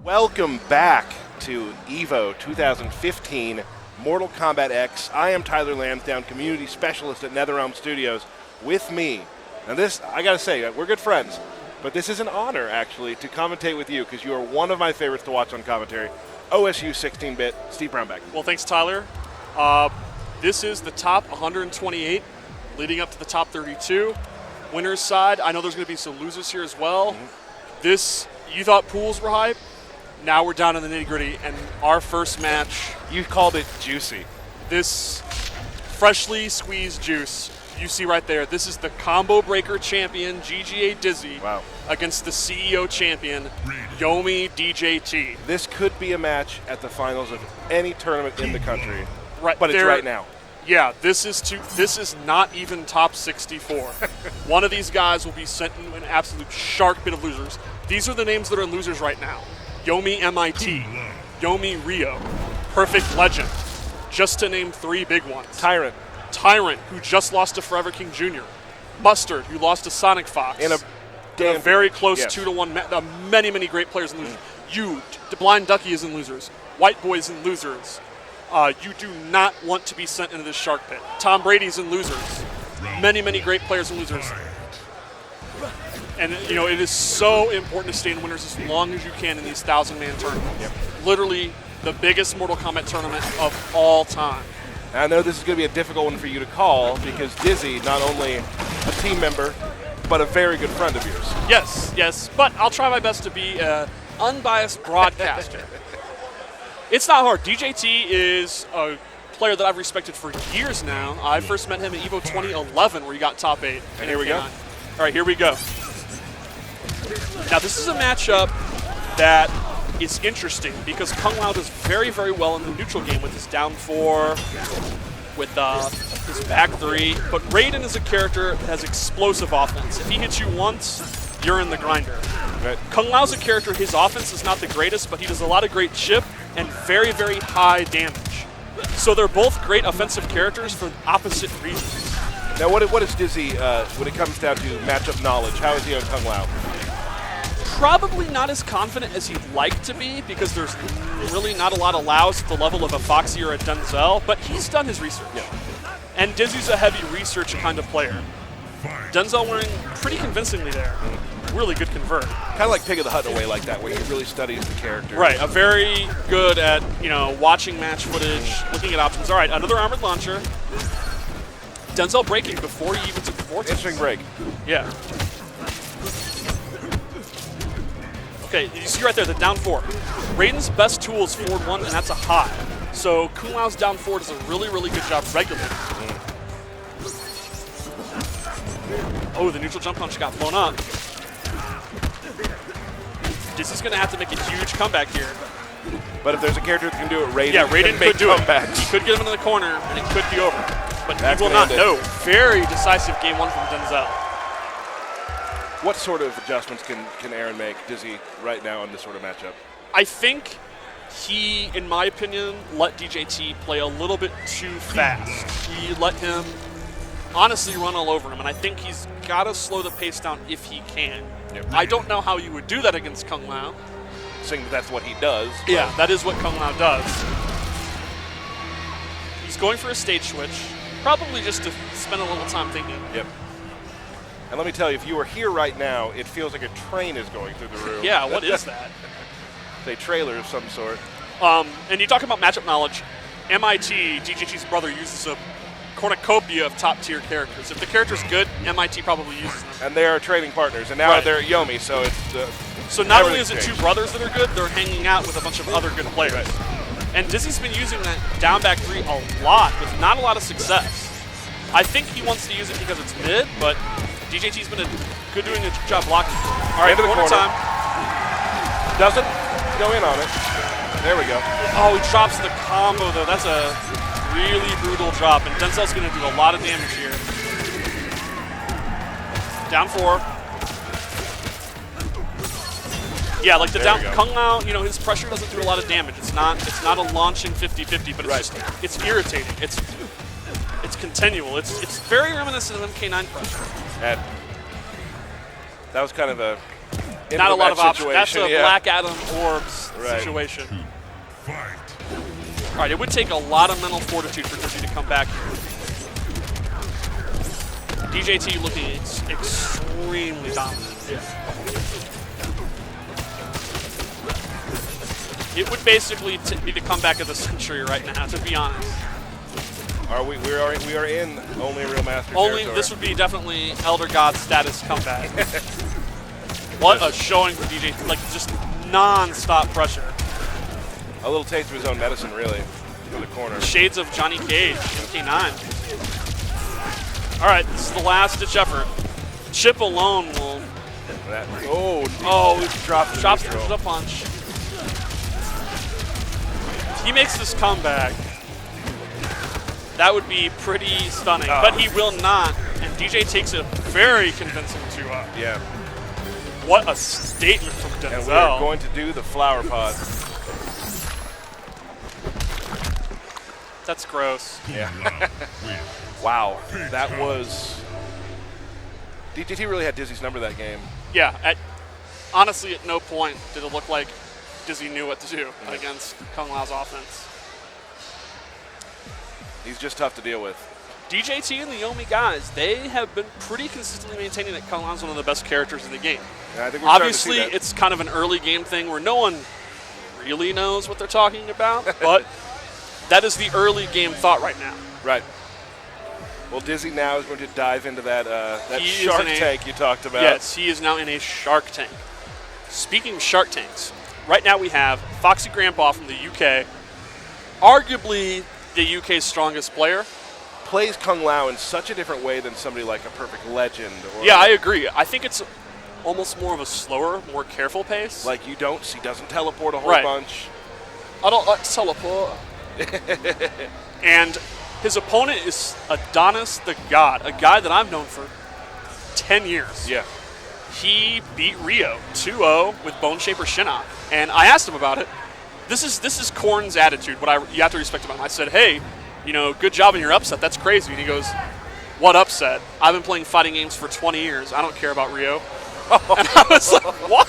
Welcome back to EVO 2015 Mortal Kombat X. I am Tyler Lansdowne, Community Specialist at NetherRealm Studios. With me, and this, I gotta say, we're good friends, but this is an honor, actually, to commentate with you because you are one of my favorites to watch on commentary. OSU 16-bit, Steve Brownback. Well, thanks, Tyler. This is the top 128, leading up to the top 32. Winner's side, I know there's going to be some losers here as well. This, you thought pools were hype. Now we're down in the nitty-gritty, and our first match. You called it juicy. This freshly squeezed juice, you see right there, this is the Combo Breaker champion, GGA Dizzy, against the CEO champion, Yomi DJT. This could be a match at the finals of any tournament in the country, right, but it's right now. Yeah, this is not even top 64. One of these guys will be sent in an absolute shark pit of losers. These are the names that are losers right now. Yomi MIT, Yomi Rio, Perfect Legend, just to name three big ones. Tyrant, who just lost to Forever King Jr. Mustard, who lost to Sonic Fox. In a very close 2-1. Many great players in losers. You, Blind Ducky is in losers. White Boy's in losers. You do not want to be sent into this shark pit. Tom Brady's in losers. Many great players in losers. And, you know, it is so important to stay in winners as long as you can in these 1,000-man tournaments. Literally the biggest Mortal Kombat tournament of all time. I know this is going to be a difficult one for you to call because Dizzy, not only a team member, but a very good friend of yours. Yes, but I'll try my best to be an unbiased broadcaster. It's not hard. DJT is a player that I've respected for years now. I first met him at EVO 2011 where he got top 8. And here we go. All right, here we go. Now, this is a matchup that is interesting because Kung Lao does very well in the neutral game with his down 4, with his back 3. But Raiden is a character that has explosive offense. If he hits you once, you're in the grinder. Right. Kung Lao's a character, his offense is not the greatest, but he does a lot of great chip and very high damage. So they're both great offensive characters for opposite reasons. Now, what is Dizzy when it comes down to matchup knowledge? How is he on Kung Lao? Probably not as confident as he'd like to be because there's really not a lot of Laos at the level of a Foxy or a Denzel, but he's done his research. And Dizzy's a heavy research kind of player. Denzel winning pretty convincingly there. Really good convert. Kind of like Pig of the Hut in a way like that, where he really studies the character. Right, a very good at, watching match footage, looking at options. All right, another armored launcher. Denzel breaking before he even took the vortex. Interesting break. Yeah. Okay, you see right there, the down 4. Raiden's best tool is forward 1, and that's a high. So Kung Lao's down 4 does a really good job regulating. Oh, the neutral jump punch got blown up. Dizzy's going to have to make a huge comeback here. But if there's a character that can do it, Raiden, Raiden could do comebacks. He could get him into the corner, and it could be over. But he will not know. Very decisive game 1 from Denzel. What sort of adjustments can Aaron make, Dizzy, right now in this sort of matchup? I think he, in my opinion, let DJT play a little bit too fast. He let him honestly run all over him, and I think he's got to slow the pace down if he can. I don't know how you would do that against Kung Lao. Saying that's what he does. Yeah, that is what Kung Lao does. He's going for a stage switch, probably just to spend a little time thinking. Yep. And let me tell you, if you were here right now, it feels like a train is going through the room. Yeah, what is that? It's a trailer of some sort. And you talk about matchup knowledge. MIT, DJT's brother, uses a cornucopia of top-tier characters. If the character's good, MIT probably uses them. And they are trading partners, and now they're Yomi, so it's so not only is it two brothers that are good, they're hanging out with a bunch of other good players. Right. And Dizzy's been using that down back 3 a lot with not a lot of success. I think he wants to use it because it's mid, but DJT's been doing a good job blocking. All right, corner time. Doesn't go in on it. There we go. Oh, he drops the combo, though. That's a really brutal drop, and Denzel's going to do a lot of damage here. Down 4. Yeah, like the down Kung Lao, his pressure doesn't do a lot of damage. It's not a launching 50-50, but it's irritating. It's continual. It's very reminiscent of MK9 pressure. And that was kind of a not a lot of options. situation. That's a Black Adam orbs. situation. All right, it would take a lot of mental fortitude for Dizzy to come back here. DJT looking extremely dominant. It would basically be the comeback of the century right now, to be honest. Are we are in only real master Only territory. this would be definitely Elder God status comeback. What a showing for DJ, like just non-stop pressure. A little taste of his own medicine, really, for the corner. Shades of Johnny Cage, MK9. All right, this is the last-ditch effort. Chip alone will... Drops the punch. He makes this comeback. That would be pretty stunning, but he will not. And DJ takes it very convincing 2-up. Yeah. What a statement from Denzel. And we're going to do the flower pot. That's gross. Yeah. Wow. That was... DJT really had Dizzy's number that game. Yeah. Honestly, at no point did it look like Dizzy knew what to do against Kung Lao's offense. He's just tough to deal with. DJT and the Yomi guys, they have been pretty consistently maintaining that Kung Lao's one of the best characters in the game. Yeah, I think we're Obviously, starting to see that. it's kind of an early game thing where no one really knows what they're talking about, but that is the early game thought right now. Right. Well, Dizzy now is going to dive into that He is shark in a- tank you talked about. Yes, he is now in a Shark Tank. Speaking of Shark Tanks, right now we have Foxy Grandpa from the UK, arguably the UK's strongest player. Plays Kung Lao in such a different way than somebody like a Perfect Legend. Or Yeah, I agree. I think it's almost more of a slower, more careful pace. Like he doesn't teleport a whole Right. bunch. I don't like teleport. And his opponent is Adonis the God, a guy that I've known for 10 years. Yeah. He beat Rio 2-0 with Bone Shaper Shinnok. And I asked him about it. This is Korn's attitude, what you have to respect about him. I said, hey, good job in your upset. That's crazy. And he goes, what upset? I've been playing fighting games for 20 years. I don't care about Rio. And I was like, what?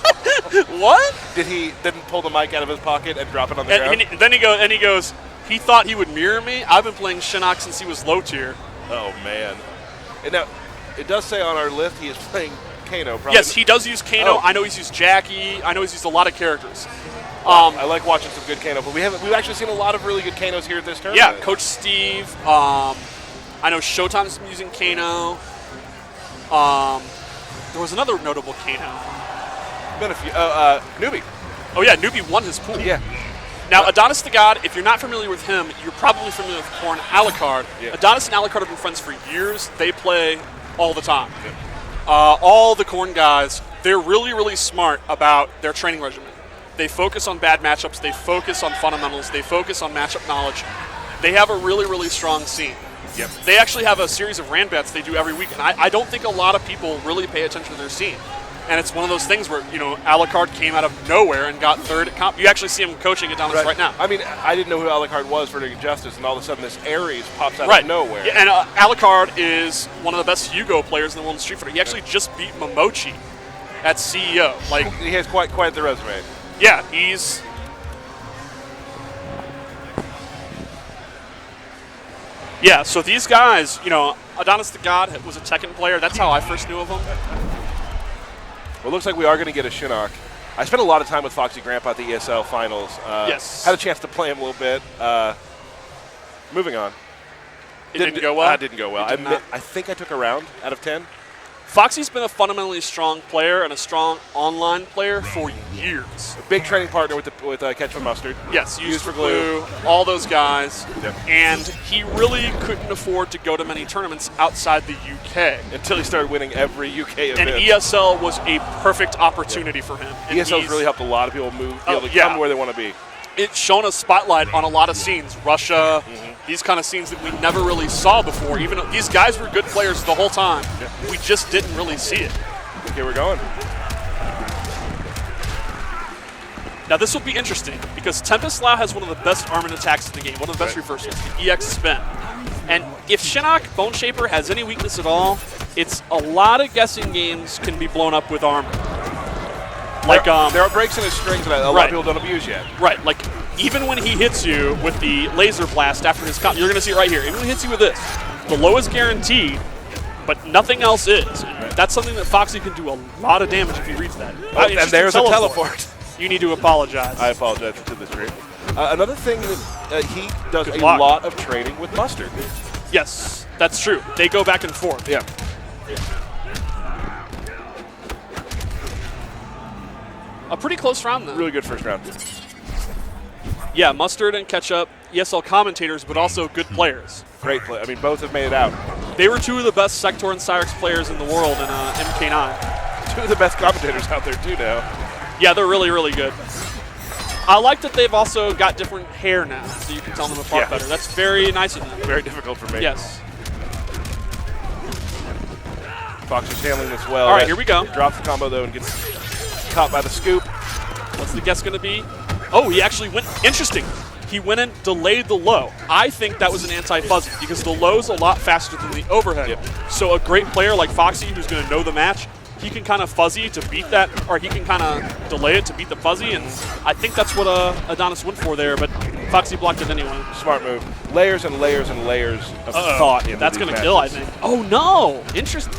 What? Didn't pull the mic out of his pocket and drop it on the ground? And then he goes, he thought he would mirror me. I've been playing Shinnok since he was low tier. Oh, man. And now, it does say on our list he is playing Kano. Probably. Yes, he does use Kano. Oh. I know he's used Jackie. I know he's used a lot of characters. I like watching some good Kano, but we've actually seen a lot of really good Kanos here at this tournament. Yeah, Coach Steve. I know Showtime's been using Kano. There was another notable Kano. Been a few. Newbie. Oh yeah, Newbie won his pool. Yeah. Now, Adonis the God, if you're not familiar with him, you're probably familiar with Korn Alucard. Yeah. Adonis and Alucard have been friends for years. They play all the time. All the Korn guys, they're really, really smart about their training regimen. They focus on bad matchups. They focus on fundamentals. They focus on matchup knowledge. They have a really, really strong scene. Yep. They actually have a series of Rand bets they do every week, and I don't think a lot of people really pay attention to their scene. And it's one of those things where, Alucard came out of nowhere and got third at comp. You actually see him coaching Adonis right now. I mean, I didn't know who Alucard was for doing justice, and all of a sudden this Ares pops out Right. of nowhere. Yeah, and Alucard is one of the best Hugo players in the world in Street Fighter. He actually just beat Momochi at CEO. Like, He has quite the resume. yeah, he's... Yeah, so these guys, Adonis the God was a Tekken player. That's how I first knew of him. Well, it looks like we are going to get a Shinnok. I spent a lot of time with Foxy Grandpa at the ESL finals. Yes. Had a chance to play him a little bit. Moving on. It didn't go well? That didn't go well. It did not? I think I took a round out of 10. Foxy's been a fundamentally strong player and a strong online player for years. A big training partner with Ketchup Mustard. Yes, used for glue, all those guys. Yep. And he really couldn't afford to go to many tournaments outside the UK. Until he started winning every UK And event. ESL was a perfect opportunity for him. And ESL's really helped a lot of people be able to yeah. come where they want to be. It's shown a spotlight on a lot of scenes. Russia, these kind of scenes that we never really saw before. Even though these guys were good players the whole time. Yeah. We just didn't really see it. Okay, we're going. Now this will be interesting because Tempest Lau has one of the best armament attacks in the game, one of the best reversals, the EX spin. And if Shinnok Bone Shaper has any weakness at all, it's a lot of guessing games can be blown up with armor. Like there are breaks in his strings that a lot of people don't abuse yet. Right, like even when he hits you with the laser blast after his comp, you're going to see it right here. Even when he hits you with this, the low is guaranteed, but nothing else is. Right. That's something that Foxy can do a lot of damage if he reads that. And there's a teleport. You need to apologize. I apologize to the stream. Another thing that he does a lot of training with Mustard. Yes, that's true. They go back and forth. Yeah. A pretty close round, though. Really good first round. Yeah, Mustard and Ketchup, ESL commentators, but also good players. Great play. I mean, both have made it out. They were two of the best Sector and Cyrix players in the world in MK9. Two of the best commentators out there, too, now. Yeah, they're really, really good. I like that they've also got different hair now, so you can tell them apart better. That's very nice of them. Very difficult for me. Yes. Fox is handling this well. All right, here we go. Drops the combo, though, and gets caught by the scoop. What's the guess going to be? Oh, he actually went. Interesting. He went and delayed the low. I think that was an anti-fuzzy because the low's a lot faster than the overhead. Yep. So a great player like Foxy who's going to know the match, he can kind of fuzzy to beat that, or he can kind of delay it to beat the fuzzy, and I think that's what Adonis went for there, but Foxy blocked it anyway. Smart move. Layers and layers and layers of thought in That's going to kill, I think. Oh, no. Interesting.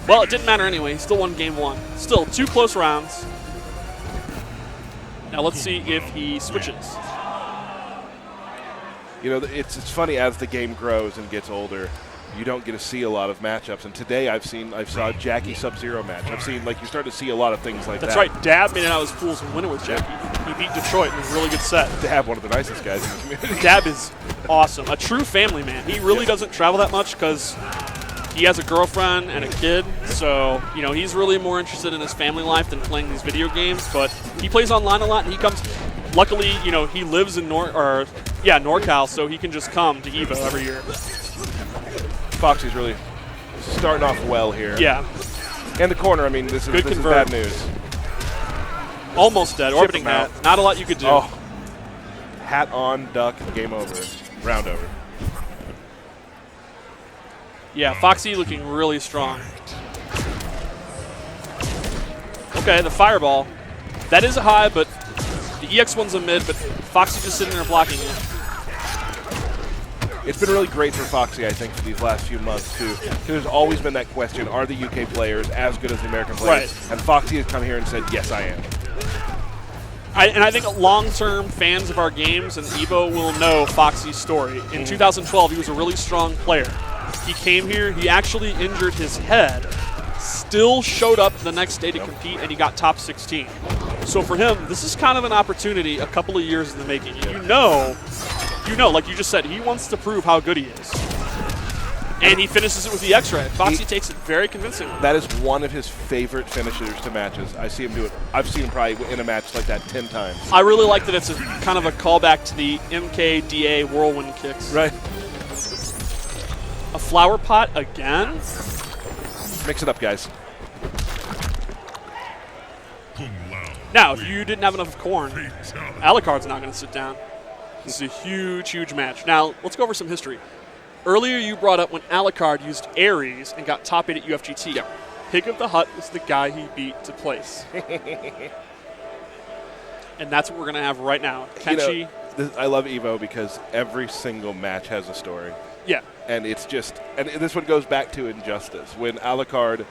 Well, it didn't matter anyway. He still won game one. Still, 2 close rounds. Now let's see if he switches. You know, it's funny as the game grows and gets older, you don't get to see a lot of matchups. And today I saw Jackie Sub-Zero match. I've seen, like, you start to see a lot of things like that. That's right. Dab made it out of his pools and win it with Jackie. He beat Detroit in a really good set. Dab, one of the nicest guys in the community. Dab is awesome. A true family man. He really doesn't travel that much because he has a girlfriend and a kid. So, you know, he's really more interested in his family life than playing these video games. But he plays online a lot, and he comes. Luckily, you know, he lives in NorCal, so he can just come to Evo every year. Foxy's really starting off well here. Yeah. And the corner, I mean, this is bad news. Almost dead. Orbiting hat. Not a lot you could do. Oh. Hat on, duck, game over. Round over. Yeah, Foxy looking really strong. Okay, the fireball. That is a high, but the EX one's a mid, but Foxy just sitting there blocking it. It's been really great for Foxy, I think, for these last few months, too. Because there's always been that question, are the UK players as good as the American players? Right. And Foxy has come here and said, yes, I am. I think long-term fans of our games and EVO will know Foxy's story. In 2012, he was a really strong player. He came here, he actually injured his head, still showed up the next day to compete, and he got top 16. So for him, this is kind of an opportunity a couple of years in the making. You know, like you just said, he wants to prove how good he is. And he finishes it with the X-ray. Foxy takes it very convincingly. That is one of his favorite finishers to matches. I see him do it. I've seen him probably in a match like that 10 times. I really like that it's a kind of a callback to the MKDA whirlwind kicks. Right. A flower pot again? Mix it up, guys. Now, if you didn't have enough corn, Alucard's not going to sit down. This is a huge, huge match. Now, let's go over some history. Earlier, you brought up when Alucard used Ares and got top 8 at UFGT. Yep. Pig of the Hut was the guy he beat to place. And that's what we're going to have right now. Kenshi. You know, I love EVO because every single match has a story. Yeah. And it's just, and this one goes back to Injustice, when Alucard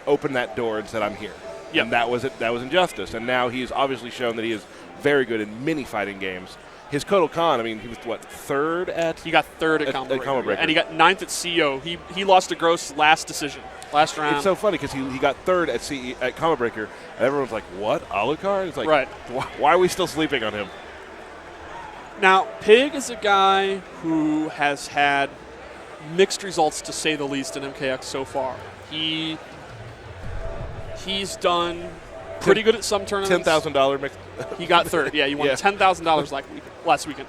opened that door and said, I'm here. Yep. And that was it. That was Injustice. And now he's obviously shown that he is very good in many fighting games. His Kotal Khan, I mean, he was, what, third at? He got third at Combo Breaker. And he got 9th at CEO. He lost to Gross last decision, last round. It's so funny because he got third at Combo Breaker, and everyone's like, what, Alucard? It's like, right. Why are we still sleeping on him? Now, Pig is a guy who has had mixed results, to say the least, in MKX so far. He's done pretty good at some tournaments. $10,000 mix. He got third. Yeah, he won $10,000 last weekend.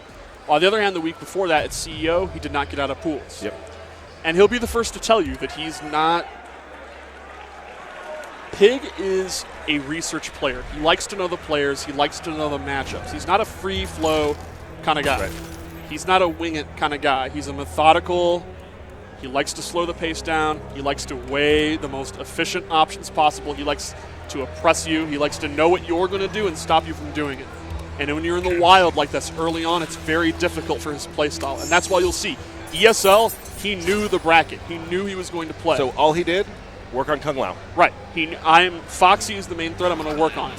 On the other hand, the week before that at CEO, he did not get out of pools. Yep. And he'll be the first to tell you that he's not. Pig is a research player. He likes to know the players. He likes to know the matchups. He's not a free flow kind of guy. Right. He's not a wing it kind of guy. He's a methodical. He likes to slow the pace down. He likes to weigh the most efficient options possible. He likes to oppress you. He likes to know what you're going to do and stop you from doing it. And when you're in the wild like this early on, it's very difficult for his playstyle. And that's why you'll see ESL, he knew the bracket. He knew he was going to play. So all he did, work on Kung Lao. Right. Foxy is the main threat I'm going to work on.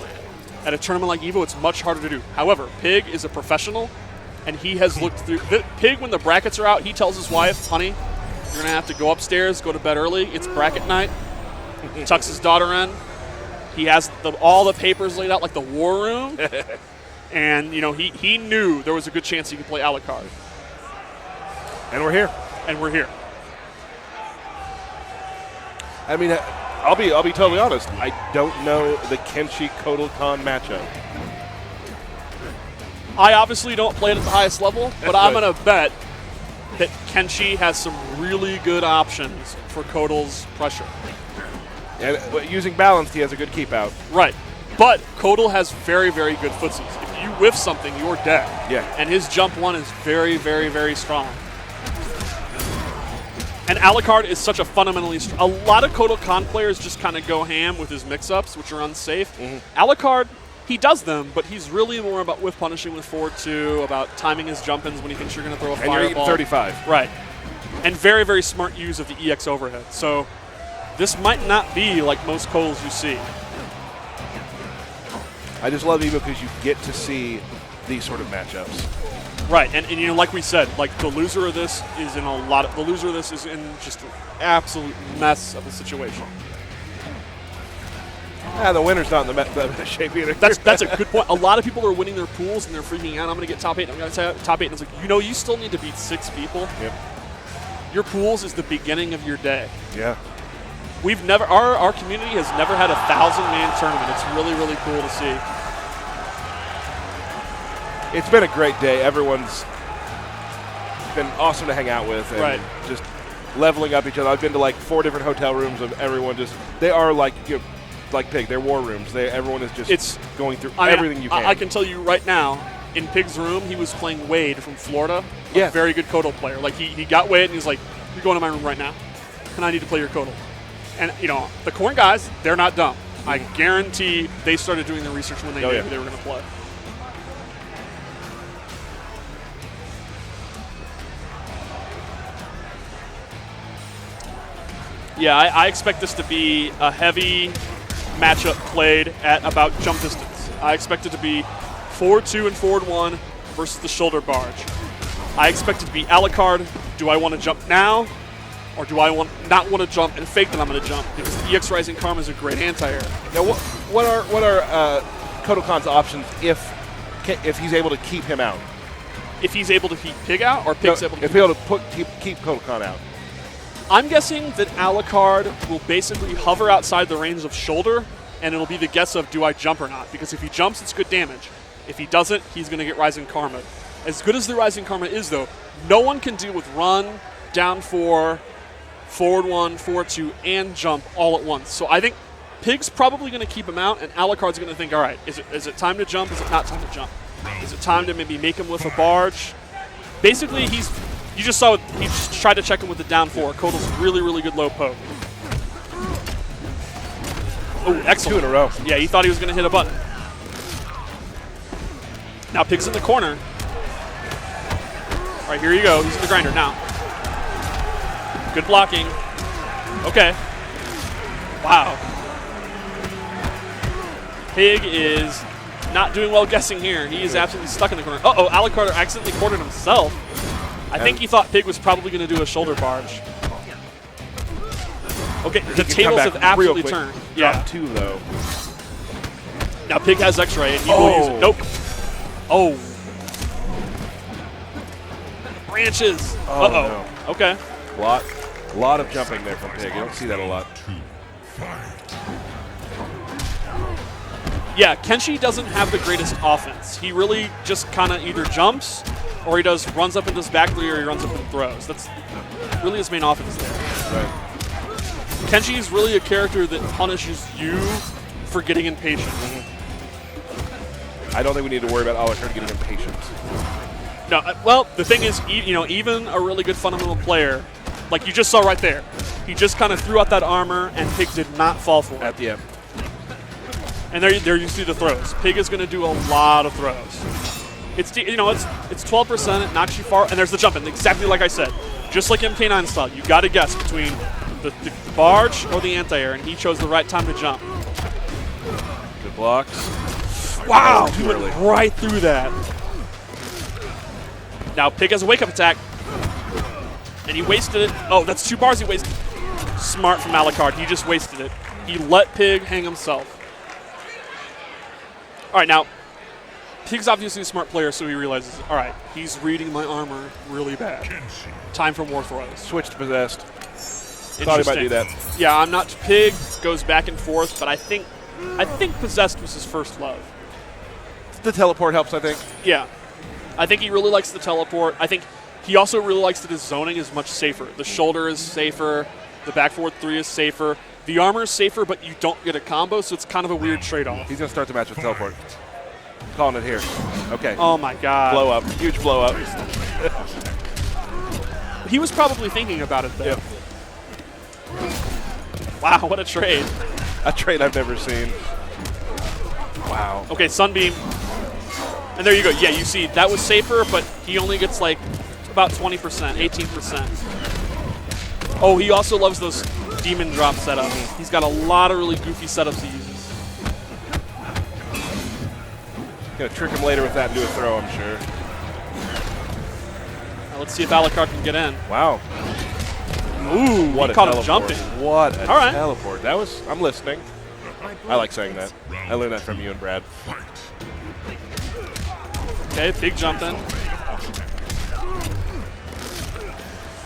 At a tournament like EVO, it's much harder to do. However, Pig is a professional, and he has looked through. Pig, when the brackets are out, he tells his wife, honey, you're going to have to go upstairs, go to bed early. It's bracket night. Tucks his daughter in. He has all the papers laid out like the war room. And, he knew there was a good chance he could play Alucard. And we're here. I mean, I'll be totally honest. I don't know the Kenshi Kotal Khan matchup. I obviously don't play it at the highest level, but I'm going to bet that Kenshi has some really good options for Kotal's pressure. And using balance, he has a good keep out. Right. But Kotal has very, very good footsies. If you whiff something, you're dead. Yeah. And his jump one is very, very, very strong. And Alucard is such a fundamentally strong. A lot of Kotal Khan players just kind of go ham with his mix-ups, which are unsafe. Alucard, he does them, but he's really more about whiff punishing with forward 2, about timing his jump-ins when he thinks you're going to throw a fireball. And you're eating 35. Right. And very, very smart use of the EX overhead. So this might not be like most Kotals you see. I just love EVO because you get to see these sort of matchups. Right, and like we said, like the loser of this is in just an absolute mess of a situation. The winner's not in the shape either. That's a good point. A lot of people are winning their pools and they're freaking out. I'm going to get top 8. I'm going to say top 8. And it's like, you still need to beat 6 people. Yep. Your pools is the beginning of your day. Yeah. We've never, our community has never had a 1,000-man tournament. It's really, really cool to see. It's been a great day. Everyone's been awesome to hang out with and just leveling up each other. I've been to like 4 different hotel rooms of everyone they are like like Pig. They're war rooms. Everyone is just going through everything you can. I can tell you right now, in Pig's room, he was playing Wade from Florida. Yeah. A very good Kotal player. Like he got Wade and he's like, you're going to my room right now, and I need to play your Kotal. And the Corn guys, they're not dumb. I guarantee they started doing the research when they knew who they were going to play. Yeah, I expect this to be a heavy matchup played at about jump distance. I expect it to be forward 2 and forward 1 versus the shoulder barge. I expect it to be Alucard. Do I want to jump now? Or do I not want to jump and fake that I'm going to jump? Because the EX Rising Karma is a great anti-air. Now, what are Kotal Khan's options if he's able to keep him out? If he's able to keep Pig out, or Pig's able to keep Kotal Khan out? I'm guessing that Alucard will basically hover outside the range of shoulder, and it'll be the guess of do I jump or not. Because if he jumps, it's good damage. If he doesn't, he's going to get Rising Karma. As good as the Rising Karma is, though, no one can deal with run, down 4, forward 1, forward 2, and jump all at once. So I think Pig's probably going to keep him out, and Alucard's going to think, all right, is it time to jump? Is it not time to jump? Is it time to maybe make him with a barge? Basically, you just saw he just tried to check him with the down 4. Kotal's really, really good low poke. Oh, excellent. 2 in a row. Yeah, he thought he was going to hit a button. Now Pig's in the corner. All right, here you go. He's in the grinder now. Good blocking. Okay. Wow. Pig is not doing well guessing here. He is absolutely stuck in the corner. Uh-oh, Alucard accidentally cornered himself. I think he thought Pig was probably going to do a shoulder barge. Okay, the tables have absolutely turned. Yeah. 2, though. Now Pig has X-ray, and he will use it. Nope. Oh. Branches. Oh, no. Okay. A lot of jumping there from Pig. You don't see that a lot. Yeah, Kenshi doesn't have the greatest offense. He really just kind of either jumps, or he runs up and does back 3, or he runs up and throws. That's really his main offense there. Right. Kenshi is really a character that punishes you for getting impatient. I don't think we need to worry about Alucard getting impatient. No, well, the thing is, even a really good fundamental player, like you just saw right there, he just kind of threw out that armor, and Pig did not fall for it. At the end. And there you see the throws. Pig is going to do a lot of throws. It's 12%. It knocks you far, and there's the jump in. Exactly like I said, just like MK9 style. You got to guess between the barge or the anti-air, and he chose the right time to jump. Good blocks. Wow, he went right through that. Now Pig has a wake-up attack, and he wasted it. Oh, that's 2 bars he wasted. Smart from Alucard. He just wasted it. He let Pig hang himself. All right, now, Pig's obviously a smart player, so he realizes, all right, he's reading my armor really bad. Time for more throws. Switch to Possessed. Thought he might do that. Yeah, I'm not. Pig goes back and forth, but I think Possessed was his first love. The teleport helps, I think. Yeah. I think he really likes the teleport. I think he also really likes that his zoning is much safer. The shoulder is safer. The back forward 3 is safer. The armor is safer, but you don't get a combo, so it's kind of a weird trade-off. He's going to start the match with teleport. Calling it here. Okay. Oh, my God. Blow up. Huge blow up. He was probably thinking about it, though. Yep. Wow, what a trade. A trade I've never seen. Wow. Okay, Sunbeam. And there you go. Yeah, you see, that was safer, but he only gets like about 20%, 18%. Oh, he also loves those demon drop setups. He's got a lot of really goofy setups he uses. Gonna trick him later with that and do a throw, I'm sure. Now let's see if Alucard can get in. Wow. Ooh, What he a caught him teleport. jumping. What a All right. teleport. That was, I'm listening. I like saying that. I learned that from you and Brad. Okay, big jump in.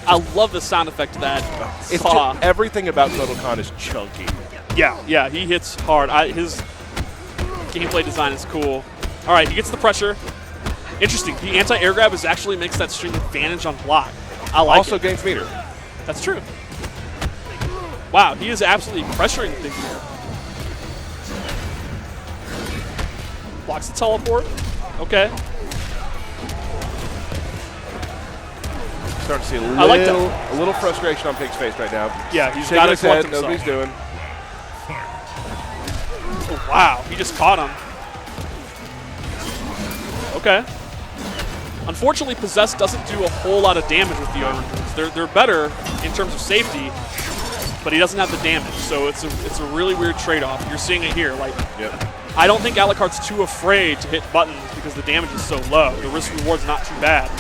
I love the sound effect of that. It's just, everything about Total Khan is chunky. Yeah, he hits hard. His gameplay design is cool. All right, he gets the pressure. Interesting. The anti-air grab actually makes that string advantage on block. I like also it. gains meter. That's true. Wow, he is absolutely pressuring Pig here. Blocks the teleport. Okay. Starting to see a little frustration on Pig's face right now. Yeah, he's shaking got to his collect head. himself. Knows what he's doing. Oh, wow, he just caught him. Okay. Unfortunately, Possessed doesn't do a whole lot of damage with the armor moves. They're better in terms of safety, but he doesn't have the damage. So it's a really weird trade-off. You're seeing it here. Like, Yep. I don't think Alucard's too afraid to hit buttons because the damage is so low. The risk reward's not too bad.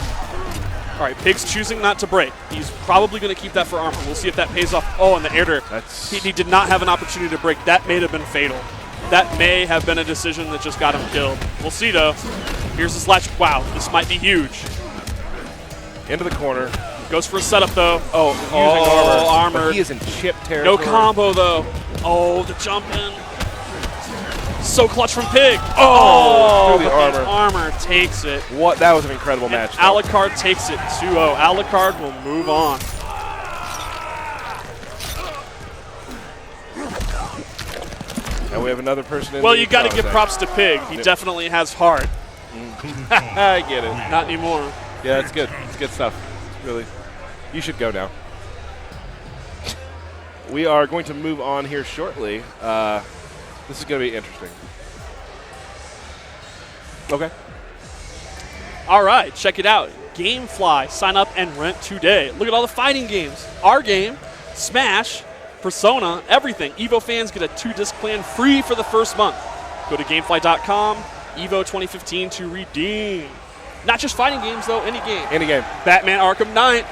All right, Pig's choosing not to break. He's probably going to keep that for armor. We'll see if that pays off. Oh, and the air dare. He did not have an opportunity to break. That may have been fatal. That may have been a decision that just got him killed. We'll see, though. Here's the slash. Wow, this might be huge. Into the corner. Goes for a setup, though. Oh, using armor. But he is in chip territory. No combo, though. Oh, the jump in. So clutch from Pig. Oh, through the but armor. Armor takes it. What? That was an incredible match. Alucard takes it 2-0. Alucard will move on. And we have another person in. Well, you got to give props to Pig. He definitely has heart. I get it. Not anymore. Yeah, that's good. It's good stuff. Really. You should go now. We are going to move on here shortly. This is going to be interesting. Okay. All right, check it out. Gamefly. Sign up and rent today. Look at all the fighting games. Our game, Smash, Persona, everything. EVO fans get a 2-disc plan free for the first month. Go to Gamefly.com, EVO 2015 to redeem. Not just fighting games, though. Any game. Any game. Batman Arkham Knight.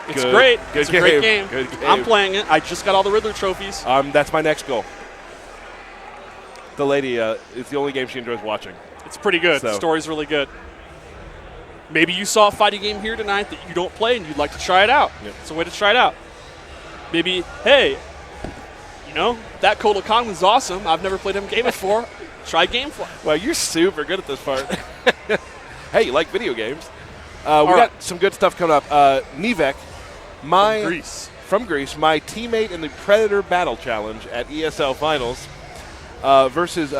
It's Good. great. Good it's a great game. Good game. I'm playing it. I just got all the Riddler trophies. That's my next goal. The lady is the only game she enjoys watching. It's pretty good. So. The story's really good. Maybe you saw a fighting game here tonight that you don't play and you'd like to try it out. Yep. It's a way to try it out. Maybe, hey, you know, that Kotal Khan was awesome. I've never played him game before. Try Gamefly. Well, you're super good at this part. Hey, you like video games. We got some good stuff coming up. Nivek, from Greece, my teammate in the Predator Battle Challenge at ESL Finals versus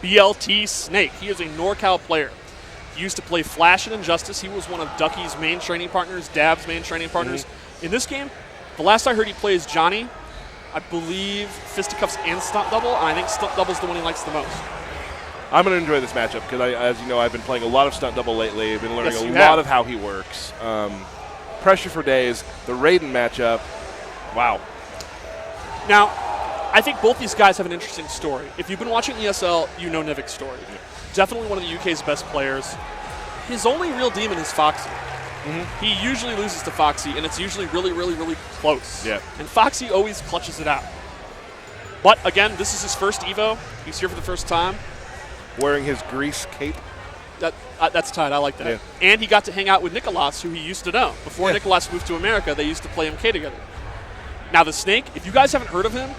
BLT Snake. He is a NorCal player. He used to play Flash and Injustice. He was one of Ducky's main training partners, Dab's main training partners. In this game, the last I heard he plays Johnny. I believe fisticuffs and stunt double, and I think stunt double is the one he likes the most. I'm going to enjoy this matchup because, as you know, I've been playing a lot of stunt double lately. I've been learning Yes, a you lot have. of how he works. Pressure for days. The Raiden matchup. Wow. Now, I think both these guys have an interesting story. If you've been watching ESL, you know Nivik's story. Definitely one of the UK's best players. His only real demon is Foxy. He usually loses to Foxy, and it's usually really, really, really close. Yeah. And Foxy always clutches it out. But, again, this is his first EVO. He's here for the first time. Wearing his grease cape. That's tight. I like that. Yeah. And he got to hang out with Nicolas, who he used to know. Before Yeah. Nicolas moved to America, they used to play MK together. Now, the Snake, if you guys haven't heard of him,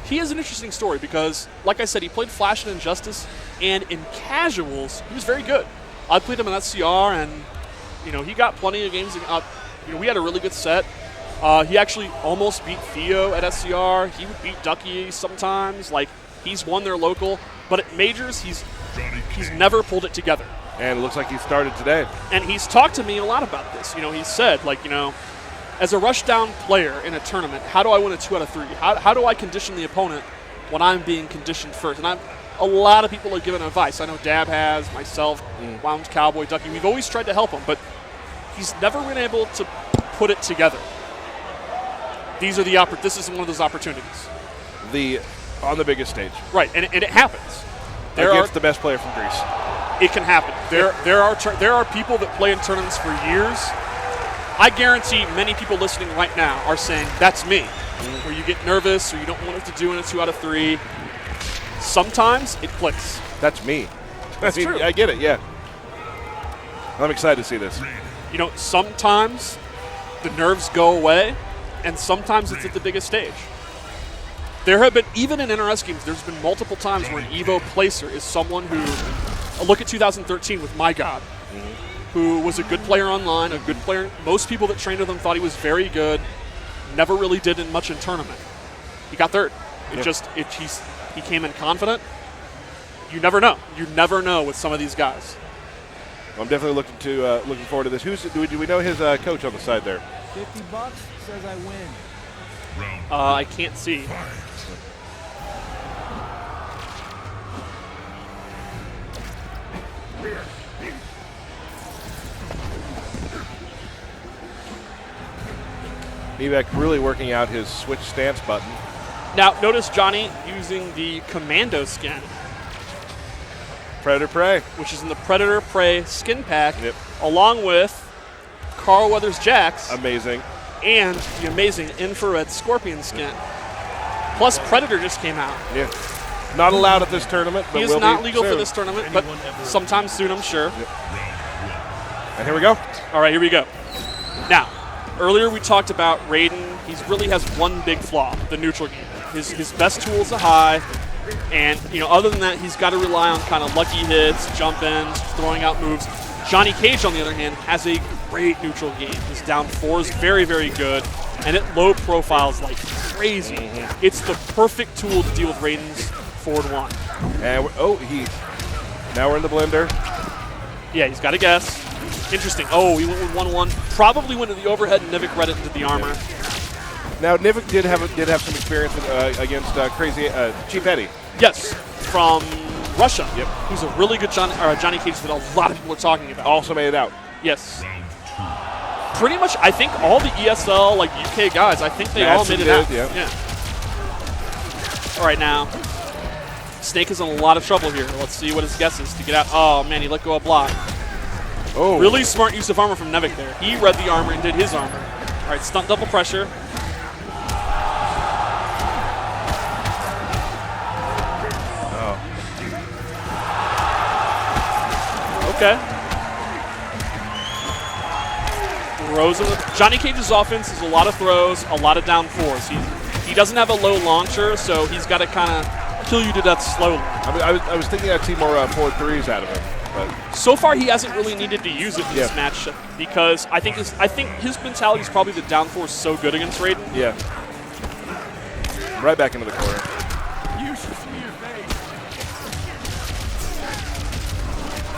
he has an interesting story because, like I said, he played Flash and Injustice, and in casuals, he was very good. I played him in SCR, and he got plenty of games. We had a really good set. He actually almost beat Theo at SCR. He would beat Ducky sometimes. Like, he's won their local, but at majors, he's never pulled it together. And it looks like he started today. And he's talked to me a lot about this. He said, as a rushdown player in a tournament, how do I win a 2 out of 3? How do I condition the opponent when I'm being conditioned first? And a lot of people are giving advice. I know Dab has, myself, Lounge Cowboy, Ducky. We've always tried to help him, but he's never been able to put it together. This is one of those opportunities. On the biggest stage. Right, and it happens. Against the best player from Greece. It can happen. There are people that play in tournaments for years. I guarantee many people listening right now are saying, that's me. Where you get nervous or you don't want it to do in a 2 out of 3. Sometimes it clicks. That's me. That's true. I get it, yeah. I'm excited to see this. Sometimes the nerves go away, and sometimes it's at the biggest stage. There have been, even in NRS games, there's been multiple times where an EVO placer is someone who, look at 2013 with My God, who was a good player online, a good player. Most people that trained with him thought he was very good, never really did much in tournament. He got third. He came in confident. You never know. You never know with some of these guys. I'm definitely looking forward to this. Do we know his coach on the side there? $50 says I win. I can't see. Nivek really working out his switch stance button. Now, notice Johnny using the Commando skin, Predator Prey. which is in the Predator Prey skin pack, along with Carl Weathers Jax Amazing. and the amazing infrared Scorpion skin. Plus, Predator just came out. Yeah. Not allowed at this tournament, but He is will not be legal for soon. this tournament, but sometime soon, I'm sure. And here we go. All right, here we go. Now, earlier we talked about Raiden. He really has one big flaw, the neutral game. His best tool is a high, and other than that, he's got to rely on kind of lucky hits, jump ins, throwing out moves. Johnny Cage, on the other hand, has a great neutral game. His down 4 is very, very good, and it low profiles like crazy. It's the perfect tool to deal with Raiden's forward 1. And now we're in the blender. Yeah, he's got a guess. Interesting. Oh, he went with 1-1. Probably went to the overhead, and Nivik read it into the armor. Now Nivik did have some experience with, against crazy Chief Eddie. Yes, from Russia. Yep. Who's a really good Johnny Cage that a lot of people are talking about. Also made it out. Yes. Pretty much, I think all the ESL, UK guys, I think they all Madsen made it did, out. yeah. All right, now, Snake is in a lot of trouble here. Let's see what his guess is to get out. Oh, man, he let go of block. Oh. Really smart use of armor from Nivik there. He read the armor and did his armor. All right, stunt double pressure. Okay. Throws him. Johnny Cage's offense is a lot of throws, a lot of down 4s. He doesn't have a low launcher, so he's got to kind of kill you to death slowly. I was thinking I'd see more forward 3s out of him. But So far, he hasn't really needed to use it in this match because I think his mentality is probably the down 4 is so good against Raiden. yeah. Right back into the corner.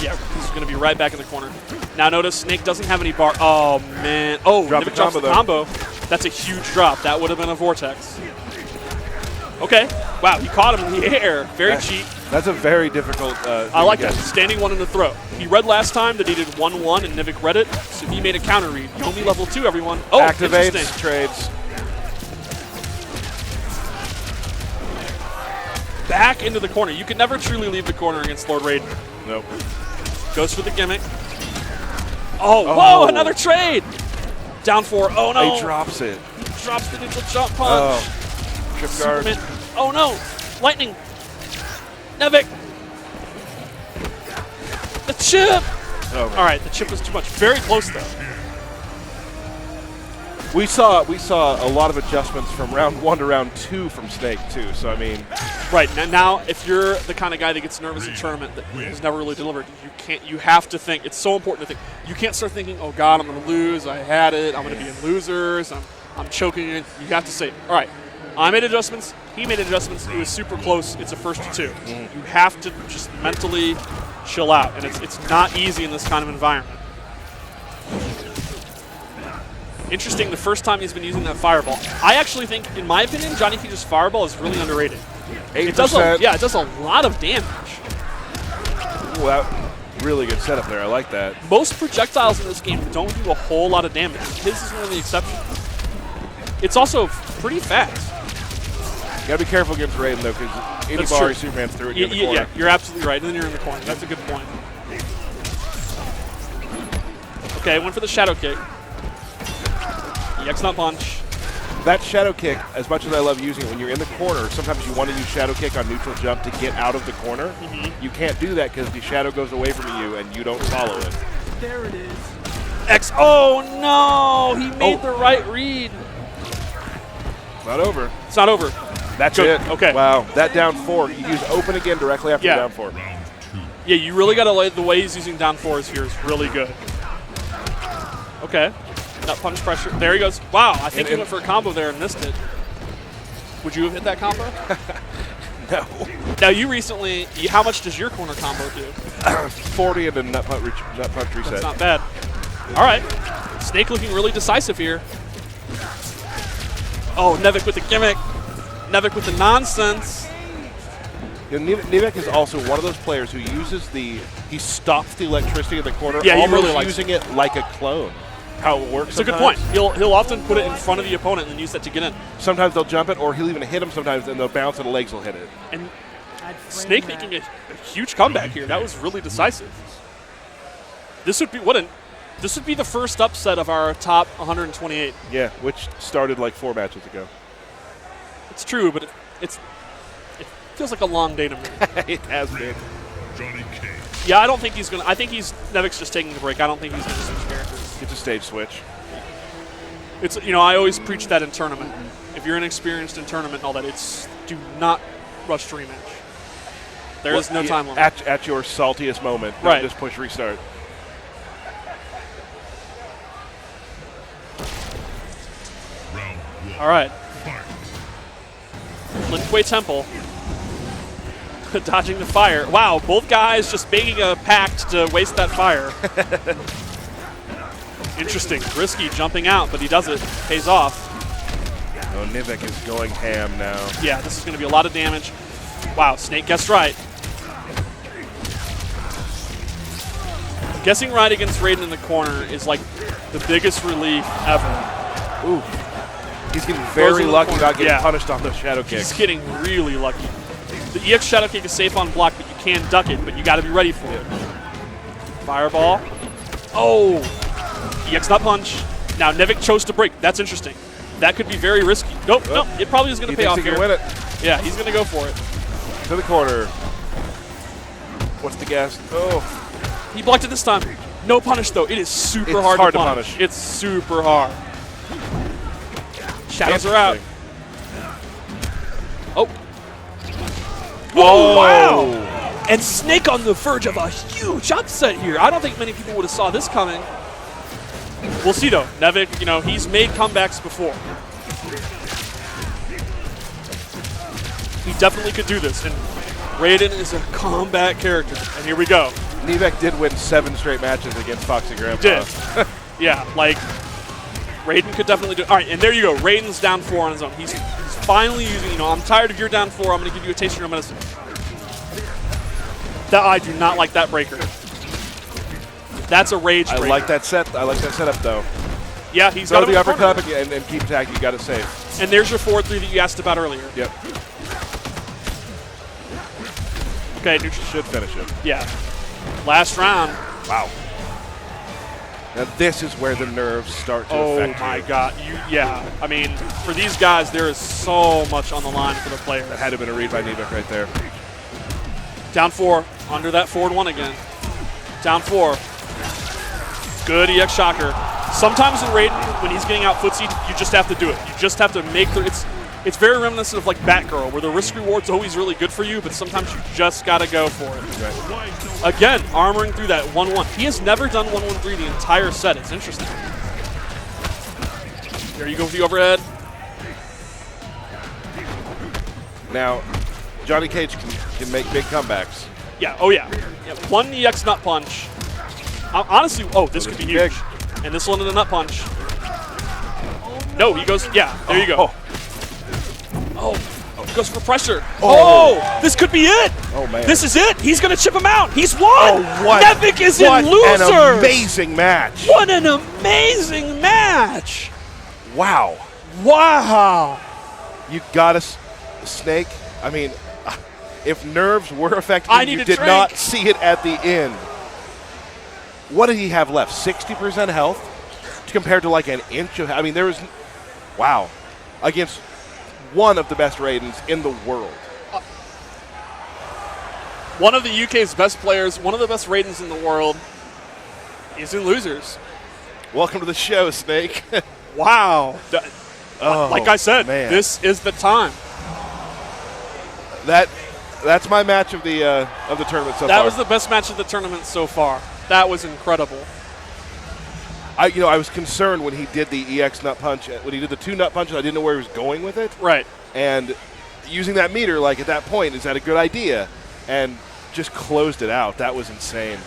Yeah, he's going to be right back in the corner. Now notice Snake doesn't have any bar. Oh, man. Oh, Drop Nivik the drops combo, the combo. That's a huge drop. That would have been a vortex. Okay. Wow, he caught him in the air. Very cheap. That's a very difficult. I like that. Standing one in the throat. He read last time that he did 1-1, and Nivik read it, so he made a counter read. Yomi level 2, everyone. Oh, Activates, interesting. trades. Back into the corner. You can never truly leave the corner against Lord Raiden. Nope. Goes for the gimmick. Oh, whoa, another trade. Down 4. Oh, no. He drops it. Drops the neutral jump punch. Trip guard. Superman. Oh, no. Lightning. Nevik. The chip. Oh, All right, the chip was too much. Very close, though. We saw a lot of adjustments from round 1 to round 2 from Snake too. So I mean, Right, now if you're the kind of guy that gets nervous in tournament that has never really delivered, you have to think, it's so important to think. You can't start thinking, oh God, I'm going to lose, I had it, I'm going to be in losers, I'm choking it. You have to say, all right, I made adjustments, he made adjustments, it was super close, it's a first to 2. You have to just mentally chill out, and it's not easy in this kind of environment. Interesting, the first time he's been using that fireball. I actually think, in my opinion, Johnny Cage's fireball is really underrated. 8%. It does a lot of damage. Ooh, that really good setup there. I like that. Most projectiles in this game don't do a whole lot of damage. His is one of the exceptions. It's also pretty fast. You gotta be careful against Raiden though, because any That's bar true. Superman threw it in the corner. Yeah, you're absolutely right. And then you're in the corner. That's a good point. Okay, went for the shadow kick. EX not punch. That shadow kick, as much as I love using it when you're in the corner, sometimes you want to use shadow kick on neutral jump to get out of the corner. You can't do that because the shadow goes away from you and you don't follow it. There it is. X. Oh no! He made the right read. It's not over. It's not over. That's Good. it. Okay. Wow. That down 4. You use open again directly after the down 4. Yeah, you really got to lay the way he's using down 4s here is really good. Okay. Nut punch pressure. There he goes. Wow, I think he went for a combo there and missed it. Would you have hit that combo? No. Now, you recently, how much does your corner combo do? 40 and a nut punch reset. That's not bad. All right. Snake looking really decisive here. Oh, Nevik with the gimmick. Nevik with the nonsense. You know, Nivek is also one of those players who uses he stops the electricity in the corner, Yeah, he almost really likes using it like a clone. How it works. It's a good point. He'll often put it in front of the opponent and then use that to get in. Sometimes they'll jump it, or he'll even hit him sometimes, and they'll bounce and the legs will hit it. And Snake making a huge comeback here. That was really decisive. This would be the first upset of our top 128. Yeah, which started like 4 matches ago. It's true, but it feels like a long day to me. It has been. Yeah, I don't think he's gonna. I think Nevik's just taking a break. I don't think he's gonna switch characters. It's a stage switch. It's I always preach that in tournament. If you're inexperienced in tournament and all that, do not rush to rematch. There is no time limit. At your saltiest moment, right? Just push restart. All right. Lin Kuei Temple. Dodging the fire. Wow, both guys just making a pact to waste that fire. Interesting. Risky jumping out, but he does it. Pays off. Oh, Nivek is going ham now. Yeah, this is going to be a lot of damage. Wow, Snake guessed right. Guessing right against Raiden in the corner is like the biggest relief ever. Ooh. He's getting very lucky not getting punished on those shadow kicks. He's getting really lucky. The EX shadow kick is safe on block, but you can duck it, but you got to be ready for it. Fireball. Oh! EX nut punch. Now Nevik chose to break. That's interesting. That could be very risky. Nope, nope. It probably is going to pay off he here. can win it. Yeah, he's going to go for it. To the corner. What's the guess? Oh. He blocked it this time. No punish, though. It is super hard to punish. It's super hard. Shadows are out. Oh. Oh, wow. And Snake on the verge of a huge upset here. I don't think many people would have saw this coming. We'll see, though. Nevik, he's made comebacks before. He definitely could do this. And Raiden is a combat character. And here we go. Nivek did win 7 straight matches against Foxy Grandpa. He did. Yeah, Raiden could definitely do it. All right, and there you go. Raiden's down 4 on his own. He's finally using, I'm tired of your down 4. I'm going to give you a taste of your medicine. That I do not like that breaker. That's a rage breaker. I like that setup though. Yeah, he's Throw got the uppercut and keep attacking. You got to save. And there's your forward 3 that you asked about earlier. Yep. Okay, Should finish it. Yeah. Last round. Wow. Now this is where the nerves start to affect Oh my you. God. Yeah. I mean, for these guys, there is so much on the line for the player. That had to have been a read by Nebek right there. Down 4. Under that forward 1 again. Down 4. Good EX shocker. Sometimes in Raiden, when he's getting out footsied, you just have to do it. You just have to make the. It's very reminiscent of like Batgirl, where the risk reward's always really good for you, but sometimes you just gotta go for it. Right. Again, armoring through that 1-1. He has never done 1-1-3 the entire set. It's interesting. There you go with the overhead. Now, Johnny Cage can make big comebacks. Yeah. Oh yeah. One EX nut punch. Honestly, this could be huge. And this one in a nut punch. No, he goes. Yeah. There you go. Oh, he goes for pressure. Oh, this could be it. Oh, man. This is it. He's going to chip him out. He's won. Oh, what? Nevik is What in losers. an amazing match. What an amazing match. Wow. Wow. You got us, Snake. I mean, if nerves were affecting I you, need you a did drink. not see it at the end. What did he have left? 60% health compared to like an inch of. I mean, there was. Wow. Against one of the best Raidens in the world. One of the UK's best players, one of the best Raidens in the world, is in losers. Welcome to the show, Snake. Wow. Like I said, man. this is the time. That's my match of the tournament so far. That was the best match of the tournament so far. That was incredible. I was concerned when he did the EX nut punch. When he did the 2 nut punches, I didn't know where he was going with it. Right. And using that meter, like at that point, is that a good idea? And just closed it out. That was insane.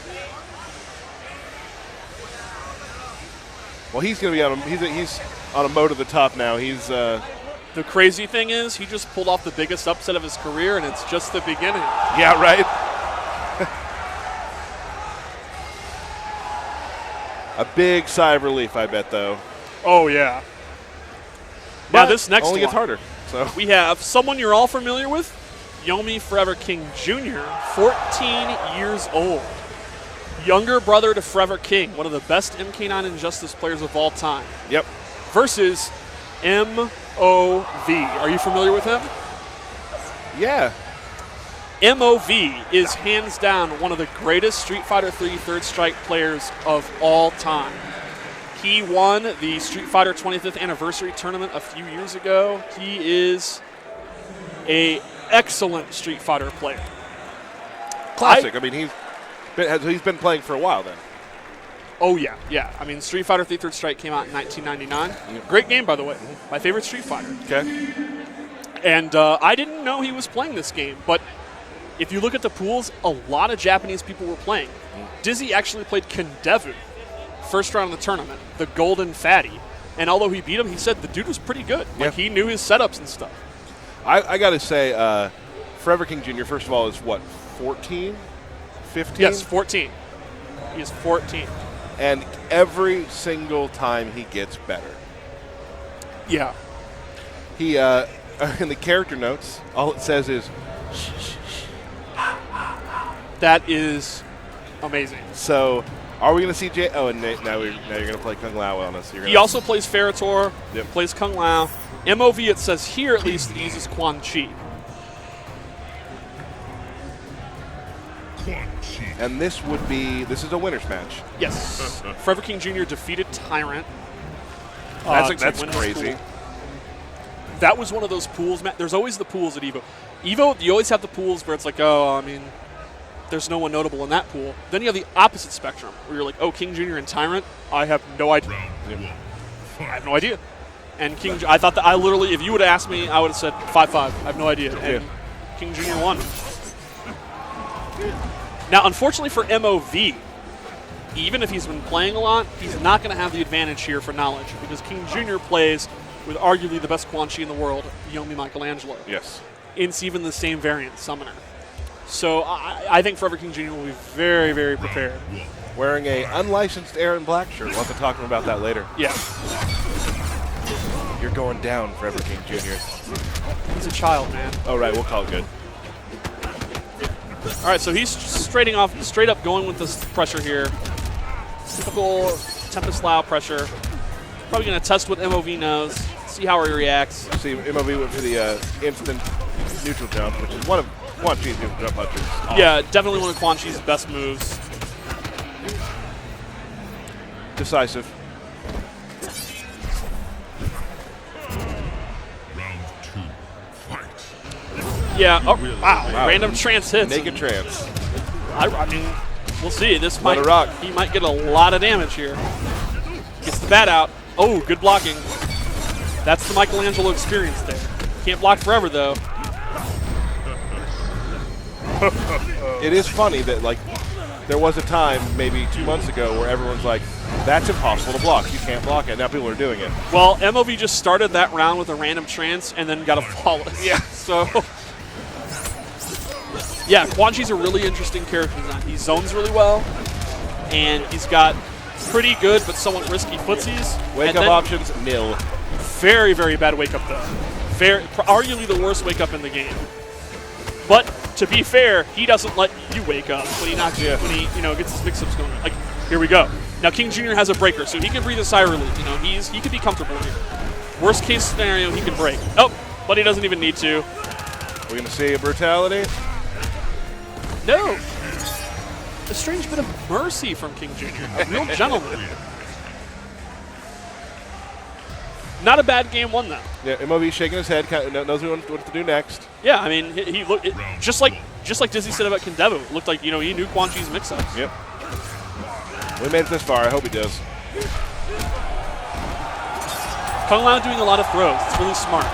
Well, he's going to be on. He's on a mode to the top now. He's. The crazy thing is, he just pulled off the biggest upset of his career, and it's just the beginning. Yeah, right. A big sigh of relief, I bet, though. Oh, yeah. But Now, this next only gets one, harder. So we have someone you're all familiar with, Yomi Forever King Jr., 14 years old. Younger brother to Forever King, one of the best MK9 Injustice players of all time. Yep. Versus MOV. Are you familiar with him? Yeah. MOV is hands down one of the greatest Street Fighter III Third Strike players of all time. He won the Street Fighter 25th Anniversary Tournament a few years ago. He is an excellent Street Fighter player. Classic. I mean, he's been playing for a while then. Oh, yeah, yeah. I mean, Street Fighter III Third Strike came out in 1999. Great game, by the way. My favorite Street Fighter. Okay. And I didn't know he was playing this game, but if you look at the pools, a lot of Japanese people were playing. Dizzy actually played Kendevu, first round of the tournament, the Golden Fatty. And although he beat him, he said the dude was pretty good. Like, he knew his setups and stuff. I got to say, Forever King Jr., first of all, is what, 14? 15? Yes, 14. He is 14. And every single time he gets better. Yeah. He, in the character notes, all it says is, That is amazing. so are we going to see Jay? Oh, and now you're going to play Kung Lao on us. He also plays Ferritor, Yep. plays Kung Lao. MOV, it says here at least, he uses Quan Chi. And this is a winner's match. Yes. Forever King Jr. defeated Tyrant. That's to win this crazy. pool. That was one of those pools. There's always the pools at EVO. EVO, you always have the pools where it's like, there's no one notable in that pool. Then you have the opposite spectrum, where you're like, oh, King Jr. and Tyrant, I have no idea. I have no idea. And I thought that if you would have asked me, I would have said 5-5. I have no idea. And King Jr. won. Now, unfortunately for MOV, even if he's been playing a lot, he's not going to have the advantage here for knowledge, because King Jr. plays with arguably the best Quan Chi in the world, Yomi Michelangelo. Yes. It's even the same variant, Summoner. So I think Forever King Jr. will be very, very prepared. Wearing a unlicensed Aaron Black shirt. We'll have to talk to him about that later. Yeah. You're going down, Forever King Jr. He's a child, man. Oh, right. We'll call it good. All right, so he's straight up going with this pressure here. Typical Tempest Lao pressure. Probably going to test what MOV knows, see how he reacts. See, MOV went for the instant neutral jump, which is one of Quan Chi's neutral jump punches. Yeah, definitely one of Quan Chi's best moves. Decisive. Yeah. Oh, wow. Random trance hits. Naked trance. I mean, we'll see. This Let it rock. He might get a lot of damage here. Gets the bat out. Oh, good blocking. That's the Michelangelo experience there. Can't block forever though. It is funny that like there was a time maybe 2 months ago where everyone's like, "That's impossible to block. You can't block it." Now people are doing it. Well, MOV just started that round with a random trance and then got a flawless. Yeah. So. Yeah, Quan Chi's a really interesting character design. He zones really well, and he's got pretty good but somewhat risky footsies. Wake up options, nil. Very, very bad wake up though. Arguably the worst wake up in the game. But to be fair, he doesn't let you wake up when he knocks you, when he gets his mix-ups going. Like, here we go. Now King Jr. has a breaker, so he can breathe a sigh of relief. He could be comfortable here. Worst case scenario, he can break. Oh, but he doesn't even need to. We're gonna see a brutality. No. A strange bit of mercy from King Jr. A real gentleman. Not a bad game one, though. Yeah, MOV shaking his head, kind of knows what to do next. Yeah, I mean, he looked just like Dizzy said about Kendevu. It looked like he knew Quan Chi's mix-ups. Yep. We made it this far. I hope he does. Kung Lao doing a lot of throws. It's really smart.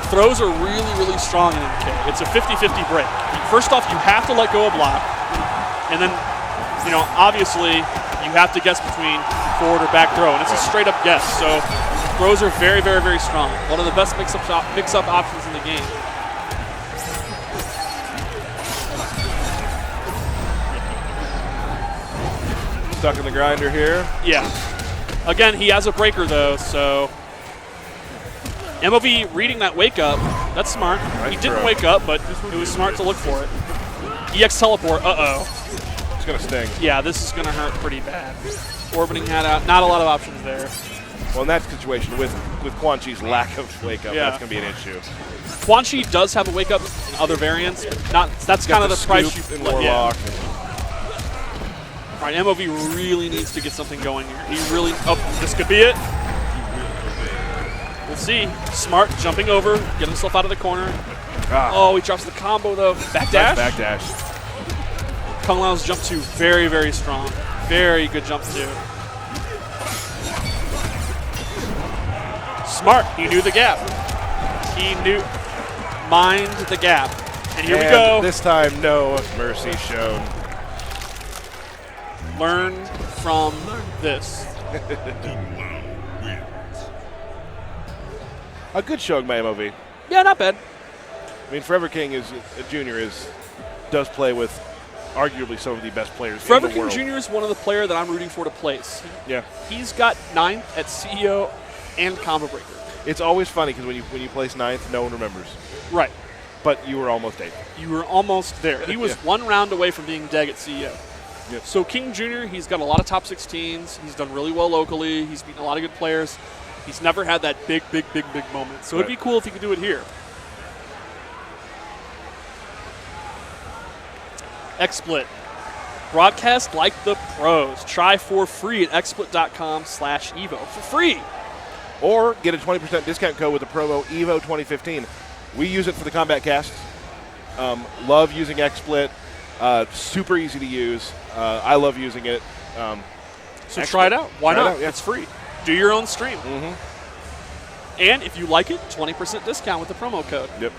Throws are really, really strong in MK. It's a 50-50 break. First off, you have to let go of block, and then, obviously, you have to guess between forward or back throw, and it's a straight-up guess. So throws are very, very, very strong. One of the best mix-up options in the game. Stuck in the grinder here. Yeah. Again, he has a breaker, though, so MOV reading that wake up, that's smart. Nice He didn't throw. wake up, but it was smart to look for it. EX teleport, uh-oh. It's going to sting. Yeah, this is going to hurt pretty bad. Orbiting hat out, not a lot of options there. Well, in that situation, with Quan Chi's lack of wake up, Yeah. that's going to be an issue. Quan Chi does have a wake up in other variants. That's kind of the price you and yeah. Warlock. All right, MOV really needs to get something going here. He really, this could be it. We'll see. Smart jumping over, get himself out of the corner. Ah. Oh, he drops the combo though. Back dash. Nice back dash. Kung Lao's jump two, very, very strong. Very good jump two. Smart, he knew the gap. He mined the gap. And here we go. This time, no mercy shown. Learn from this. A good showing by MOV. Yeah, not bad. I mean, Forever King does play with arguably some of the best players Forever in the King world. Jr. is one of the players that I'm rooting for to place. Yeah. He's got 9th at CEO and Combo Breaker. It's always funny because when you place 9th, no one remembers. Right. But you were almost 8th. You were almost there. He was Yeah. one round away from being DEG at CEO. Yep. So King Jr., he's got a lot of top 16s. He's done really well locally. He's beaten a lot of good players. He's never had that big moment. So it'd be cool if he could do it here. XSplit. Broadcast like the pros. Try for free at xsplit.com/evo for free. Or get a 20% discount code with the promo EVO2015. We use it for the Combat Cast. Love using XSplit. Super easy to use. I love using it. So try it out. Why Try it not? out, yeah. It's free. Do your own stream. Mm-hmm. And if you like it, 20% discount with the promo code. Yep.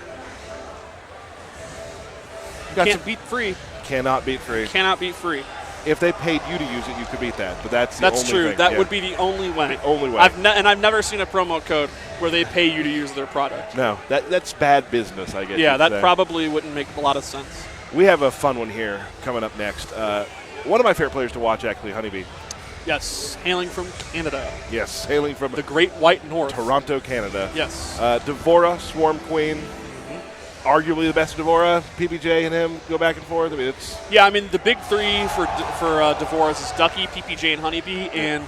Can't beat free. Cannot beat free. Cannot beat free. if they paid you to use it, you could beat that. But that's the only true. thing. That Yeah. would be the only way. The only way. I've never seen a promo code where they pay you to use their product. No, that's bad business, I guess. Yeah, you'd that say. probably wouldn't make a lot of sense. We have a fun one here coming up next. One of my favorite players to watch, actually, Honeybee. Yes, hailing from Canada, Yes, hailing from the Great White North. Toronto, Canada. Yes. Devora, Swarm Queen, arguably the best Devora. PPJ and him go back and forth. I mean, it's Yeah, I mean the big three for Devoras is Ducky, PPJ, and Honeybee, and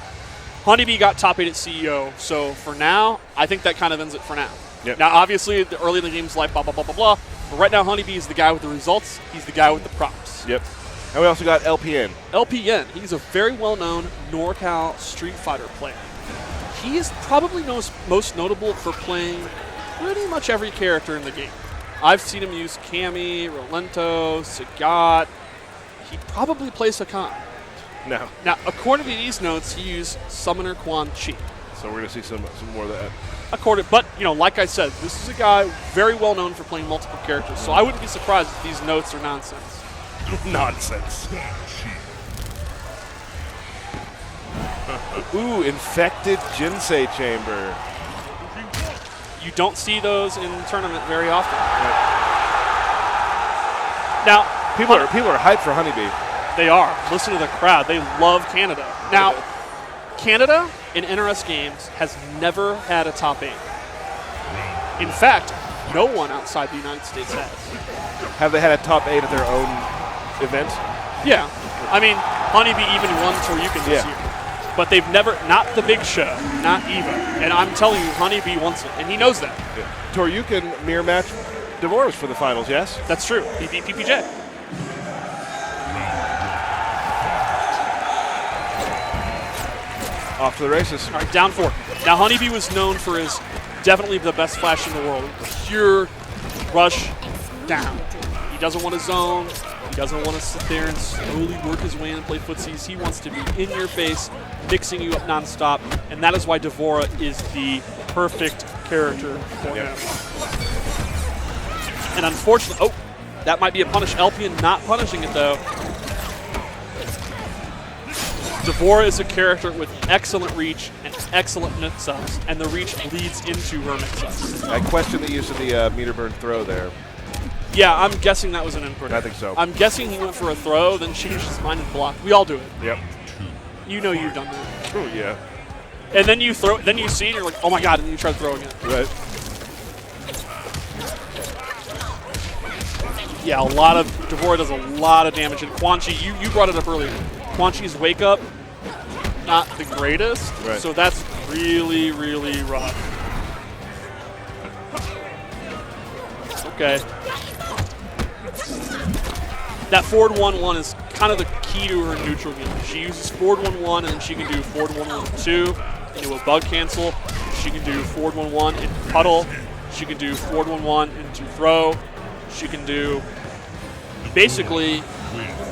Honeybee got top 8 at CEO. So for now, I think that kind of ends it for now. Yep. Now, obviously, early in the game's like blah blah blah blah blah. But right now, Honeybee is the guy with the results. He's the guy with the props. Yep. And we also got LPN. LPN, he's a very well-known NorCal Street Fighter player. He is probably most notable for playing pretty much every character in the game. I've seen him use Cammy, Rolento, Sagat. He probably plays Hakan. No. Now, according to these notes, he used Summoner Quan Chi. So we're going to see some more of that. But, like I said, this is a guy very well known for playing multiple characters, so I wouldn't be surprised if these notes are nonsense. Nonsense. Ooh, infected Jinsei chamber. You don't see those in tournament very often. Now, People are hyped for Honeybee. they are. Listen to the crowd. They love Canada. Now, Canada in NRS games has never had a top 8. In fact, no one outside the United States has. Have they had a top 8 at their own events? Yeah. I mean, Honeybee even won Toryuken this year. But they've never, not the big show, not EVO. And I'm telling you, Honeybee wants it, and he knows that. Yeah. Toryuken mirror match Devoras for the finals, yes? That's true. He beat PPJ. Off to the races. All right, down 4. Now, Honeybee was known for his definitely the best flash in the world. Pure rush down. He doesn't want to zone. He doesn't want to sit there and slowly work his way in and play footsies. He wants to be in your face, mixing you up nonstop, and that is why Devora is the perfect character for him. And unfortunately, that might be a punish. Elpian not punishing it, though. Devora is a character with excellent reach and excellent mix-ups, and the reach leads into her mix-ups. I question the use of the meter burn throw there. Yeah, I'm guessing that was an input. I think so. I'm guessing he went for a throw, then changed his mind and blocked. We all do it. Yep. You know you've done that. Oh, yeah. And then you throw, then you see it, and you're like, oh my god, and then you try throwing it. Right. Yeah, Devora does a lot of damage. And Quan Chi, you brought it up earlier. Quan Chi's wake up, not the greatest. Right. So that's really, really rough. Okay. That forward 1-1 is kind of the key to her neutral game. She uses forward 1-1, and then she can do forward 1-1-2 into a bug cancel. She can do forward 1-1 into puddle. She can do forward 1-1 into throw. She can do basically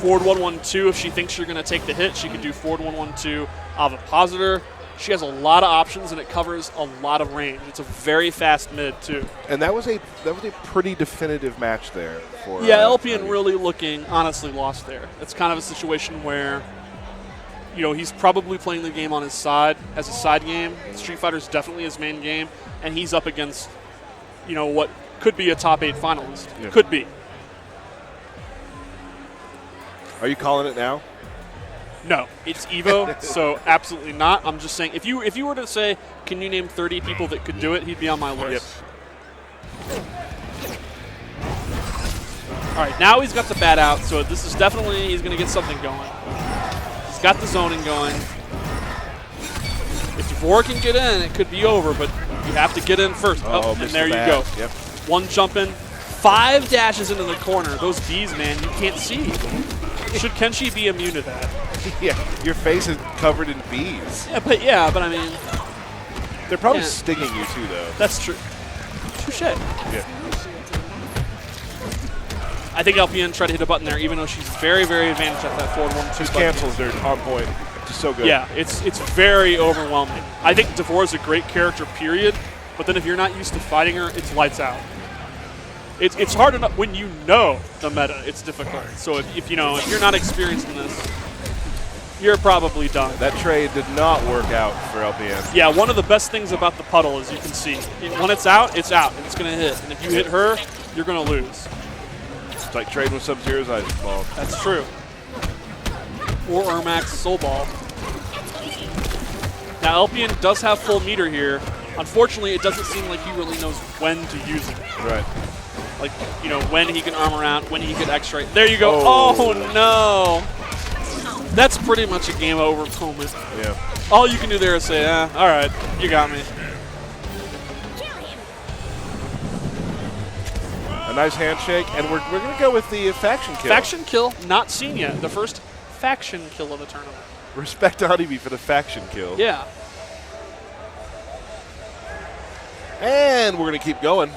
forward 1-1-2 if she thinks you're going to take the hit. She can do forward 1-1-2 ovipositor. She has a lot of options, and it covers a lot of range. It's a very fast mid, too. And that was a pretty definitive match there. For Yeah, Elpian really looking honestly lost there. It's kind of a situation where, he's probably playing the game on his side as a side game. Street Fighter's definitely his main game, and he's up against, what could be a top 8 finalist. Yeah. Could be. Are you calling it now? No, it's EVO, so absolutely not. I'm just saying, if you were to say, can you name 30 people that could do it, he'd be on my list. Yep. All right, now he's got the bat out, so this is definitely, he's going to get something going. He's got the zoning going. If Devora can get in, it could be over, but you have to get in first. And there you go. Yep. One jump in, 5 dashes into the corner. Those Bs, man, you can't see. Should Kenshi be immune to that? Yeah, your face is covered in bees. Yeah, but I mean, They're probably stinging you too, though. that's true. Touche. Yeah. I think LPN tried to hit a button there, even though she's very, very advantaged at that forward 1-2 His button. cancels are on point. Just so good. Yeah, it's very overwhelming. I think Devora's a great character, period. But then if you're not used to fighting her, it's lights out. It's hard enough when you know the meta. It's difficult. So if you're not experienced in this, you're probably done. That trade did not work out for LPN. Yeah, one of the best things about the puddle, as you can see, when it's out, and it's going to hit. And if you hit her, you're going to lose. It's like trading with Sub-Zero's Ice Ball. That's true. Or Ermac's Soul Ball. Now, LPN does have full meter here. Unfortunately, it doesn't seem like he really knows when to use it. Right. Like, you know, when he can arm around, when he can X-ray. There you go. Oh, no. That's pretty much a game over moment. Yeah. All you can do there is say, all right, you got me. A nice handshake, and we're going to go with the faction kill. Faction kill, not seen yet. The first faction kill of the tournament. Respect to Honeybee for the faction kill. Yeah. And we're going to keep going.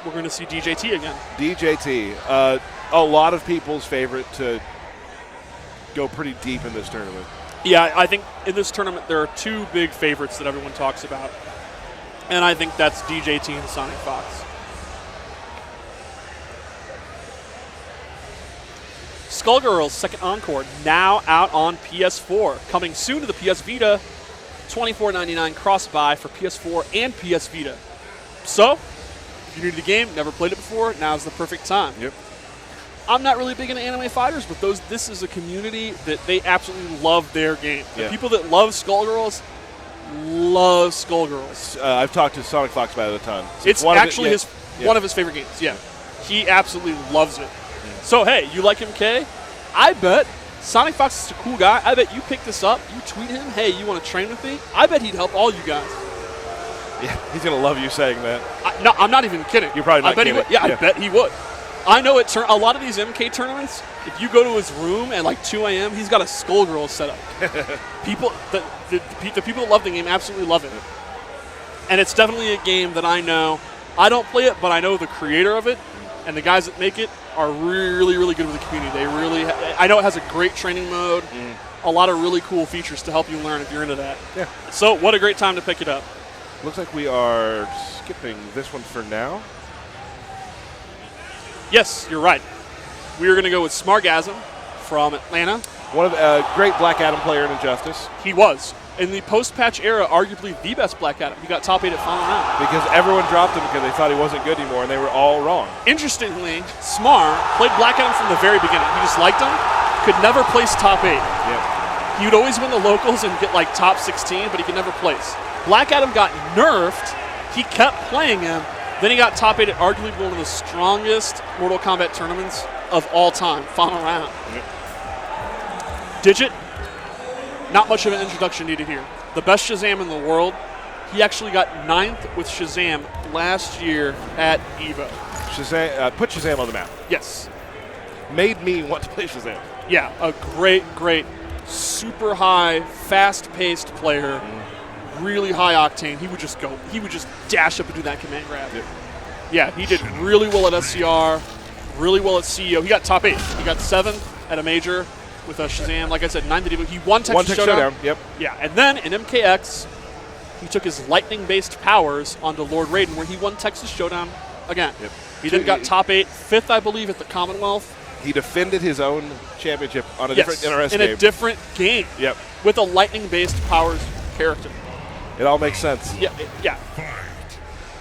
We're going to see DJT again. DJT, a lot of people's favorite to go pretty deep in this tournament. Yeah, I think in this tournament there are two big favorites that everyone talks about. And I think that's DJT and Sonic Fox. Skullgirls second encore, now out on PS4. Coming soon to the PS Vita, $24.99 cross-buy for PS4 and PS Vita. So, if you're new to the game, never played it before, now's the perfect time. Yep. I'm not really big into anime fighters, but this is a community that they absolutely love their game. The people that love Skullgirls love Skullgirls. I've talked to Sonic Fox about it a ton. It's actually one of his favorite games, yeah. He absolutely loves it. So, hey, you like MK? I bet Sonic Fox is a cool guy. I bet you pick this up, you tweet him, hey, you want to train with me? I bet he'd help all you guys. Yeah, he's going to love you saying that. No, I'm not even kidding. You're probably not I bet kidding. He would. Yeah, I bet he would. I know a lot of these MK tournaments, if you go to his room at like 2 a.m., he's got a Skullgirl set up. The people that love the game absolutely love it. And it's definitely a game that I know. I don't play it, but I know the creator of it and the guys that make it are really, really good with the community. They really, I know it has a great training mode, a lot of really cool features to help you learn if you're into that. Yeah. So what a great time to pick it up. Looks like we are skipping this one for now. Yes, you're right. We are going to go with Smargasm from Atlanta. One of great Black Adam player in Injustice. He was. In the post-patch era, arguably the best Black Adam. He got top 8 at final round. Because everyone dropped him because they thought he wasn't good anymore, and they were all wrong. Interestingly, Smar played Black Adam from the very beginning. He just liked him, could never place top 8. Yeah. He would always win the locals and get like top 16, but he could never place. Black Adam got nerfed. He kept playing him. Then he got top 8 at arguably one of the strongest Mortal Kombat tournaments of all time, final round. Yep. Digit, not much of an introduction needed here. The best Shazam in the world. He actually got 9th with Shazam last year at EVO. Shazam, put Shazam on the map. Yes. Made me want to play Shazam. Yeah, a great, super high, fast-paced player. Really high octane. He would just dash up and do that command grab. Yep. Yeah, he did really well at SCR, really well at CEO. He got top 8. He got 7th at a major with Shazam. Like I said, 9th at EVO. He won Texas Showdown. Yep. Yeah, and then in MKX, he took his lightning-based powers onto Lord Raiden, where he won Texas Showdown again. Yep. He then got top 8, 5th, I believe, at the Commonwealth. He defended his own championship on a different NRS in game. a different game. Yep. With a lightning-based powers character. It all makes sense. Yeah.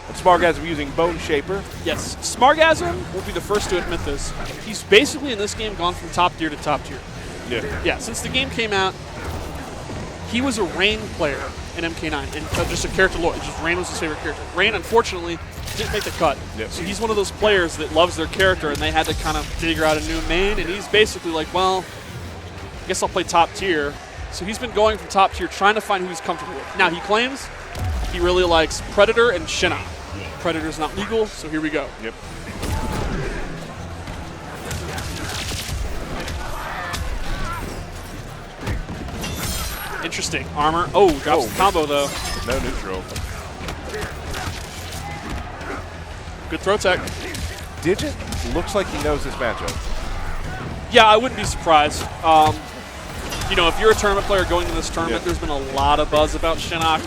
And Smargasm using Bone Shaper. Yes. Smargasm will be the first to admit this. He's basically in this game gone from top tier to top tier. Yeah. Yeah, since the game came out, he was a Rain player in MK9, and just a character lore. Just Rain was his favorite character. Rain, unfortunately, didn't make the cut. Yep. So he's one of those players that loves their character, and they had to kind of figure out a new main, and he's basically like, well, I guess I'll play top tier. So he's been going from top tier, trying to find who he's comfortable with. Now, he claims he really likes Predator and Shinnok. Predator's not legal, so here we go. Yep. Interesting. Armor. Oh, drops the combo, though. No neutral. Good throw tech. Digit looks like he knows this matchup. Yeah, I wouldn't be surprised. You know, if you're a tournament player going to this tournament, there's been a lot of buzz about Shinnok.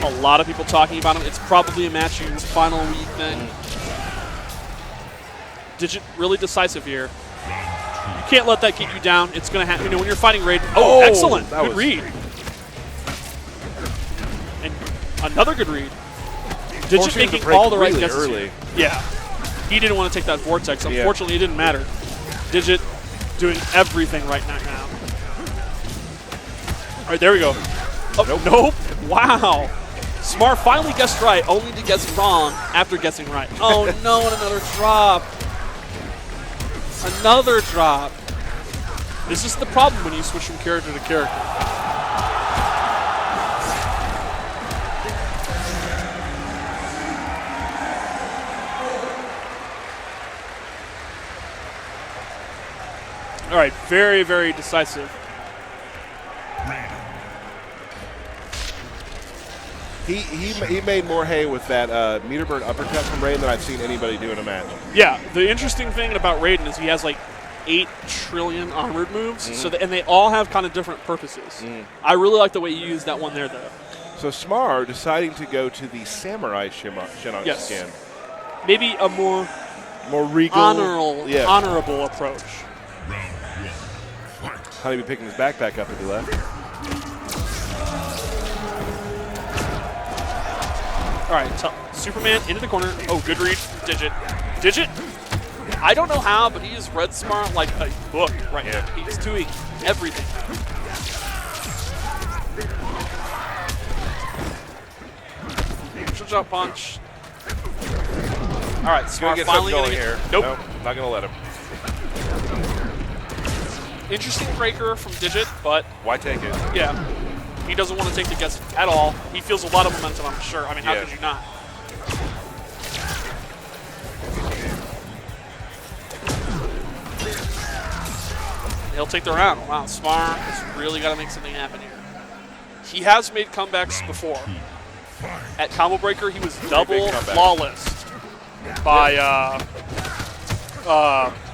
A lot of people talking about him. It's probably a match you final week thing. Digit really decisive here. You can't let that get you down. It's going to happen. You know, when you're fighting Raiden. Oh, excellent. that Good was- read. And another good read. Digit Forcing him to making break all the right really guesses. early. Yeah. He didn't want to take that vortex. Yeah. Unfortunately, it didn't matter. Digit doing everything right now. All right, there we go. Oh, nope. Wow. Smart finally guessed right, only to guess wrong after guessing right. Oh, no, and another drop. Another drop. This is the problem when you switch from character to character. All right, very, very decisive. He made more hay with that meter burn uppercut from Raiden than I've seen anybody do in a match. Yeah, the interesting thing about Raiden is he has like 8 trillion armored moves, so and they all have kind of different purposes. I really like the way you use that one there, though. So Smar deciding to go to the Samurai Shinnok Yes. skin. Maybe a more More regal. honorable approach. Honeybee picking his backpack up to the left. All right, Superman into the corner. Oh, good read, Digit. Digit, I don't know how, but he is read Smart like a book right now. He's doing everything. Neutral jump punch. All right, Gonna Smart get finally something gonna going get. here. Nope. Not gonna let him. Interesting breaker from Digit, but Why take it? yeah, he doesn't want to take the guess at all. He feels a lot of momentum, I'm sure. I mean, how Yeah. could you not? He'll take the round. Wow, Smart has really got to make something happen here. He has made comebacks before. At Combo Breaker, he was double comeback. flawless by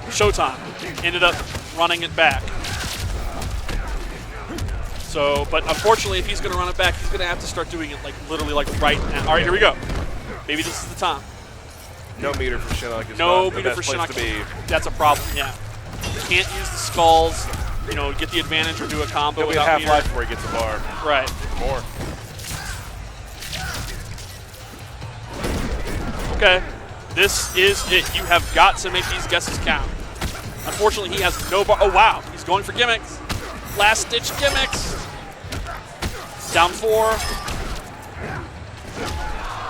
Showtime. Ended up running it back. So, but unfortunately, if he's going to run it back, he's going to have to start doing it like literally like right now. All right, here we go. Maybe this is the time. No meter for Shinnok. Is No not the meter for best place Shinnok. to be. That's a problem. Yeah, can't use the skulls. You know, get the advantage or do a combo He'll be at without half life meter. before he gets a bar. Right. More. Okay. This is it. You have got to make these guesses count. Unfortunately, he has no bar. Oh, wow. He's going for gimmicks. Last-ditch gimmicks. Down 4.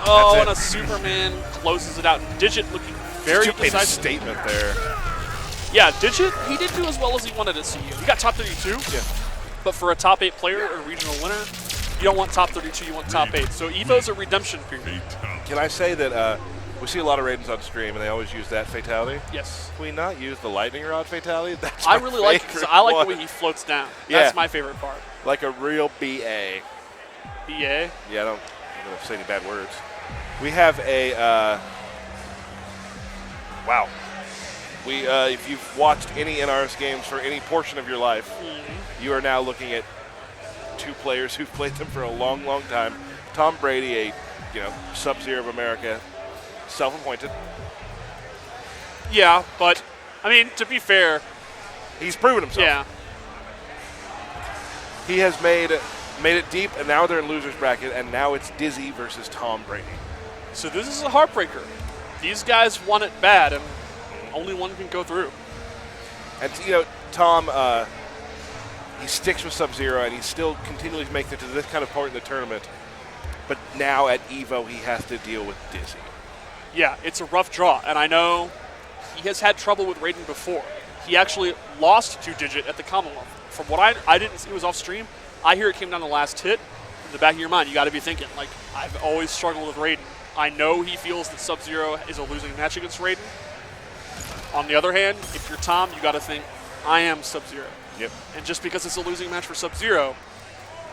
Oh, That's and it. a Superman closes it out. Digit looking very Just made a decisive. statement there. Yeah, Digit, he didn't do as well as he wanted to see you. He got top 32. Yeah. But for a top 8 player or a regional winner, you don't want top 32, you want top 8. So Evo's a redemption period. Can I say that we see a lot of Raidens on stream, and they always use that fatality? Yes. Can we not use the lightning rod fatality? That's I my really like it because favorite I like one. the way he floats down. Yeah. That's my favorite part. Like a real BA. BA. Yeah, I'm not going to say any bad words. We have a, wow. If you've watched any NRS games for any portion of your life, you are now looking at 2 players who've played them for a long, long time. Tom Brady, Sub-Zero of America, self-appointed. Yeah, but, I mean, to be fair, He's proven himself. yeah. He has made it deep, and now they're in loser's bracket, and now it's Dizzy versus Tom Brady. So this is a heartbreaker. These guys want it bad, and only one can go through. And, Tom, he sticks with Sub-Zero, and he still continually makes it to this kind of part in the tournament. But now at EVO, he has to deal with Dizzy. Yeah, it's a rough draw, and I know he has had trouble with Raiden before. He actually lost to Digit at the Commonwealth. From what I didn't see, it was off stream. I hear it came down to the last hit. In the back of your mind, you got to be thinking, like, I've always struggled with Raiden. I know he feels that Sub-Zero is a losing match against Raiden. On the other hand, if you're Tom, you got to think, I am Sub-Zero. Yep. And just because it's a losing match for Sub-Zero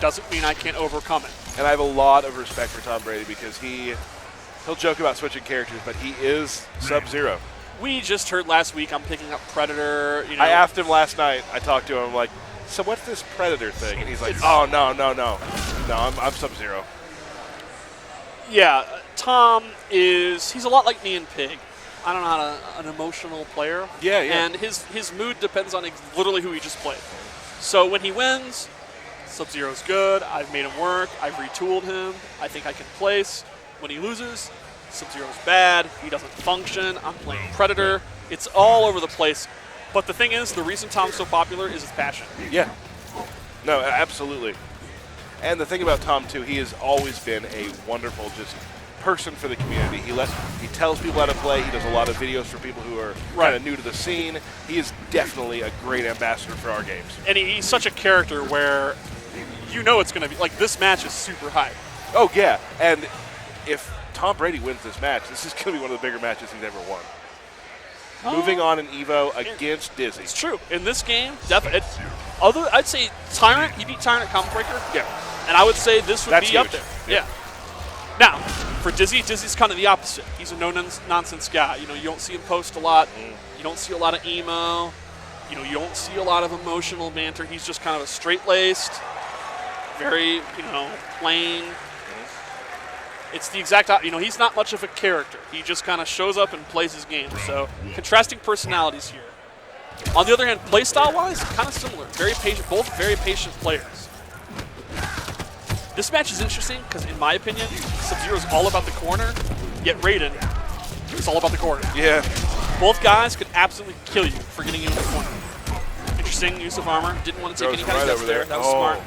doesn't mean I can't overcome it. And I have a lot of respect for Tom Brady because he'll joke about switching characters, but he is Sub-Zero. We just heard last week I'm picking up Predator. I asked him last night. I talked to him, like, so what's this Predator thing? And he's like, oh, no. No, I'm Sub-Zero. Yeah, Tom he's a lot like me and Pig. I don't know, an emotional player. Yeah, yeah. And his mood depends on literally who he just played. So when he wins, Sub-Zero's good. I've made him work. I've retooled him. I think I can place. When he loses, Sub-Zero's bad. He doesn't function. I'm playing Predator. It's all over the place. But the thing is, the reason Tom's so popular is his passion. Yeah. No, absolutely. And the thing about Tom, too, he has always been a wonderful just person for the community. He tells people how to play. He does a lot of videos for people who are kind of new to the scene. He is definitely a great ambassador for our games. And he's such a character where you know it's going to be, like, this match is super high. Oh, yeah. And if Tom Brady wins this match, this is going to be one of the bigger matches he's ever won. Moving on in EVO against Dizzy. It's true. In this game, I'd say Tyrant, he beat Tyrant at Combo Breaker. Yeah. And I would say this would be huge. up there. Yeah. Now, for Dizzy, Dizzy's kind of the opposite. He's a no-nonsense guy. You know, you don't see him post a lot. You don't see a lot of emo. You know, you don't see a lot of emotional banter. He's just kind of a straight-laced, very, plain. It's the exact, he's not much of a character. He just kind of shows up and plays his game. So, contrasting personalities here. On the other hand, playstyle-wise, kind of similar. Very patient, both very patient players. This match is interesting because, in my opinion, Sub-Zero is all about the corner, yet Raiden is all about the corner. Yeah. Both guys could absolutely kill you for getting you in the corner. Interesting use of armor. Didn't want to take any kind of steps there. That was smart.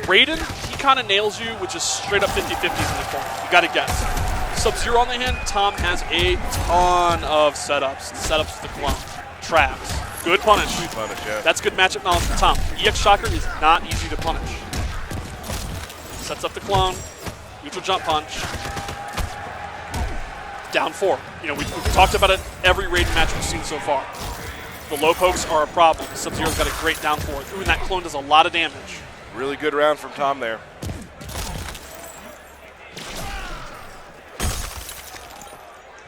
Raiden, he kind of nails you with just straight up 50-50s in the corner. You got to guess. Sub-Zero on the hand, Tom has a ton of setups. Setups with the clone. Traps. Good punish. Good punish, yeah. That's good matchup knowledge for Tom. EX Shocker is not easy to punish. Sets up the clone. Neutral jump punch. Down 4. We've talked about it every Raiden match we've seen so far. The low pokes are a problem. Sub-Zero's got a great down 4. Ooh, and that clone does a lot of damage. Really good round from Tom there.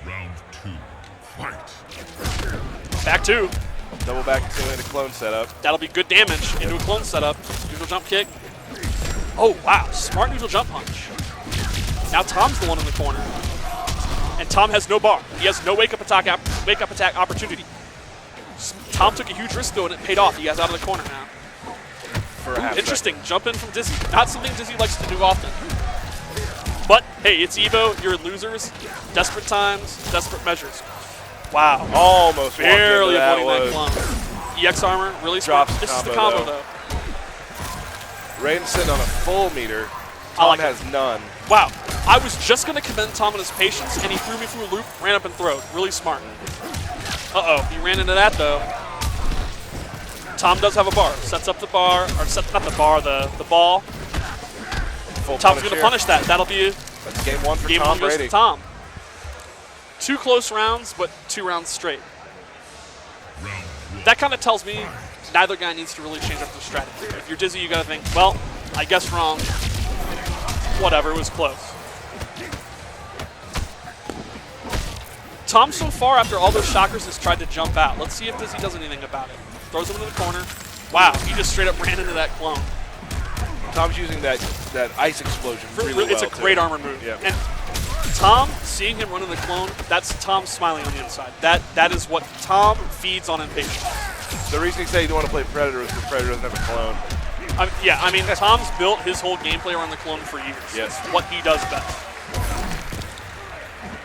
Round 2, fight. Back 2. Double back into a clone setup. That'll be good damage into a clone setup. Neutral jump kick. Oh, wow. Smart neutral jump punch. Now Tom's the one in the corner. And Tom has no bar. He has no wake-up attack opportunity. Tom took a huge risk, though, and it paid off. He guy's out of the corner now. Interesting. Jump in from Dizzy. Not something Dizzy likes to do often. But, hey, it's EVO. You're losers. Desperate times, desperate measures. Wow. Almost barely avoiding that clone. EX armor, really smart. This is the combo, though. Raiden's sitting on a full meter. Tom has none. Wow. I was just going to commend Tom on his patience, and he threw me through a loop, ran up and throwed. Really smart. Uh-oh. He ran into that, though. Tom does have a bar. Sets up the bar, or not the bar, the ball. Tom's going to punish that. That'll be That's game 1 for game Tom 1 goes Brady. to Tom. 2 close rounds, but 2 rounds straight. That kind of tells me neither guy needs to really change up their strategy. If you're Dizzy, you got to think, well, I guess wrong. Whatever, it was close. Tom, so far, after all those shockers, has tried to jump out. Let's see if Dizzy does anything about it. Throws him into the corner. Wow, he just straight up ran into that clone. Tom's using that ice explosion really well. It's a great armor move. Yeah. And Tom, seeing him run into the clone, that's Tom smiling on the inside. That is what Tom feeds on impatience. The reason he said he didn't want to play Predator is because Predator doesn't have a clone. Tom's built his whole gameplay around the clone for years. Yes. It's what he does best.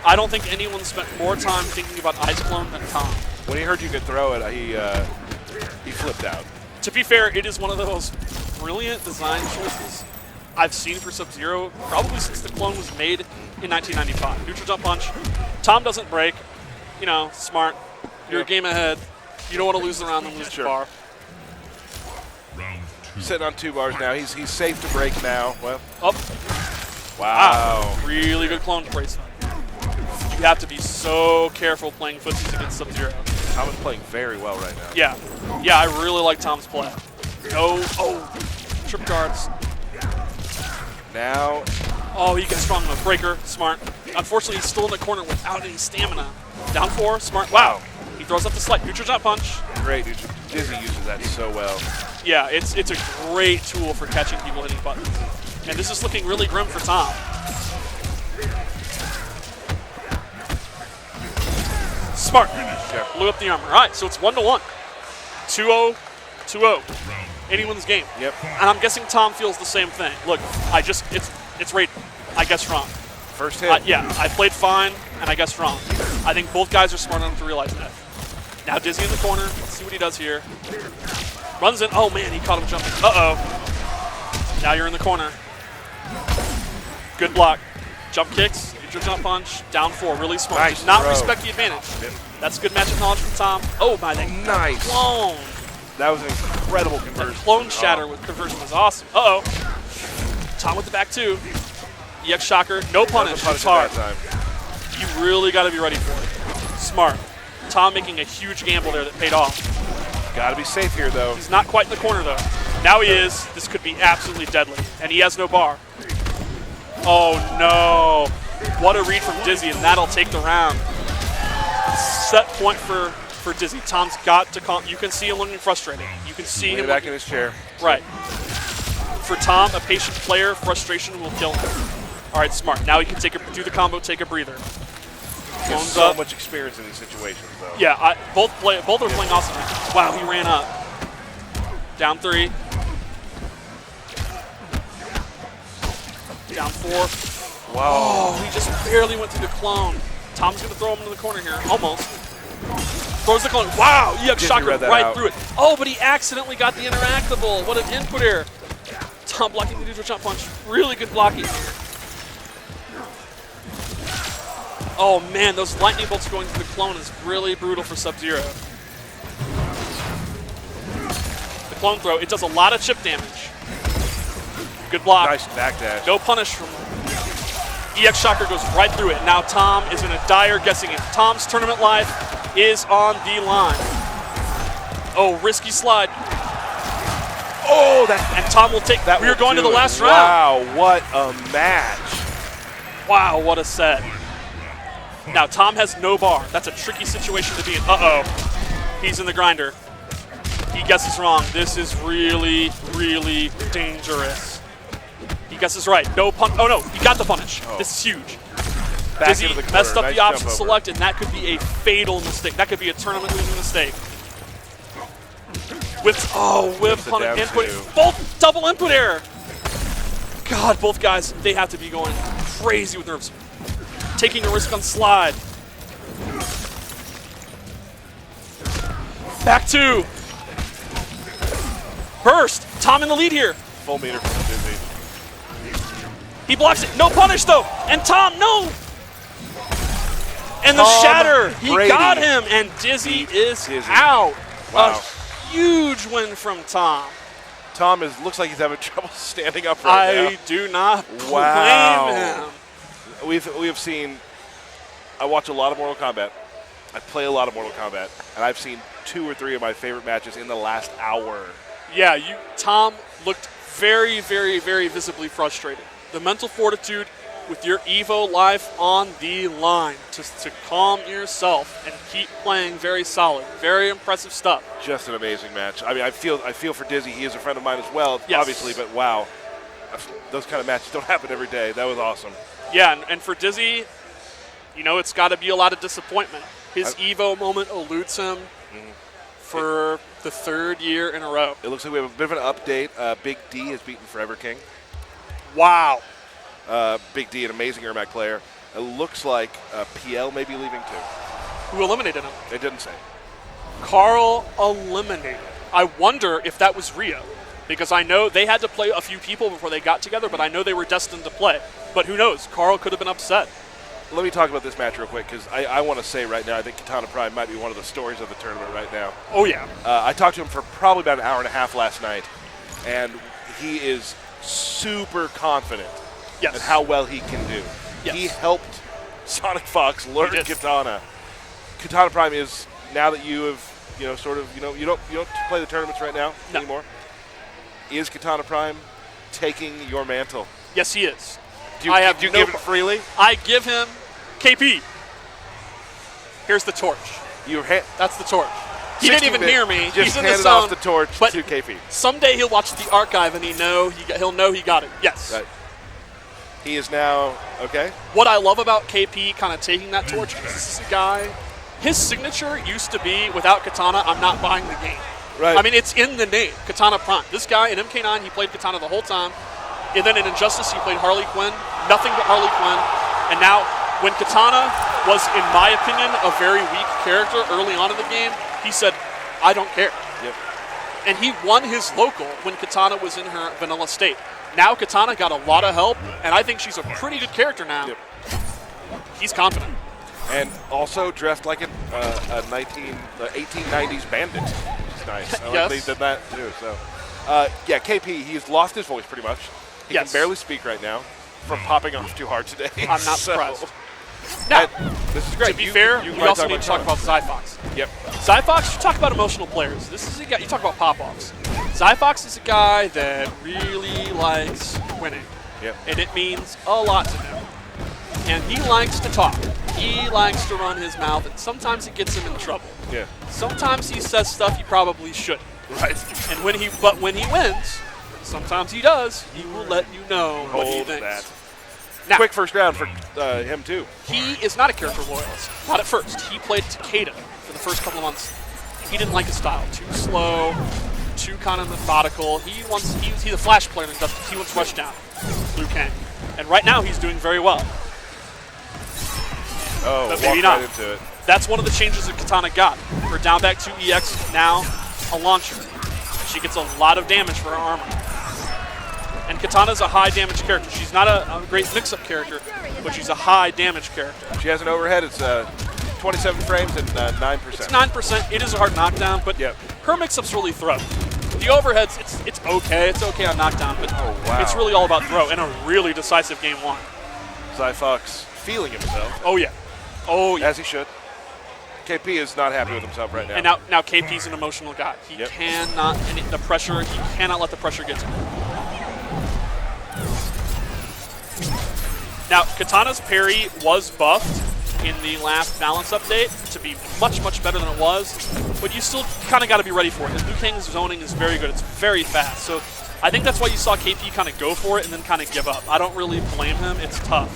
I don't think anyone spent more time thinking about Ice Clone than Tom. When he heard you could throw it, he flipped out. To be fair, it is one of the most brilliant design choices I've seen for Sub-Zero, probably since the clone was made in 1995. Neutral jump punch. Tom doesn't break. Smart. You're a game ahead. You don't want to lose the round and lose the bar. Round 2. Sitting on 2 bars now. He's safe to break now. Well. Up. Wow. Really good clone placement. You have to be so careful playing footsies against Sub-Zero. Tom is playing very well right now. Yeah, I really like Tom's play. Trip guards. Now. Oh, he gets strong enough. Breaker, smart. Unfortunately, he's still in the corner without any stamina. Down 4, smart. Wow. He throws up the slight neutral jump punch. Great. Dizzy uses that so well. Yeah, it's a great tool for catching people hitting buttons. And this is looking really grim for Tom. Smart. Yeah. Blew up the armor. All right, so it's 1-1. 2-0, 2-0. Anyone's game. Yep. And I'm guessing Tom feels the same thing. Look, it's Raiden. I guessed wrong. First hit. Yeah, I played fine, and I guessed wrong. I think both guys are smart enough to realize that. Now Dizzy in the corner. Let's see what he does here. Runs in. Oh, man, he caught him jumping. Uh-oh. Now you're in the corner. Good block. Jump kicks. Get your jump punch. Down 4. Really smart. Nice Does not throw. respect the advantage. That's good matchup knowledge from Tom. Oh, my thing. Nice. Clone. That was an incredible That conversion. clone shatter with conversion was awesome. Uh-oh. Tom with the back 2. EX shocker. No punish. Doesn't It's hard. that time. You really got to be ready for it. Smart. Tom making a huge gamble there that paid off. Gotta be safe here, though. He's not quite in the corner, though. Now he is. This could be absolutely deadly. And he has no bar. Oh, no. What a read from Dizzy, and that'll take the round. Set point for Dizzy. Tom's got to calm. You can see him looking frustrated. You can see Lean him back in his chair. Right. For Tom, a patient player, frustration will kill him. All right, smart. Now he can do the combo, take a breather. He has Clones so up. much experience in these situations, though. Yeah, both are playing awesome. Wow, he ran up. Down 3. Down 4. Wow. Oh, he just barely went through the clone. Tom's going to throw him into the corner here. Almost. Throws the clone. Wow, EX Dizzy shocker read that right out. through it. Oh, but he accidentally got the interactable. What an input error. Tom blocking the neutral jump punch. Really good blocking. Oh, man, those lightning bolts going through the clone is really brutal for Sub-Zero. The clone throw, it does a lot of chip damage. Good block. Nice backdash. No punish from EX Shocker goes right through it. Now Tom is in a dire guessing game. Tom's tournament life is on the line. Oh, risky slide. Oh, that. And Tom will take that. We're going to the last round. Wow, what a match. Wow, what a set. Now Tom has no bar. That's a tricky situation to be in. Uh-oh. He's in the grinder. He guesses wrong. This is really, really dangerous. He guesses right. No pun. Oh, no. He got the punish. Oh. This is huge. Back Dizzy into the corner. messed up Nice the option jump over. select, and that could be a fatal mistake. That could be a tournament-losing mistake. Whip the punish down input. 2. Both double input error. God, both guys, they have to be going crazy with nerves. Taking a risk on slide. Back 2. Burst. Tom in the lead here. Full meter from Dizzy. He blocks it. No punish, though. And Tom, no. And the Tom shatter. He Brady. got him. And Dizzy is Dizzy. out. Wow. A huge win from Tom. Tom looks like he's having trouble standing up right now. I do not Wow. blame him. We have seen. I watch a lot of Mortal Kombat. I play a lot of Mortal Kombat, and I've seen 2 or 3 of my favorite matches in the last hour. Yeah, Tom looked very, very, very visibly frustrated. The mental fortitude with your EVO life on the line to calm yourself and keep playing very solid. Very impressive stuff. Just an amazing match. I mean, I feel for Dizzy. He is a friend of mine as well, Yes. obviously. But wow, those kind of matches don't happen every day. That was awesome. Yeah, and for Dizzy, it's got to be a lot of disappointment. His EVO moment eludes him for the 3rd year in a row. It looks like we have a bit of an update. Big D has beaten Forever King. Wow. Big D, an amazing Ermac player. It looks like PL may be leaving too. Who eliminated him? They didn't say. Carl eliminated. I wonder if that was Rio, because I know they had to play a few people before they got together, but I know they were destined to play. But who knows? Carl could have been upset. Let me talk about this match real quick, because I want to say right now, I think Katana Prime might be one of the stories of the tournament right now. Oh, yeah. I talked to him for probably about an hour and a half last night, and he is super confident Yes. in how well he can do. Yes. He helped Sonic Fox learn He did. Katana. Katana Prime is, now that you have, you don't play the tournaments right now No. anymore. Is Katana Prime taking your mantle? Yes, he is. Do you, I have do you no give it pro- freely? I give him KP. Here's the torch. That's the torch. He didn't even hear me. Just He's in the handed zone. off the torch but to KP. someday he'll watch the archive and he'll know he got it. Yes. Right. He is now okay. What I love about KP kind of taking that torch is this is a guy His signature used to be, without Katana, I'm not buying the game. Right. I mean, it's in the name, Katana Prime. This guy in MK9, he played Katana the whole time. And then in Injustice, he played Harley Quinn, nothing but Harley Quinn. And now, when Katana was, in my opinion, a very weak character early on in the game, he said, I don't care. Yep. And he won his local when Katana was in her vanilla state. Now Katana got a lot of help, and I think she's a pretty good character now. Yep. He's confident. And also dressed like a 1890s bandit, which is nice. I like Yes. they did that too. So, yeah, KP, he's lost his voice pretty much. He Yes. can barely speak right now from popping off too hard today. I'm not So- surprised. Now, and this is great. to be fair, you we might also need to talk about Zyfox. Yep. Zyfox, you talk about emotional players. This is a guy, you talk about pop-offs. Zyfox is a guy that really likes winning. Yep. And it means a lot to him. And he likes to talk. He likes to run his mouth, and sometimes it gets him in trouble. Yeah. Sometimes he says stuff he probably shouldn't. Right. And when he wins, sometimes he does, he will let you know what he Hold thinks. that. Now, Quick first round for him too. he is not a character loyalist. Not at first. He played Takeda for the first couple of months. He didn't like his style. Too slow, too kind of methodical. He's a flash player in Injustice. He wants Rushdown, Liu Kang. And right now he's doing very well. Oh, But walked maybe not. right into it. That's one of the changes that Katana got. Her down back 2 EX, now a launcher. She gets a lot of damage for her armor. And Katana's a high damage character. She's not a great mix-up character, but she's a high damage character. She has an overhead. It's 27 frames and 9%. It's 9%. It is a hard knockdown, but Yep. her mix-ups really throw. The overheads, it's okay. It's okay on knockdown, but Oh, wow. it's really all about throw, and a really decisive game one. Zyfox feeling himself, Oh, yeah. Oh, yeah. as he should. KP is not happy with himself right now. And now KP's an emotional guy. He Yep. cannot, and the pressure, he cannot let the pressure get to him. Now, Katana's parry was buffed in the last balance update to be much, much better than it was, but you still kind of got to be ready for it. Liu Kang's zoning is very good. It's very fast. So I think that's why you saw KP kind of go for it and then kind of give up. I don't really blame him. It's tough.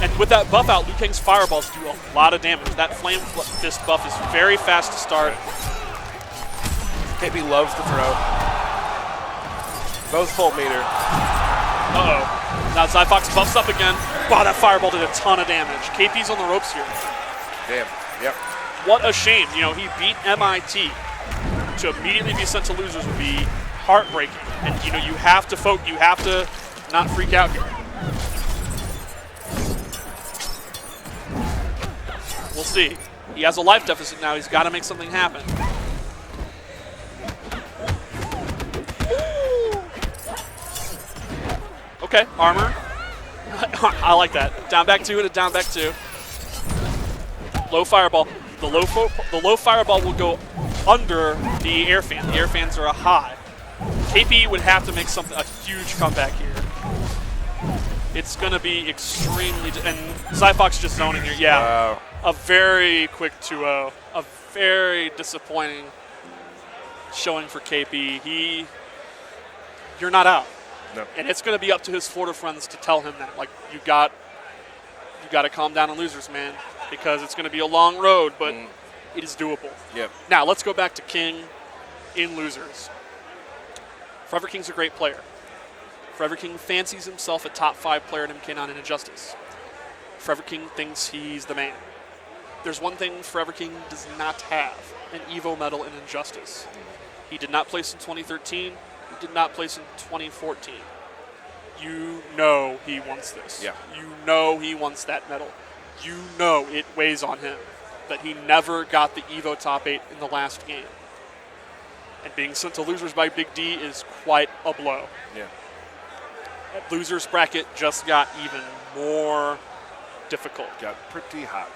And with that buff out, Liu Kang's fireballs do a lot of damage. That flame fist buff is very fast to start. KP loves to throw. Both full meter. Uh-oh. Now Zyfox buffs up again. Wow, that fireball did a ton of damage. KP's on the ropes here. Damn. Yep. What a shame. You know, he beat MIT. To immediately be sent to losers would be heartbreaking. And, you know, you have to not freak out here. We'll see. He has a life deficit now. He's got to make something happen. Okay, armor. I like that. Down back 2 and a down back 2. Low fireball. The low fireball will go under the air fan. The air fans are a high. KP would have to make a huge comeback here. It's going to be extremely... And Zyfox just zoning here. Yeah. Wow. A very quick 2-0. A very disappointing showing for KP. You're not out. No. And it's going to be up to his Florida friends to tell him that. Like, you got to calm down on losers, man, because it's going to be a long road, but it is doable. Yep. Now, let's go back to King in losers. Forever King's a great player. Forever King fancies himself a top 5 player in MK9 in Injustice. Forever King thinks he's the man. There's one thing Forever King does not have, an Evo medal in Injustice. He did not place in 2013. He did not place in 2014. You know he wants this. Yeah. You know he wants that medal. You know it weighs on him that he never got the Evo top 8 in the last game. And being sent to losers by Big D is quite a blow. Yeah. That losers bracket just got even more difficult. Got pretty hot.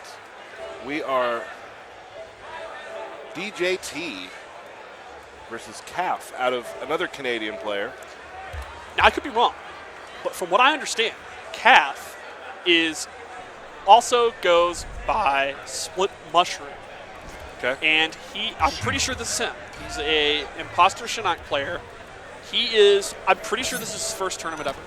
We are DJT versus CAF out of another Canadian player. Now, I could be wrong, but from what I understand, CAF also goes by Split Mushroom. Okay. And I'm pretty sure this is him. He's a imposter Shinnok player. I'm pretty sure this is his first tournament ever.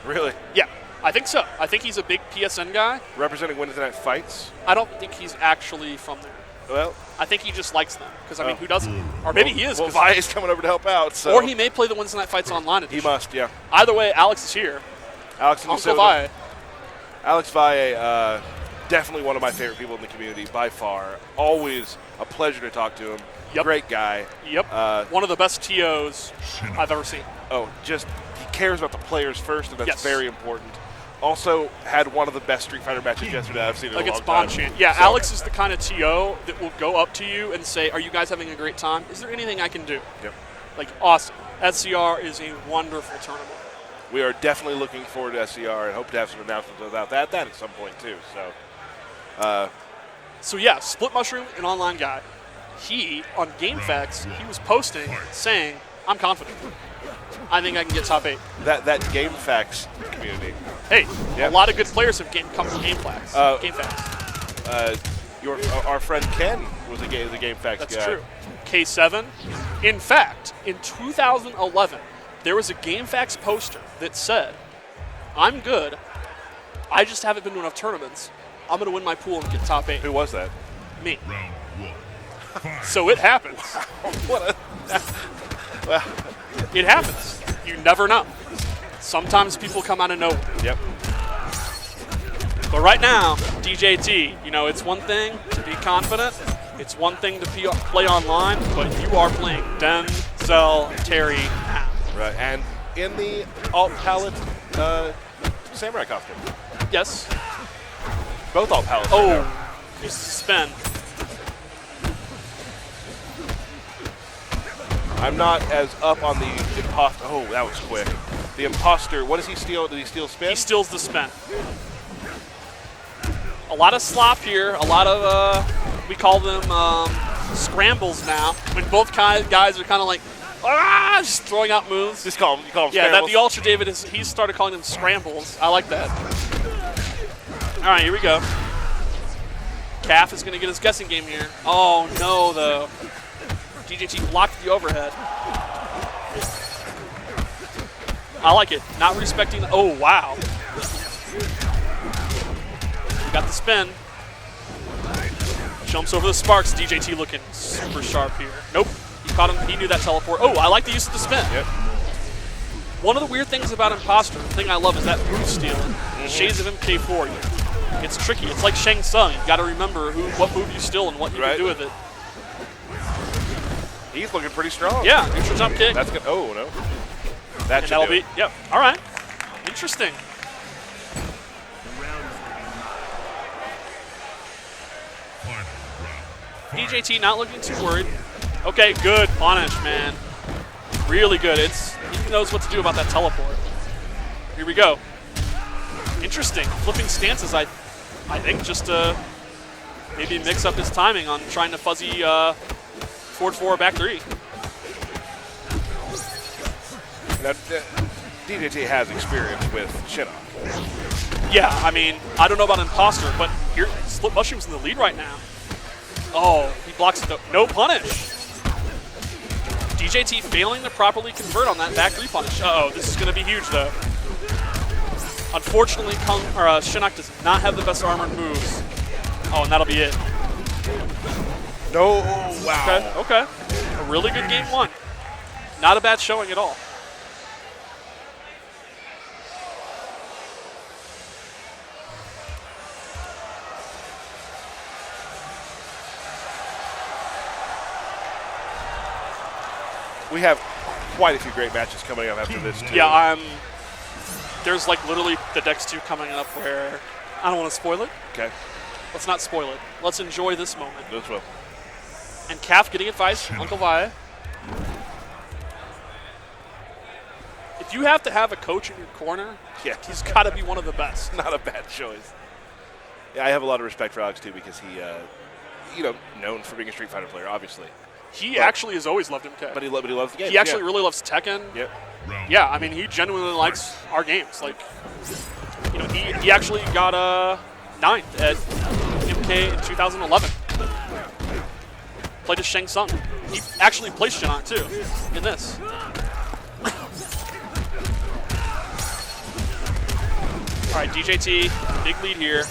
Really? Yeah, I think so. I think he's a big PSN guy. Representing Wednesday Night Fights. I don't think he's actually from there. Well, I think he just likes them. Because, I mean, Oh. who doesn't? Or maybe he is. Well, 'cause- Vaille's coming over to help out. So. or he may play the Wednesday Night Fights online He edition. must, yeah. Either way, Alex is here. Alex in Uncle Minnesota. Vi. Alex Valle, definitely one of my favorite people in the community by far. Always a pleasure to talk to him. Yep. Great guy. Yep. One of the best TOs I've ever seen. Oh, just he cares about the players first, and that's Yes. very important. Also had one of the best Street Fighter matches yesterday I've seen in Against a long time. Bonchan. Yeah, So, Alex is the kind of TO that will go up to you and say, "Are you guys having a great time? Is there anything I can do?" Yep. Like, awesome. SCR is a wonderful tournament. We are definitely looking forward to SCR and hope to have some announcements about that at some point too. So, So yeah, Split Mushroom, an online guy. He, on GameFAQs, he was posting saying, "I'm confident. I think I can get top 8. that GameFAQs community. Hey, Yep. a lot of good players have come from GameFAQs. Our friend Ken was the GameFAQs That's guy. true. K7. In fact, in 2011, there was a GameFAQs poster that said, "I'm good. I just haven't been to enough tournaments. I'm going to win my pool and get top 8. Who was that? Me." Round 1. Fight. So it happens. What a It happens. You never know. Sometimes people come out of nowhere. Yep. But right now, DJT, it's one thing to be confident. It's one thing to play online, but you are playing Denzel Terry now. Right. And in the alt palette samurai costume. Yes. Both alt palettes. Oh, used to spin. I'm not as up on the imposter. Oh, that was quick. The imposter. What does he steal? Did he steal spin? He steals the spin. A lot of slop here. A lot of, we call them scrambles now. When both guys are kind of like, just throwing out moves. Just call him. You call him. Yeah, that scrambles? the Ultra David he's started calling them scrambles. I like that. All right, here we go. Calf is going to get his guessing game here. Oh no, though. DJT blocked the overhead. I like it. Not respecting. Oh wow. Got the spin. Jumps over the sparks. DJT looking super sharp here. Nope. He caught him. He knew that teleport. Oh, I like the use of the spin. Yep. One of the weird things about Imposter, the thing I love is that move steal. The Shades of MK4. It's tricky. It's like Shang Tsung. You got to remember what move you steal and what you can do with it. He's looking pretty strong. Yeah, neutral jump kick. That's good. Oh no. That And should that'll do be. it. Yep. All right. Interesting. Final round. DJT not looking too worried. Okay, good punish, man. Really good. He knows what to do about that teleport. Here we go. Interesting. Flipping stances, I think, just to maybe mix up his timing on trying to fuzzy forward 4 back 3. Now, DJT has experience with Shinnok. Yeah, I mean, I don't know about Imposter, but here, Split Mushroom's in the lead right now. Oh, he blocks it though. No punish. DJT failing to properly convert on that back 3 punish. Uh-oh, this is going to be huge though. Unfortunately, Shinnok does not have the best armored moves. Oh, and that'll be it. No. Wow. Okay. A really good game 1. Not a bad showing at all. We have quite a few great matches coming up after this too. Yeah, there's like literally the Dex 2 coming up where I don't want to spoil it. Okay. Let's not spoil it. Let's enjoy this moment. This will. And Calf getting advice, Uncle Valle. If you have to have a coach in your corner, Yeah. he's got to be one of the best. Not a bad choice. Yeah, I have a lot of respect for Alex too because he, known for being a Street Fighter player, obviously. He actually has always loved MK. But he loves the game. He actually really loves Tekken. Yep. Round Yeah, I mean, he genuinely likes our games. Like, he actually got 9th at MK in 2011. Played as Shang Tsung. He actually plays Shinnok too in this. All right, DJT, big lead here.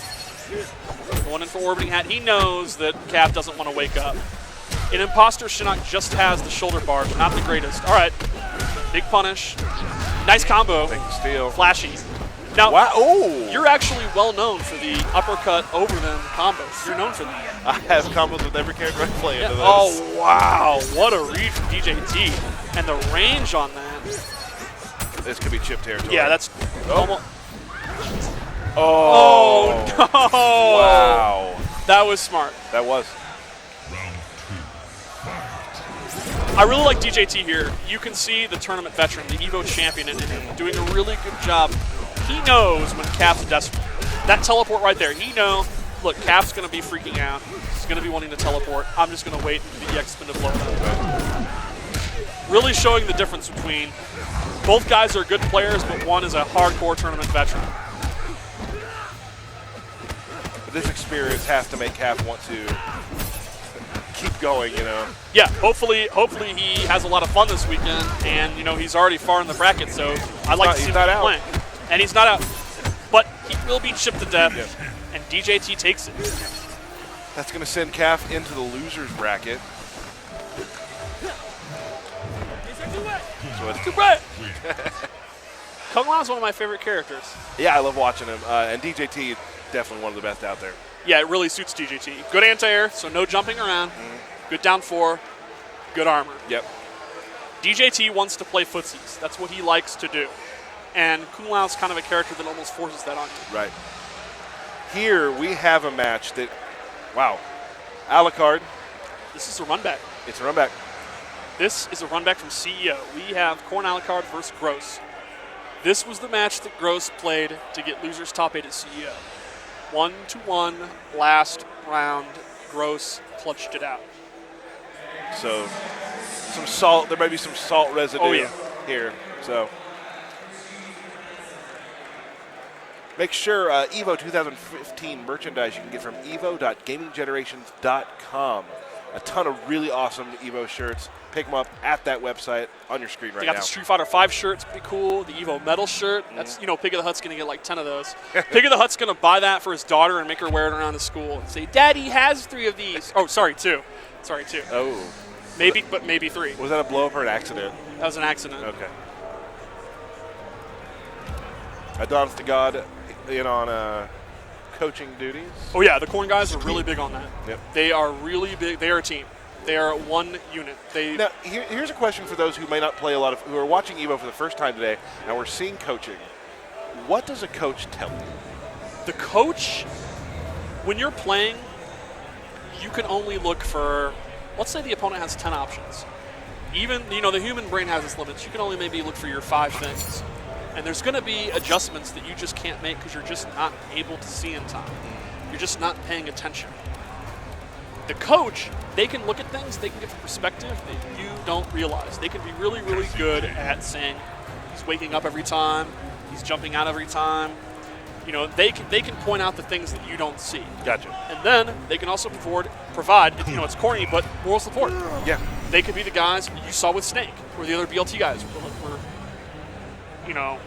Going in for orbiting hat. He knows that Cap doesn't want to wake up. An imposter Shinnok just has the shoulder bars, not the greatest. All right, big punish. Nice combo. Big steal. Flashy. Now, Wow. Oh. you're actually well known for the uppercut over them combos. You're known for that. I have combos with every character I play into this. Oh, wow. What a read from DJT. And the range on that. This could be chip territory. Yeah, that's almost. Oh. No. Wow. That was smart. That was. Round 2. I really like DJT here. You can see the tournament veteran, the EVO champion, and doing a really good job. He knows when Cap's desperate. That teleport right there, he knows, look, Cap's going to be freaking out. He's going to be wanting to teleport. I'm just going to wait for the EX spin to blow it up. Really showing the difference between both guys are good players, but one is a hardcore tournament veteran. This experience has to make Cap want to keep going, you know. Yeah, hopefully he has a lot of fun this weekend, and you know he's already far in the bracket, so I'd like to see him keep playing. And he's not out, but he will be chipped to death, and DJT takes it. That's going to send Cap into the losers bracket. So it's Kung Lao is one of my favorite characters. yeah, I love watching him, and DJT definitely one of the best out there. Yeah, it really suits DJT. Good anti-air, so no jumping around. Good down 4, good armor. Yep. DJT wants to play footsies. That's what he likes to do. And Kung Lao's kind of a character that almost forces that on you. Right. Here we have a match that, wow, Alucard. This is a run back. It's a run back. This is a run back from CEO. We have Corn Alucard versus Gross. This was the match that Gross played to get losers top 8 at CEO. 1-1, last round. Gross clutched it out. So some salt, there might be some salt residue here. So make sure EVO 2015 merchandise you can get from evo.gaminggenerations.com. A ton of really awesome EVO shirts. Pick them up at that website on your screen right They got now. the Street Fighter 5 shirt, it's pretty cool. The Evo Metal shirt, that's, you know, Pig of the Hut's going to get like 10 of those. Pig of the Hut's going to buy that for his daughter and make her wear it around to school and say, Daddy has 3 of these. Oh, sorry, 2. Sorry, 2. Oh. Maybe, but maybe 3. Was that a blow up or an accident? That was an accident. Okay. Adonis to God in on coaching duties. Oh, yeah, the Corn guys are really big on that. Yep. They are really big. They are a team. They are one unit. Now, here's a question for those who may not play a lot of, who are watching EVO for the first time today, and we're seeing coaching. What does a coach tell you? The coach, when you're playing, you can only look for, let's say the opponent has 10 options. Even, you know, the human brain has its limits. You can only maybe look for your 5 things. And there's going to be adjustments that you just can't make because you're just not able to see in time. You're just not paying attention. The coach, they can look at things, they can get the perspective that you don't realize. They can be really, really good at saying he's waking up every time, he's jumping out every time. You know, they can point out the things that you don't see. Gotcha. And then they can also provide, you know, it's corny, but moral support. Yeah. They could be the guys you saw with Snake, or the other BLT guys were you know,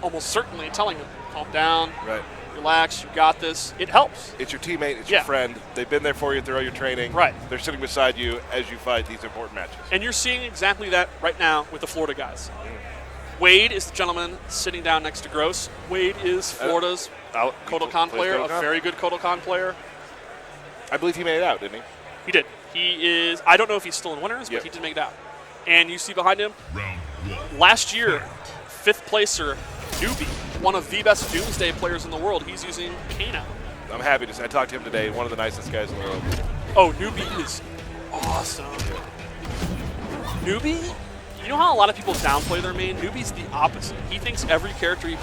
almost certainly telling him, calm down. Right. Relax, you got this. It helps. It's your teammate, it's your friend. They've been there for you throughout your training. Right. They're sitting beside you as you fight these important matches. And you're seeing exactly that right now with the Florida guys. Wade is the gentleman sitting down next to Gross. Wade is Florida's Kodokan player, a very good Kodokan player. I believe he made it out, didn't he? He did. He is, I don't know if he's still in winners, but he did make it out. And you see behind him, Round 1. last year, 5th placer, Newbie, one of the best Doomsday players in the world. He's using Kano. I'm happy to say. I talked to him today. One of the nicest guys in the world. Oh, Newbie is awesome. Newbie, you know how a lot of people downplay their main? Newbie's the opposite. He thinks every character he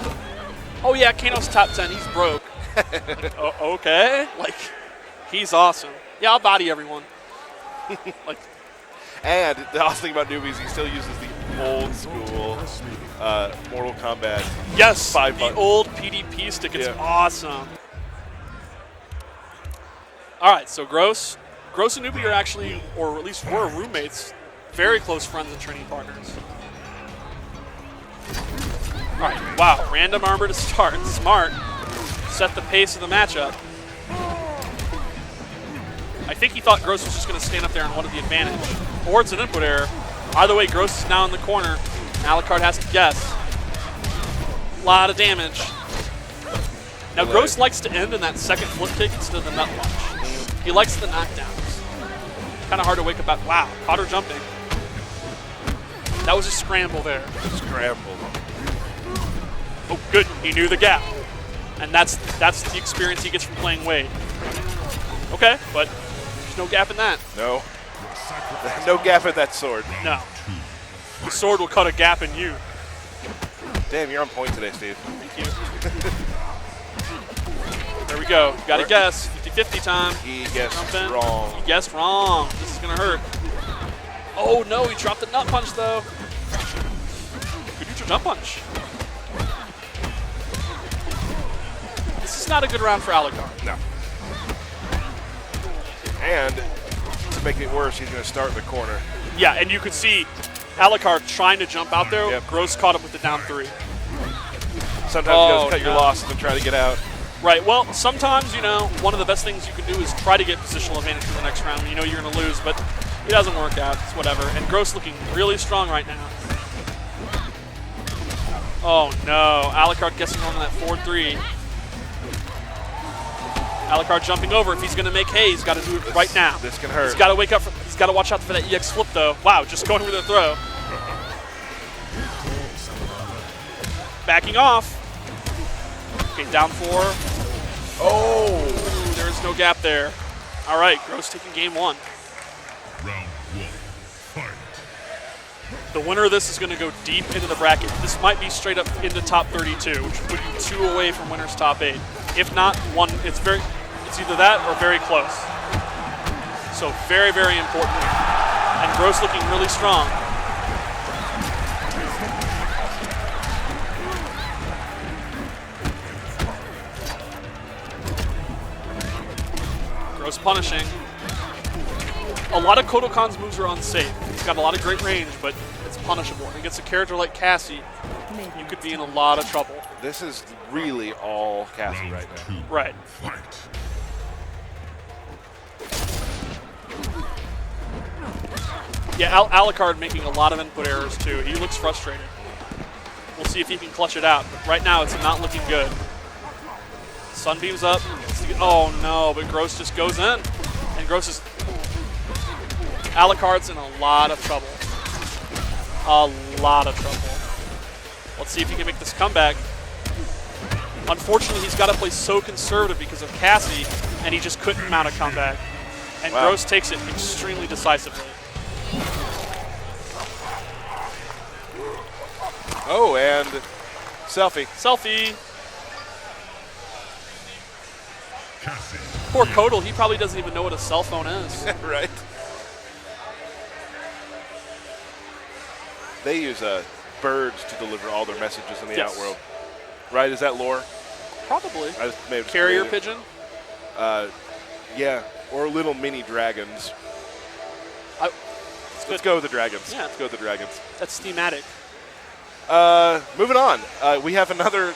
oh yeah, Kano's top 10, he's broke. Like, oh, okay. Like, he's awesome. Yeah, I'll body everyone. Like, and the awesome thing about newbies, he still uses the old school Mortal Kombat. Yes, 5 the button. old PDP stick. It's awesome. All right, so Gross and Newbie are actually, or at least were roommates, very close friends and training partners. All right, wow, random armor to start. Smart. set the pace of the matchup. I think he thought Gross was just going to stand up there and wanted the advantage. Or it's an input error. Either way, Gross is now in the corner. Alucard has to guess. A lot of damage. Now, Gross likes to end in that second flip kick instead of the nut punch. He likes the knockdowns. Kind of hard to wake up at. Wow, caught her jumping. That was a scramble there. Scramble. Oh, good. He knew the gap. And that's the experience he gets from playing Wade. Okay, but there's no gap in that. No. No gap in that sword. No. The sword will cut a gap in you. Damn, you're on point today, Steve. Thank you. There we go. Got to guess. 50-50 time. He guessed Jump in. wrong. He guessed wrong. This is going to hurt. Oh, no. He dropped the nut punch, though. Good neutral jump punch. This is not a good round for Alucard. No. And to make it worse, he's going to start in the corner. Yeah, and you could see Alucard trying to jump out there. Yep. Gross caught up with the down 3. Sometimes you just cut your losses and try to get out. Right. Well, sometimes, one of the best things you can do is try to get positional advantage for the next round when you know you're going to lose, but it doesn't work out. It's whatever. And Gross looking really strong right now. Oh, no. Alucard guessing on that 4-3. Alucard jumping over. If he's going to make hay, he's got to do it right now. This can hurt. He's got to wake up. He's got to watch out for that EX flip, though. Wow, just going with the throw. Backing off. Okay, down 4. Oh, there's no gap there. All right, Gross taking game 1. Round 1. Fight. The winner of this is going to go deep into the bracket. This might be straight up into top 32, which would put you 2 away from winner's top 8. If not, one, it's either that or very close. So very, very important. And Gross looking really strong. Gross punishing. A lot of Kodokan's moves are unsafe. He's got a lot of great range, but it's punishable. Against a character like Cassie, you could be in a lot of trouble. This is really all Cassie right now. Right. Fight. Yeah, Alucard making a lot of input errors too. He looks frustrated. We'll see if he can clutch it out. But right now, it's not looking good. Sunbeam's up. Oh no, but Gross just goes in. And Gross is... Alucard's in a lot of trouble. A lot of trouble. Let's see if he can make this comeback. Unfortunately, he's got to play so conservative because of Cassie, and he just couldn't mount a comeback. And Wow. Gross takes it extremely decisively. Oh, and selfie. Selfie. Cassie. Poor Kodal, he probably doesn't even know what a cell phone is. Right. They use birds to deliver all their messages in the Yes. outworld. Right? Is that lore? Probably. I just may have Carrier created it. pigeon. Yeah, or little mini dragons. It's Let's good. go with the dragons. Yeah. Let's go with the dragons. That's thematic. Moving on. We have another.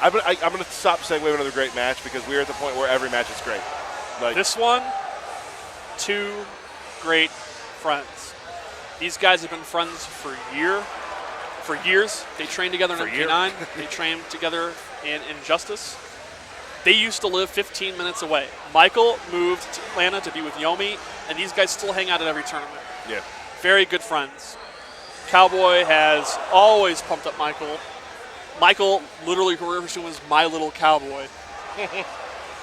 I'm going to stop saying we have another great match because we're at the point where every match is great. Like This one, 2 great friends. These guys have been friends for years. They trained together in For a year. MK9. They trained together in Injustice. They used to live 15 minutes away. Michael moved to Atlanta to be with Yomi, and these guys still hang out at every tournament. Yeah. Very good friends. Cowboy has always pumped up Michael. Michael literally refers to him as my little cowboy.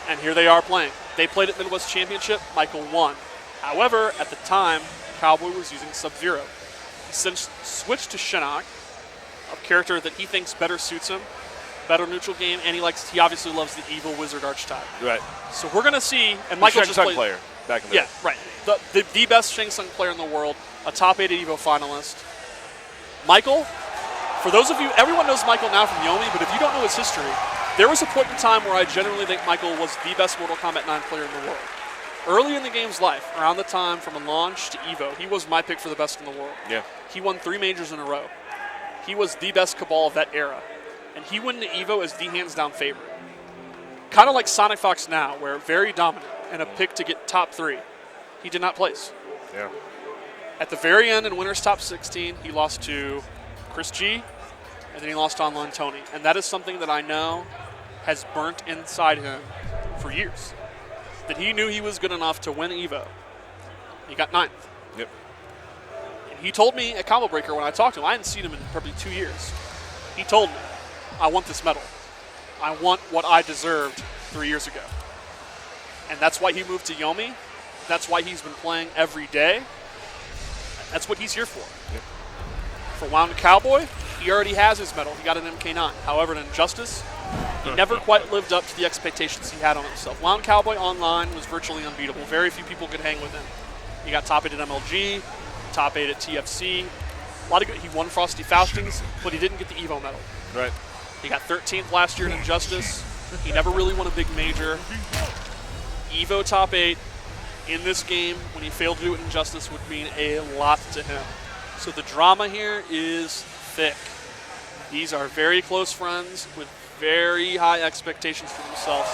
And here they are playing. They played at Midwest Championship. Michael won. However, at the time, Cowboy was using Sub-Zero. He since switched to Shinnok, a character that he thinks better suits him, better neutral game, and he obviously loves the evil wizard archetype. Right. So we're going to see, and Michael Michael just played, player back in the yeah, day. right. The best Shang Tsung player in the world, a top 8 at EVO finalist. Michael, for those of you, everyone knows Michael now from Yomi, but if you don't know his history, there was a point in time where I genuinely think Michael was the best Mortal Kombat 9 player in the world. Early in the game's life, around the time from a launch to EVO, he was my pick for the best in the world. Yeah. He won 3 majors in a row. He was the best Cabal of that era. And he went into EVO as the hands-down favorite. kind of like Sonic Fox now, where very dominant and a pick to get top 3. He did not place. Yeah. At the very end in Winners Top 16, he lost to Chris G, and then he lost to Online Tony. And that is something that I know has burnt inside him for years. That he knew he was good enough to win EVO. He got 9th. Yep. And he told me at Combo Breaker when I talked to him, I hadn't seen him in probably 2 years. He told me, I want this medal. I want what I deserved 3 years ago. And that's why he moved to Yomi. That's why he's been playing every day. That's what he's here for. Yep. For Wound Cowboy, he already has his medal. He got an MK9. However, in Injustice, he never quite lived up to the expectations he had on himself. Wound Cowboy online was virtually unbeatable. Very few people could hang with him. He got top 8 at MLG, top 8 at TFC. A lot of good. He won Frosty Faustings, but he didn't get the EVO medal. Right. He got 13th last year in Injustice. He never really won a big major. EVO top 8 in this game, when he failed to do it in Injustice, would mean a lot to him. So the drama here is thick. These are very close friends with very high expectations for themselves.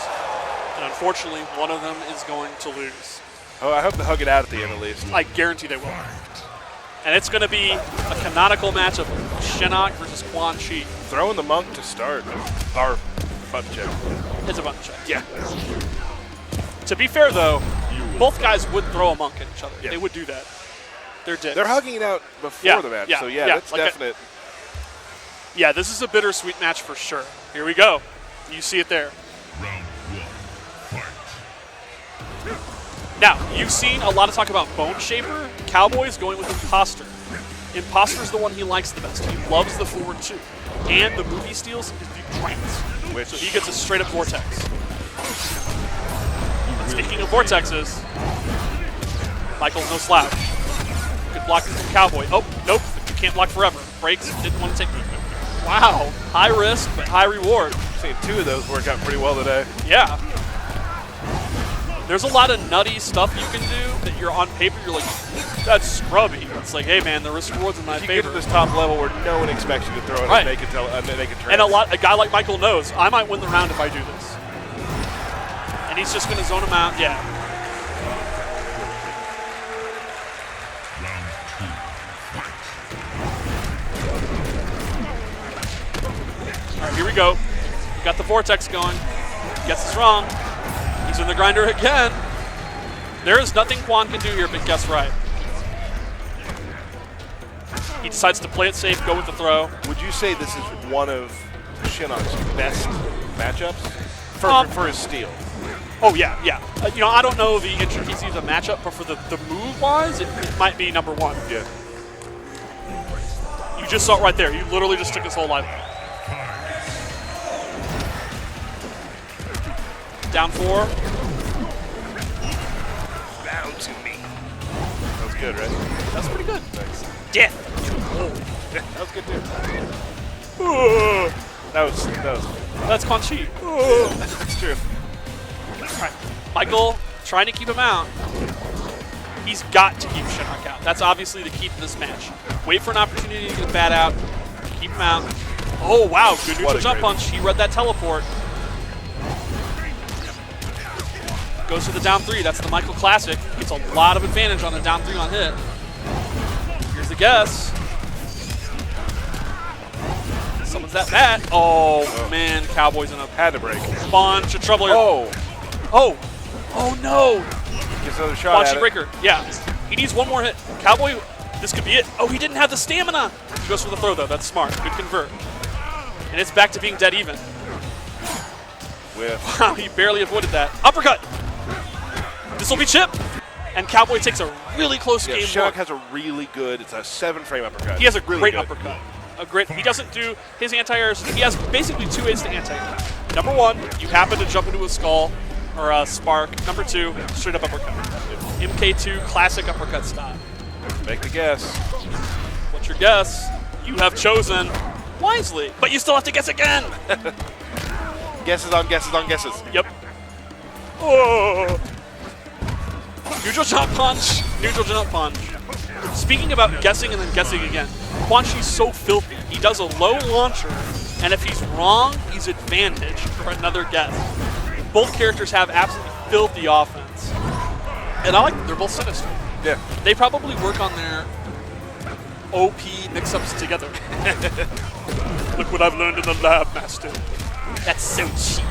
And unfortunately, one of them is going to lose. Oh, I hope they hug it out at the end at least. I guarantee they will. And it's going to be a canonical match of Shinnok versus Quan Chi. Throwing the monk to start. Our button check. It's a button check. Yeah. To be fair, though, both guys would throw a monk at each other. Yeah. They would do that. They're dicks. They're hugging it out before Yeah, the match, yeah, so yeah, yeah, that's like definite. Yeah, this is a bittersweet match for sure. Here we go. You see it there. Round 1. Fight. Now, you've seen a lot of talk about Bone Shaper. Cowboy's going with Imposter. Imposter's the one he likes the best. He loves the forward 2. And the movie steals is the trance. So he gets a straight up Vortex. Speaking of Vortexes, Michael's no slouch. Good blocking from Cowboy. Oh, nope. You can't block forever. Breaks. Didn't want to take. Wow. High risk, but high reward. I've seen 2 of those work out pretty well today. Yeah. There's a lot of nutty stuff you can do that you're on paper, you're like, that's scrubby. It's like, hey man, the risk reward's in my You favor. get to this top level where no one expects you to throw it Right. and make it turn. And a guy like Michael knows, I might win the round if I do this. And he's just going to zone him out. Yeah. Round 2. Fight. All right, here we go. We got the Vortex going. Guess it's wrong. He's in the grinder again. There is nothing Quan can do here but guess right. He decides to play it safe, go with the throw. Would you say this is one of Shinnok's best matchups for his steal? Oh, yeah. I don't know the intricacies of the matchup, but for the move-wise, it might be number 1. Yeah. You just saw it right there. You literally just took his whole life. Down 4. Bow to me. That was good, right? That's pretty good. Thanks. Death. Yeah, that was good too. That was. That's Quan Chi. That's true. All right. Michael trying to keep him out. He's got to keep Shinnok out. That's obviously the key to this match. Wait for an opportunity to get a bat out. Keep him out. Oh, wow. Good neutral jump punch. He read that teleport. Goes for the down 3. That's the Michael classic. Gets a lot of advantage on the down 3 on hit. Here's the guess. Summons that bat. Oh, man. Cowboy's in a Had to break. bunch of trouble here. Oh. Oh no. Gets another shot at Bocce it. breaker. Yeah. He needs one more hit. Cowboy, this could be it. Oh, he didn't have the stamina. He goes for the throw, though. That's smart. Good convert. And it's back to being dead even. With Wow, he barely avoided that. Uppercut. This will be chip. And Cowboy takes a really close game Shinnok one. has a really good. It's a 7-frame uppercut. He has a really great good. uppercut. He doesn't do his anti-airs. He has basically 2 ways to anti-air. Number 1, you happen to jump into a skull or a spark. Number 2, straight up uppercut. MK2 classic uppercut style. Make the guess. What's your guess? You have chosen wisely, but you still have to guess again. Guesses on guesses on guesses. Yep. Oh. Neutral jump punch. Neutral jump punch. Speaking about guessing and then guessing again, Quan Chi's so filthy. He does a low launcher, and if he's wrong, he's advantage for another guess. both characters have absolutely filthy offense. And I like them. They're both sinister. Yeah. They probably work on their OP mix-ups together. Look what I've learned in the lab, Master. That's so cheap.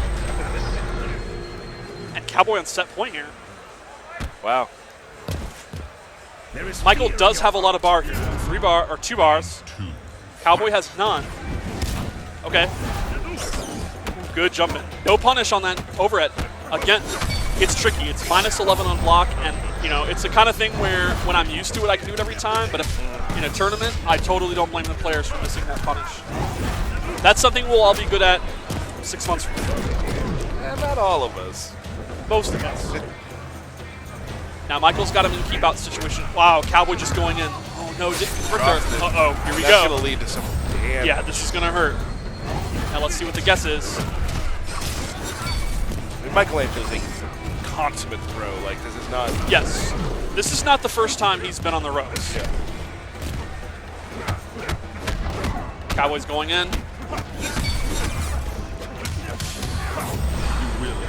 And Cowboy on set point here. Wow. Michael does have a lot of bar here. 2 bars. Cowboy has none. Okay. Good jumping. No punish on that overhead. Again, it's tricky. It's -11 on block, and you know it's the kind of thing where when I'm used to it, I can do it every time. But if in a tournament, I totally don't blame the players for missing that punish. That's something we'll all be good at 6 months from now. And not all of us. Most of us. Now Michael's got him in keep out situation. Wow, Cowboy just going in. Oh no, didn't convert there. Uh-oh, here we That's go. going to lead to some damn. Yeah, this is gonna hurt. Now let's see what the guess is. I mean, Michelangelo's a consummate throw. Like, this is not. Yes. This is not the first time he's been on the ropes. Yeah. Cowboy's going in.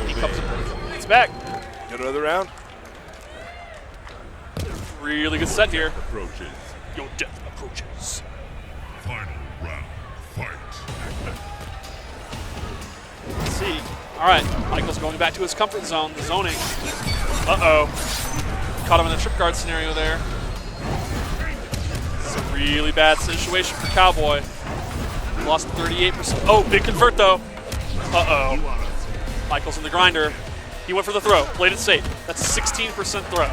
He comes. It's back. Get another round. Really good set here. Approaches. Your death approaches. Final round. Fight. Let's see. All right, Michael's going back to his comfort zone, the zoning. Uh-oh. Caught him in a trip guard scenario there. It's a really bad situation for Cowboy. Lost 38%. Oh, big convert though. Uh-oh. Michael's in the grinder. He went for the throw. Played it safe. That's a 16% throw.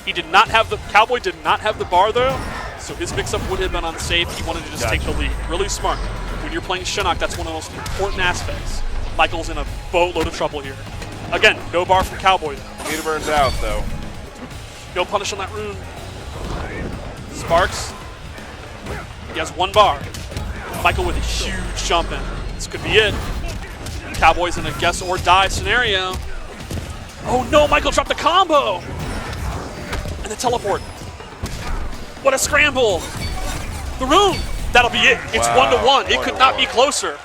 He did not have the Cowboy did not have the bar though, so his mix-up would have been unsafe. He wanted to just take the lead. Really smart. When you're playing Shinnok, that's one of the most important aspects. Michael's in a boatload of trouble here. Again, no bar from Cowboy though. Meter burns out though. No punish on that rune. Sparks. He has 1 bar. Michael with a huge jump in. This could be it. Cowboy's in a guess or die scenario. Oh no, Michael dropped the combo! And the teleport. What a scramble! The rune! That'll be it. It's Wow. 1-1. It could not be closer.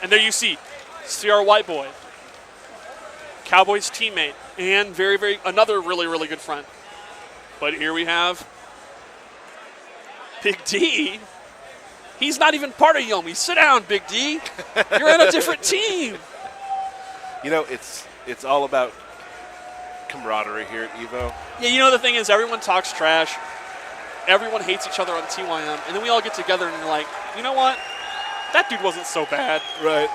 And there you see, CR White Boy, Cowboy's teammate, and another really, really good friend. But here we have Big D. He's not even part of Yomi. Sit down, Big D. You're on a different team. You know, it's all about camaraderie here at EVO. Yeah, you know the thing is, everyone talks trash. Everyone hates each other on TYM, and then we all get together and you're like, you know what? That dude wasn't so bad. Right.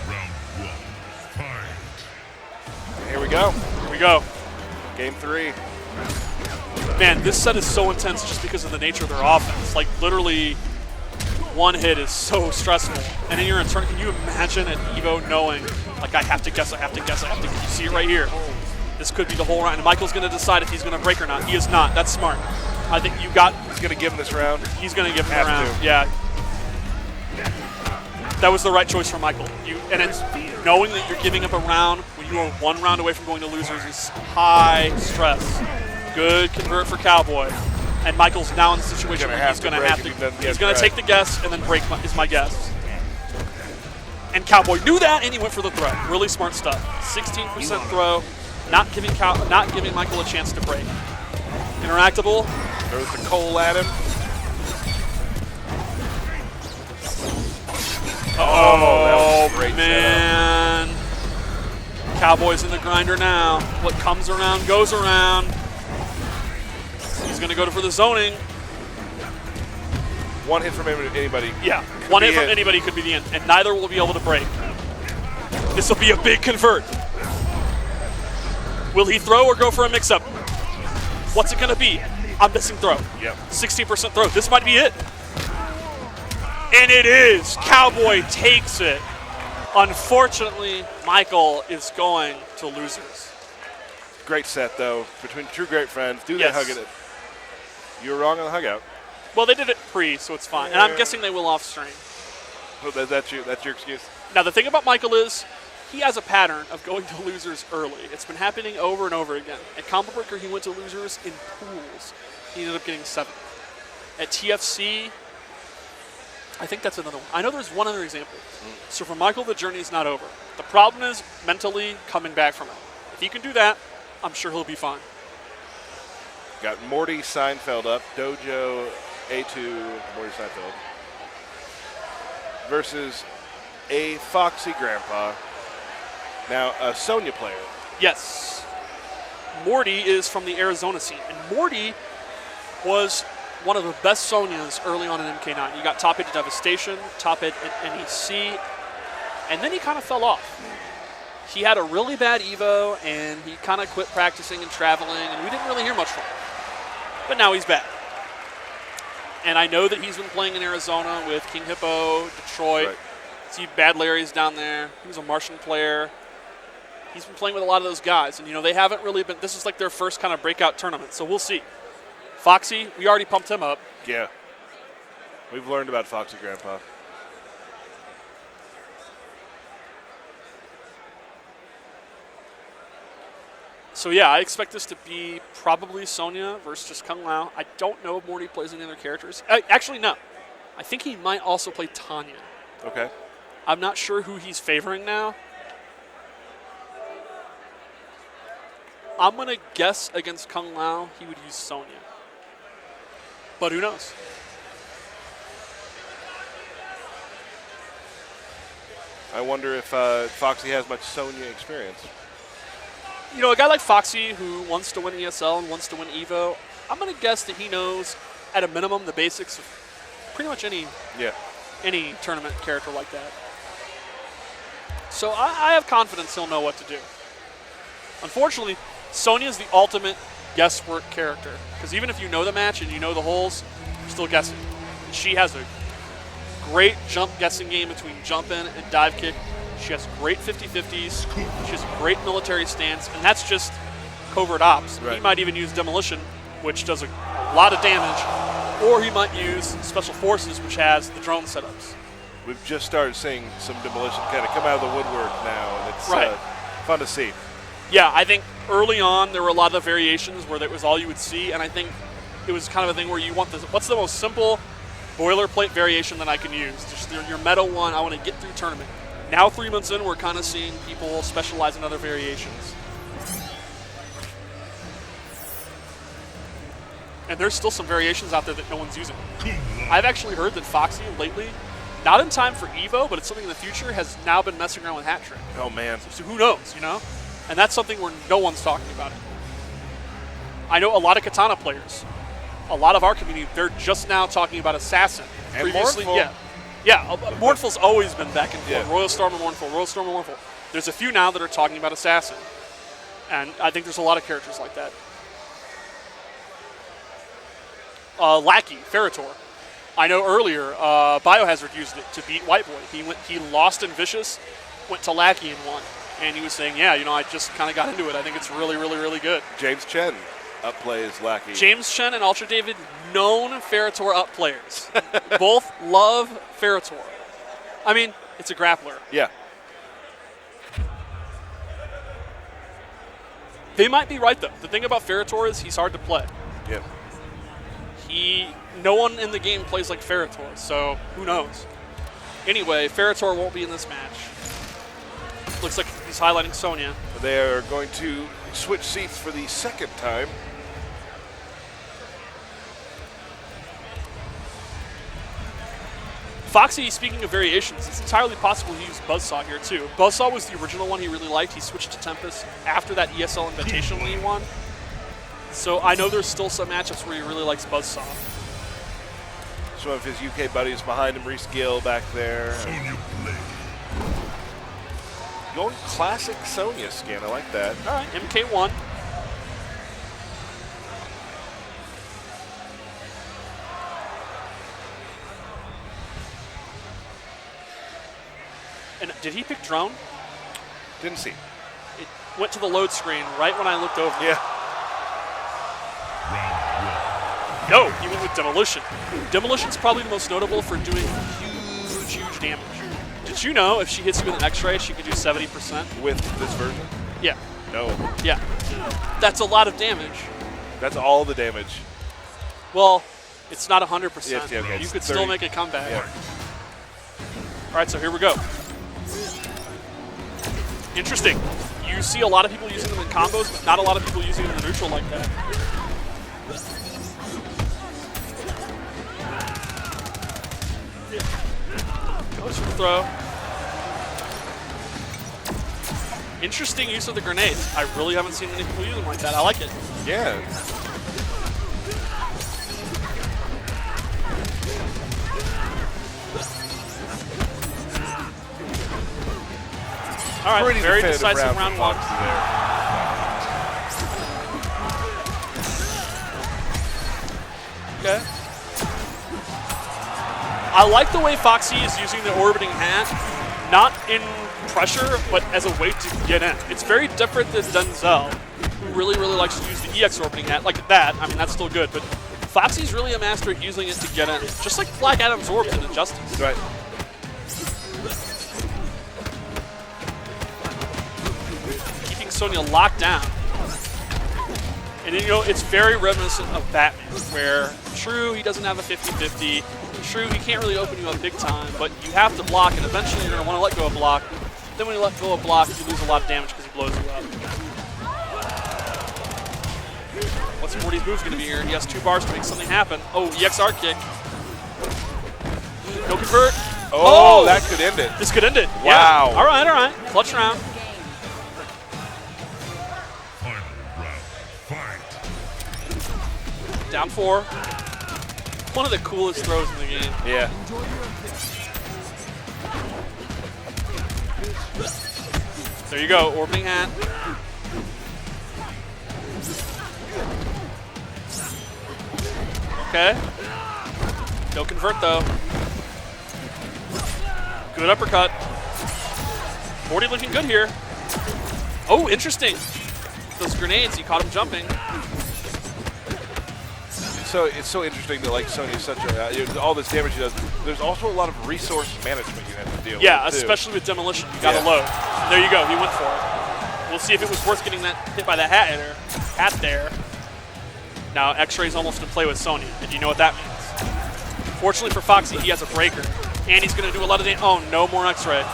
Round 1. Fight. Here we go. Here we go. Game 3. Man, this set is so intense just because of the nature of their offense. Like, literally, one hit is so stressful. And then you're in turn. Can you imagine at EVO knowing, like, I have to guess, I have to guess, I have to guess. You see it right here. This could be the whole round. And Michael's going to decide if he's going to break or not. He is not. That's smart. I think you got. He's going to give him this round. He's going to give him Have the round. to. Yeah. That was the right choice for Michael. And it's knowing that you're giving up a round when you are 1 round away from going to losers is high stress. Good convert for Cowboy. And Michael's now in the situation where he's going to have to. He's going to take the guess and then break is my guess. And Cowboy knew that, and he went for the throw. Really smart stuff. 16% throw, not giving Michael a chance to break. Interactable. Throws the coal at him. Oh, that was a great man. Cowboy's in the grinder now. What comes around goes around. He's going to go for the zoning. One hit from anybody. Yeah, one hit from it. anybody could be the end, and neither will be able to break. This will be a big convert. Will he throw or go for a mix-up? What's it going to be? I'm missing throw. Yep. 60% throw. This might be it. And it is. Cowboy takes it. Unfortunately, Michael is going to losers. Great set, though, between two great friends. Do Yes. that hug it. You were wrong on the hug out. Well, they did it pre, so it's fine. And I'm guessing they will off stream. Well, that's your excuse. Now, the thing about Michael is he has a pattern of going to losers early. It's been happening over and over again. At Combo Breaker, he went to losers in pools. He ended up getting 7th. At TFC, I think that's another one. I know there's one other example. So for Michael, the journey's not over. The problem is mentally coming back from it. If he can do that, I'm sure he'll be fine. Got Morty Seinfeld up, Dojo A2, Morty Seinfeld, versus a Foxy Grandpa, now a Sonya player. Yes. Morty is from the Arizona scene. And Morty was one of the best Sonyas early on in MK9. You got top 8 at Devastation, top 8 at NEC, and then he kind of fell off. He had a really bad Evo, and he kind of quit practicing and traveling, and we didn't really hear much from him. But now he's back. And I know that he's been playing in Arizona with King Hippo, Detroit. Right. See Bad Larry's down there. He was a Martian player. He's been playing with a lot of those guys. And, they haven't really been – this is like their first kind of breakout tournament. So we'll see. Foxy, we already pumped him up. Yeah. We've learned about Foxy Grandpa. So, yeah, I expect this to be probably Sonya versus just Kung Lao. I don't know if Morty plays any other characters. Actually, no. I think he might also play Tanya. Okay. I'm not sure who he's favoring now. I'm going to guess against Kung Lao he would use Sonya. But who knows? I wonder if Foxy has much Sonya experience. A guy like Foxy who wants to win ESL and wants to win EVO, I'm going to guess that he knows, at a minimum, the basics of pretty much any tournament character like that. So I have confidence he'll know what to do. Unfortunately, Sonya is the ultimate guesswork character, because even if you know the match and you know the holes, you're still guessing. And she has a great jump guessing game between jump in and dive kick. She has great 50-50s. She has a great military stance, and that's just covert ops. Right. He might even use demolition, which does a lot of damage, or he might use special forces, which has the drone setups. We've just started seeing some demolition kind of come out of the woodwork now, and it's Right. fun to see. Yeah, I think early on there were a lot of variations where that was all you would see, and I think it was kind of a thing where you want what's the most simple boilerplate variation that I can use? Just your meta one, I want to get through tournament. Now 3 months in, we're kind of seeing people specialize in other variations. And there's still some variations out there that no one's using. I've actually heard that Foxy lately, not in time for EVO, but it's something in the future, has now been messing around with Hat Trick. Oh, man. So who knows, And that's something where no one's talking about it. I know a lot of Katana players, a lot of our community, they're just now talking about Assassin. And Previously, Mournful. Yeah, Mournful's always been back and forth. Yeah. Royal Storm and Mournful, Royal Storm and Mournful. There's a few now that are talking about Assassin. And I think there's a lot of characters like that. Lackey, Ferritor. I know earlier Biohazard used it to beat White Boy. He lost in Vicious, went to Lackey and won. And he was saying, I just kind of got into it. I think it's really, really, really good. James Chen upplays Lackey. James Chen and Ultra David, known Ferritor up players. Both love Ferritor. I mean, it's a grappler. Yeah. They might be right, though. The thing about Ferritor is he's hard to play. Yeah. No one in the game plays like Ferritor, so who knows? Anyway, Ferritor won't be in this match. Looks like he's highlighting Sonya. They are going to switch seats for the second time. Foxy, speaking of variations, it's entirely possible he used Buzzsaw here too. Buzzsaw was the original one he really liked. He switched to Tempest after that ESL Invitational he won. So I know there's still some matchups where he really likes Buzzsaw. Some of his UK buddies behind him, Reese Gill back there. Sonya Blade. Going classic Sonya skin, I like that. All right, MK1. And did he pick drone? Didn't see. It went to the load screen right when I looked over. Yeah. No, he went with Demolition. Demolition's probably the most notable for doing huge damage. Did you know if she hits you with an X-ray, she could do 70%? With this version? Yeah. No. Yeah. That's a lot of damage. That's all the damage. Well, it's not 100%. Yes, yeah, okay, You it's could 30. still make a comeback. Yeah. All right, so here we go. Interesting. You see a lot of people using them in combos, but not a lot of people using them in the neutral like that. Goes for the throw. Interesting use of the grenades. I really haven't seen many people use them like that. I like it. Yeah. All right, Pretty very definitive decisive round round for one. Foxy there. Okay. I like the way Foxy is using the orbiting hat, not in pressure, but as a way to get in. It's very different than Denzel, who really likes to use the EX orbiting hat like that. I mean, that's still good, but Foxy's really a master at using it to get in, just like Black Adam's orb did in Justice. Right. Keeping Sonya locked down. And you know, it's very reminiscent of Batman, where true, he doesn't have a 50-50. True, he can't really open you up big time, but you have to block, and eventually you're going to want to let go of block. Then when you let go of block, you lose a lot of damage because he blows you up. What's Morty's move going to be here? He has 2 bars to make something happen. Oh, EXR kick. No convert. Oh, that could end it. This could end it. Wow. Yeah. All right. Clutch round. Final round. Fight. Down 4. One of the coolest throws in the game. Yeah. There you go, orbiting hat. Okay. No convert though. Good uppercut. Morty looking good here. Oh, interesting. Those grenades, he caught him jumping. So it's so interesting that like Sonya's such a all this damage she does. There's also a lot of resource management you have to deal with. Yeah, too. especially with demolition, you gotta Yeah. load. And there you go, he went for it. We'll see if it was worth getting that hit by that hat there. Now X-Ray's almost in play with Sonya, and you know what that means. Fortunately for Foxy, he has a breaker, and he's gonna do a lot of damage. Oh, no more X-Ray.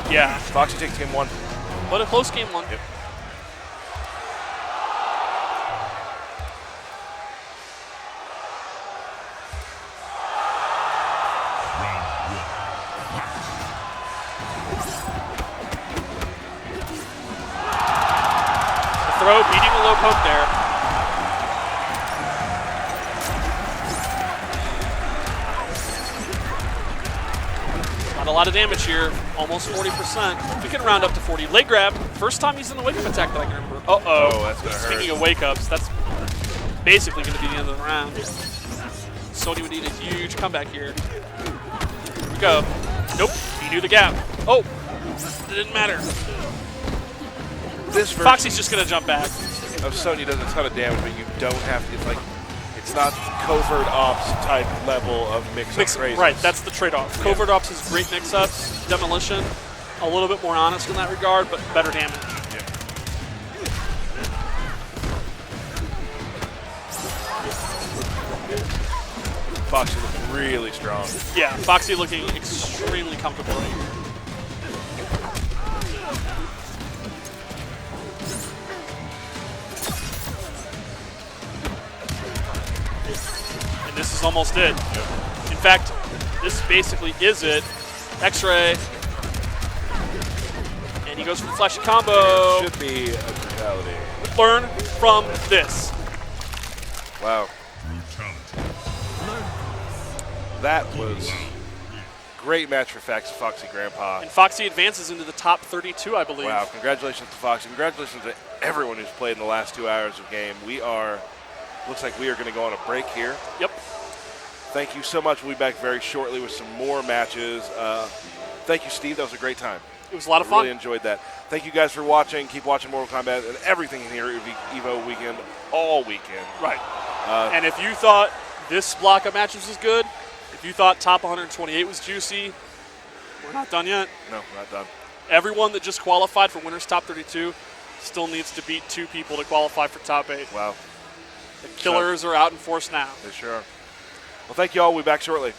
Yeah, Foxy takes game 1. but a close game 1. Yep. Throw, beating the low poke there. Not a lot of damage here, almost 40%. We can round up to 40. Leg grab, first time he's in the wake-up attack that I can remember. Uh-oh. Oh, that's gonna Speaking hurt. of wake-ups, that's basically going to be the end of the round. Sony would need a huge comeback here. Here we go. Nope, he knew the gap. Oh, it didn't matter. This version Foxy's just going to jump back. of Sonya does a ton of damage, but you don't have to. It's like it's not covert ops type level of mix-up raises. Right, that's the trade-off. Covert Ops is great mix-ups. Demolition, a little bit more honest in that regard, but better damage. Yeah. Foxy looking really strong. Yeah, Foxy looking extremely comfortable right here. And this is almost it. In fact, this basically is it. X-Ray. And he goes for the flashy combo. Should be a brutality. Learn from this. Wow. Brutality. That was great match for Foxy Grandpa. And Foxy advances into the top 32, I believe. Wow, congratulations to Foxy. Congratulations to everyone who's played in the last 2 hours of game. Looks like we are going to go on a break here. Yep. Thank you so much. We'll be back very shortly with some more matches. Thank you, Steve. That was a great time. It was a lot of I fun. really enjoyed that. Thank you guys for watching. Keep watching Mortal Kombat and everything here at EVO Weekend all weekend. Right. And if you thought this block of matches was good, if you thought top 128 was juicy, we're not done yet. No, we're not done. Everyone that just qualified for Winners Top 32 still needs to beat 2 people to qualify for Top 8. Wow. The killers are out in force now. They sure are. Well, thank you all. We'll be back shortly.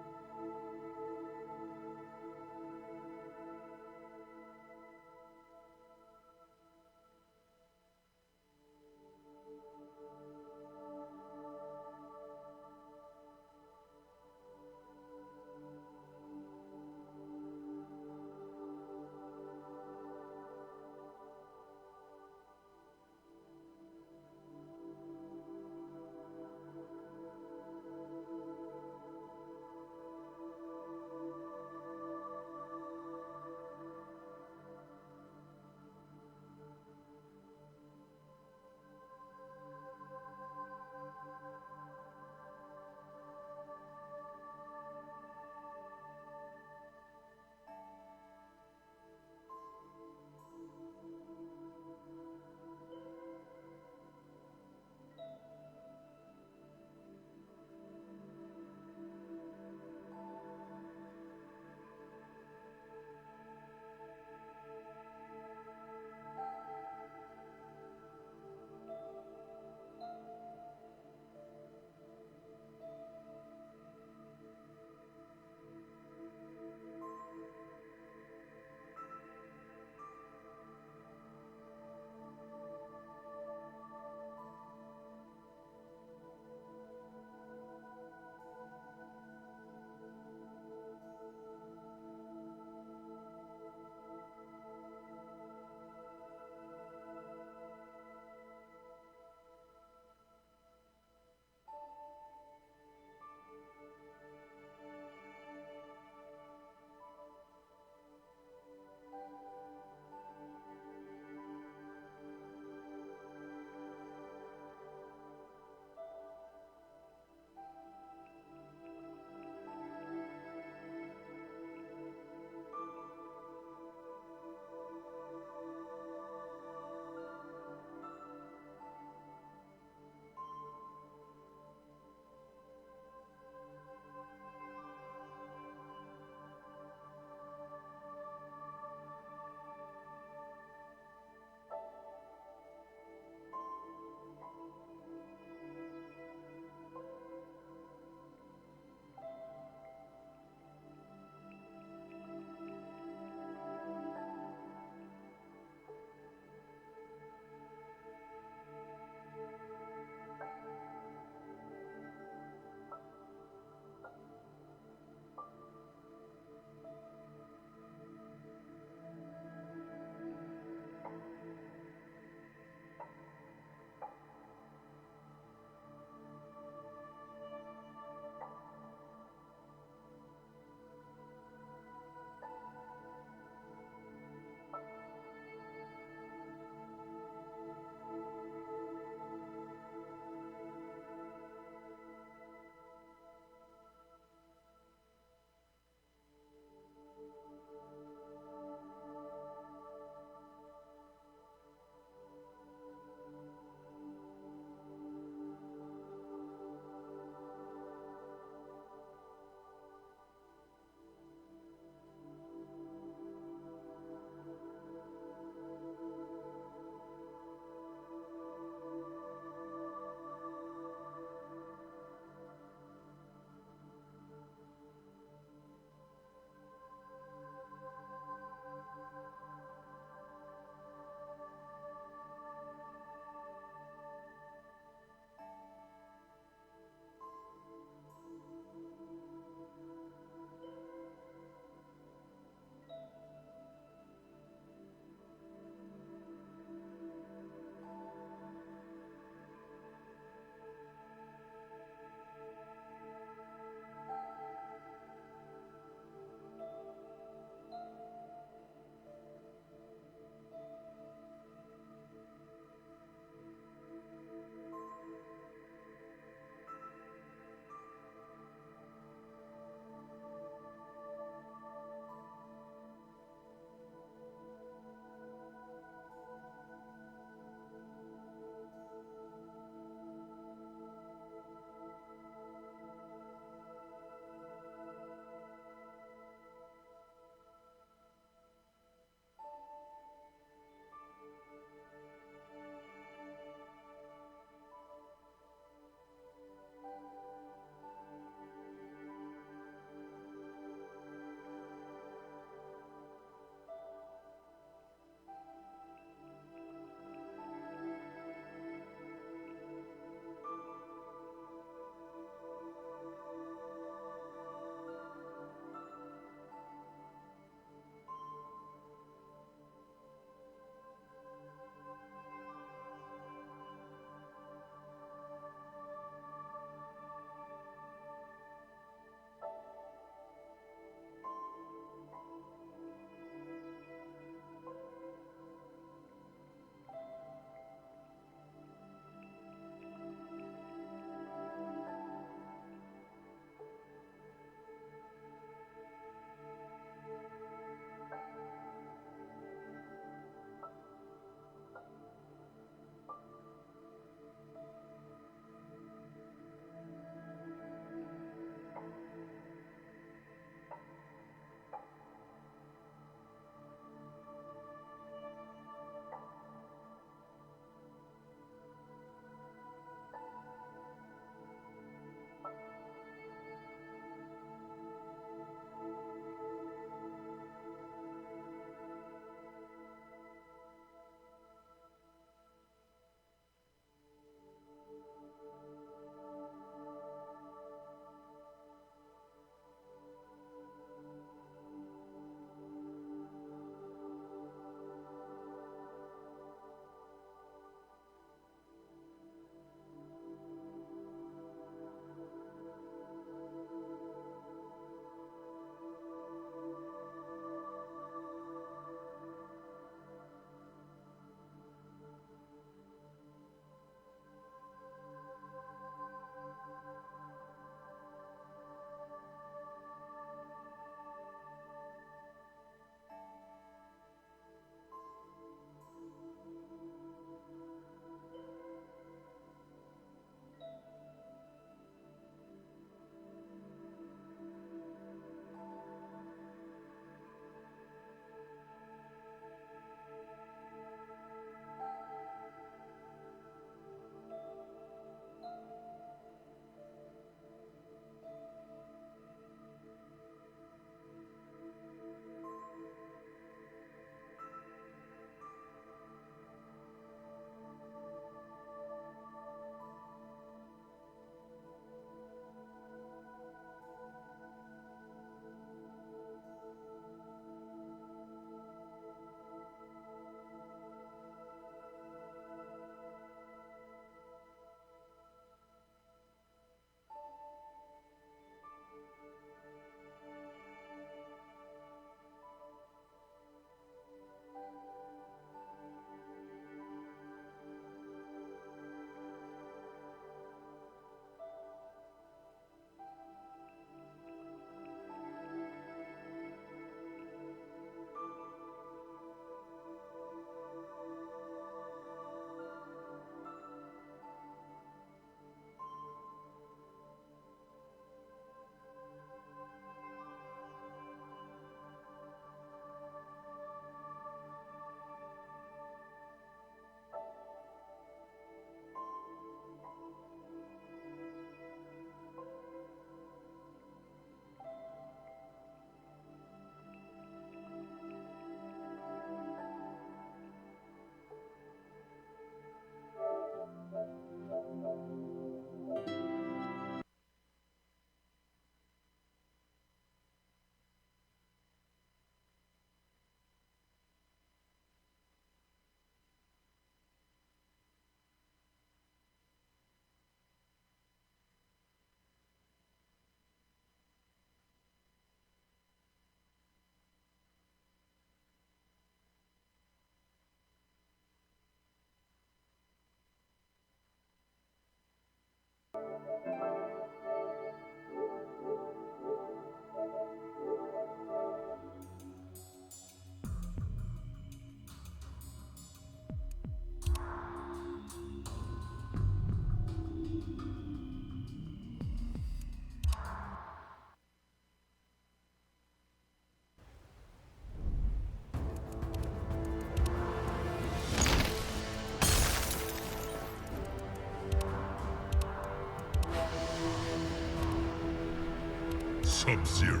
Sub-Zero.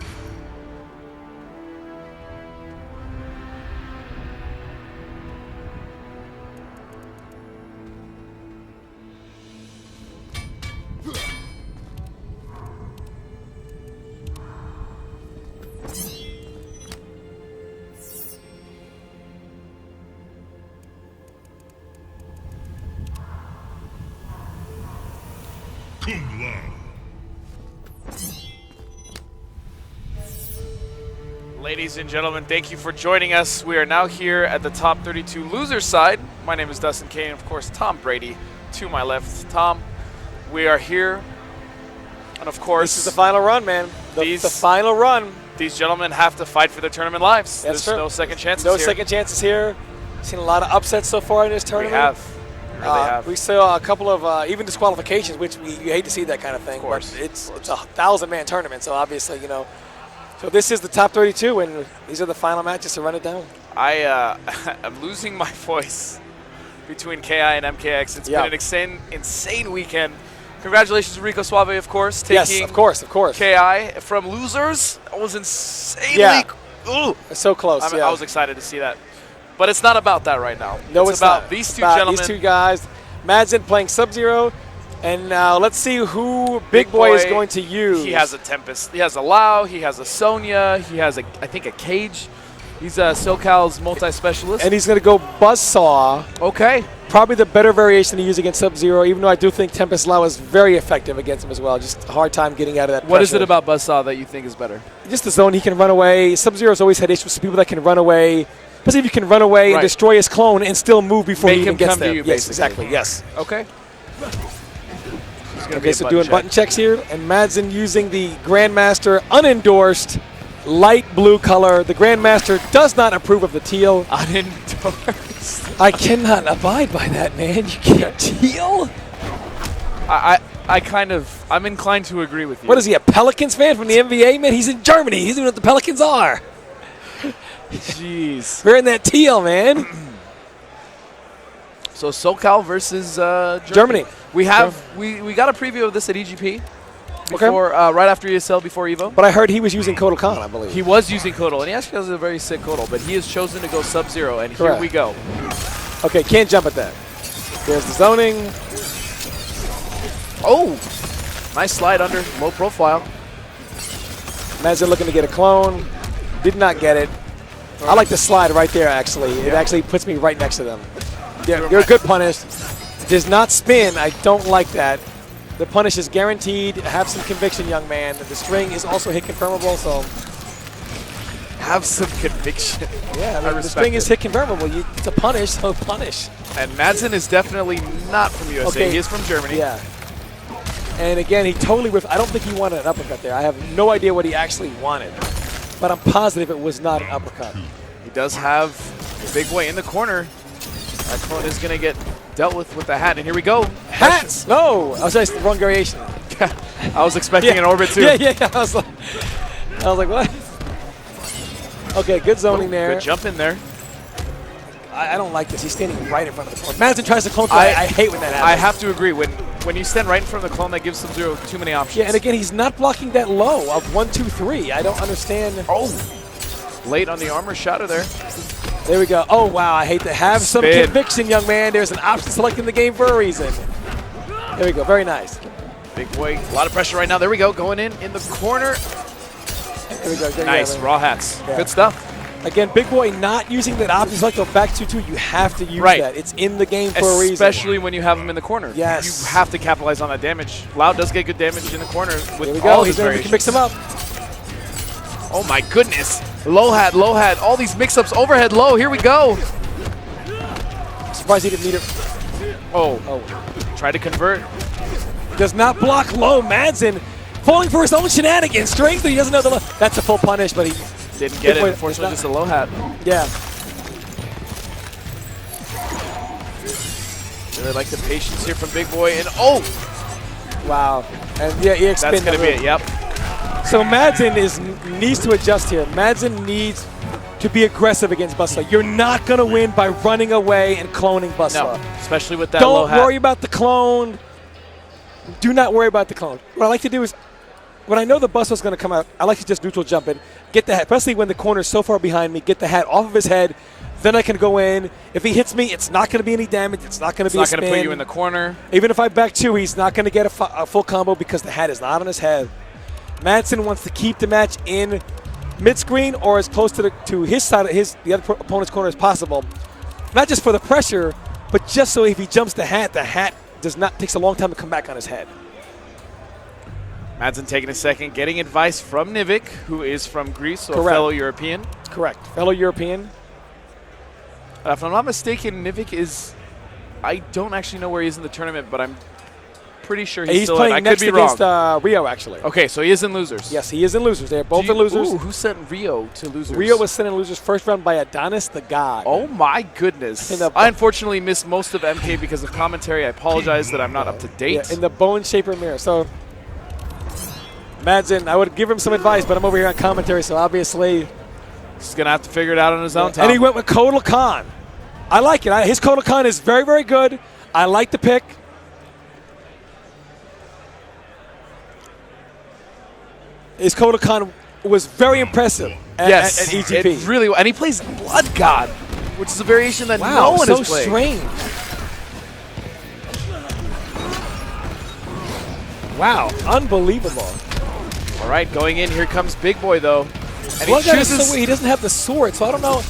Cum Laude. Ladies and gentlemen, thank you for joining us. We are now here at the top 32 loser side. My name is Dustin Kane, and of course, Tom Brady to my left. Tom, we are here, and of course, this is the final run, man. The final run. These gentlemen have to fight for their tournament lives. That's There's true. no second chances No here. second chances here. Seen a lot of upsets so far in this We tournament. have. We really have. We saw a couple of even disqualifications, which you hate to see that kind of thing. Of course. But it's a 1,000-man tournament, so obviously, you know. So this is the top 32, and these are the final matches to run it down. I'm losing my voice between KI and MKX. It's been an insane weekend. Congratulations to Rico Suave, of course, taking Yes, of course. KI from losers. It was insanely. Yeah. Ooh. It's so close. I was excited to see that. But it's not about that right now. No, it's about not. these two About gentlemen. These two guys. Madsen playing Sub-Zero. And now let's see who Big Boy is going to use. He has a Tempest. He has a Lau. He has a Sonya. He has, I think, a Cage. He's SoCal's multi-specialist. And he's going to go Buzzsaw. Okay. Probably the better variation to use against Sub-Zero, even though I do think Tempest Lau is very effective against him as well. Just a hard time getting out of that What is pressure. it about Buzzsaw that you think is better? Just the zone. He can run away. Sub-Zero's always had issues with people that can run away. Especially if you can run away and destroy his clone and still move before Make he even him gets come to there. you, Yes, basically. exactly. Yes. Okay. Okay, so doing button checks here, and Madsen using the Grandmaster unendorsed light blue color. The Grandmaster does not approve of the teal. Unendorsed. I cannot abide by that, man. You can't teal? I'm inclined to agree with you. What is he, a Pelicans fan from the NBA, man? He's in Germany. He's doing what the Pelicans are. Jeez. We're in that teal, man. So SoCal versus Germany. We got a preview of this at EGP before, right after ESL, before Evo. But I heard he was using Kotal Khan, I believe. He was using Kotal, and he actually has a very sick Kotal, but he has chosen to go Sub-Zero, and Correct. here we go. Okay, can't jump at that. There's the zoning. Oh, nice slide under, low profile. Madsen looking to get a clone. Did not get it. I like the slide right there, actually. It actually puts me right next to them. Yeah, you're a good punish. Does not spin. I don't like that. The punish is guaranteed. Have some conviction, young man. The string is also hit confirmable, so. Have some conviction. Yeah, I the respect string is it. hit confirmable. It's a punish, so punish. And Madsen is definitely not from USA. Okay. He is from Germany. Yeah. And again, he totally whiffed. I don't think he wanted an uppercut there. I have no idea what he actually wanted. But I'm positive it was not an uppercut. He does have Big Boy in the corner. That clone is going to get dealt with the hat, and here we go. Hats! No! I was just the wrong variation. I was expecting an orbit too. Yeah. I was like, what? Okay, good zoning there. Good jump in there. I don't like this. He's standing right in front of the clone. Madsen tries to clone. I hate when that happens. I have to agree. When you stand right in front of the clone, that gives Sub-Zero too many options. Yeah, and again, he's not blocking that low of 1, 2, 3. I don't understand. Oh, late on the armor shatter there. There we go. Oh, wow. I hate to have some Spin. conviction, young man. There's an option select in the game for a reason. There we go. Very nice. Big Boy, a lot of pressure right now. There we go, going in the corner. There we go. There Nice, you go. raw hats. Yeah. Good stuff. Again, Big Boy not using that option select of back 2-2. You have to use that. It's in the game for a reason. Especially when you have him in the corner. Yes. You have to capitalize on that damage. Loud does get good damage in the corner with There we all go. of his He can mix them up. Oh my goodness. Low hat, all these mix-ups, overhead low, here we go. Surprised he didn't need it. Oh, try to convert. Does not block low. Madsen falling for his own shenanigans. Strength, he doesn't know the low. That's a full punish, but he Didn't get Big it, Boy, unfortunately it's just a low hat. yeah. Really like the patience here from Big Boy, and oh! Wow. And yeah, EX spin. That's gonna be it, yep. So Madsen needs to adjust here. Madsen needs to be aggressive against Buzzsaw. You're not going to win by running away and cloning Buzzsaw. No, especially with that low Don't hat. worry about the clone. Do not worry about the clone. What I like to do is when I know the bus was going to come out, I like to just neutral jump in, get the hat, especially when the corner is so far behind me, get the hat off of his head, then I can go in. If he hits me, it's not going to be any damage. It's not going to be a spin. It's not going to put you in the corner. Even if I back two, he's not going to get a full combo because the hat is not on his head. Madsen wants to keep the match in mid-screen or as close to his side of the other opponent's corner as possible. Not just for the pressure, but just so if he jumps the hat takes a long time to come back on his head. Madsen taking a second, getting advice from Nivik, who is from Greece, so Correct. a fellow European. Correct. Fellow European. If I'm not mistaken, Nivik is, I don't actually know where he is in the tournament, but I'm pretty sure he's still playing in. I next could be against wrong. Rio, actually. Okay, so he is in losers. Yes, he is in losers. They're both in losers. Ooh, who sent Rio to losers? Rio was sent in losers first round by Adonis the God. Oh my goodness. I unfortunately missed most of MK because of commentary. I apologize that I'm not up to date. Yeah, in the Bone Shaper mirror. So, Madsen, I would give him some advice, but I'm over here on commentary, so obviously. He's going to have to figure it out on his own time. And he went with Kotal Khan. I like it. His Kotal Khan is very, very good. I like the pick. His Kotal Khan was very impressive at EGP. It really, and he plays Blood God, which is a variation that no one so has played. Strange. Wow, unbelievable. All right, going in, here comes Big Boy, though. And Blood he God is chooses. so weird. He doesn't have the sword, so I don't know.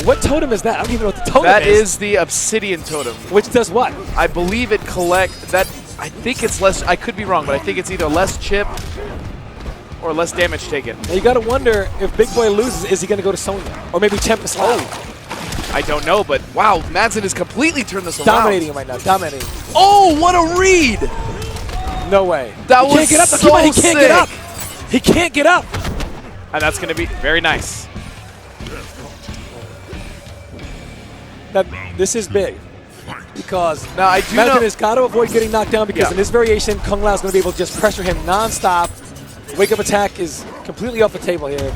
What totem is that? I don't even know what the totem That is. is the Obsidian Totem. Which does what? I believe it I think it's less, I could be wrong, but I think it's either less chip or less damage taken. Now you got to wonder if Big Boy loses, is he going to go to Sonya? Or maybe Tempest Loud? I don't know, but wow, Madsen has completely turned this around. Dominating him right now, dominating. Oh, what a read! No way. That he was can't get up. so He can't get up. sick. He can't get up. And that's going to be very nice. This is big. Because now I do know Madsen has got to avoid getting knocked down because in this variation, Kung Lao is going to be able to just pressure him non-stop. Wake up attack is completely off the table here.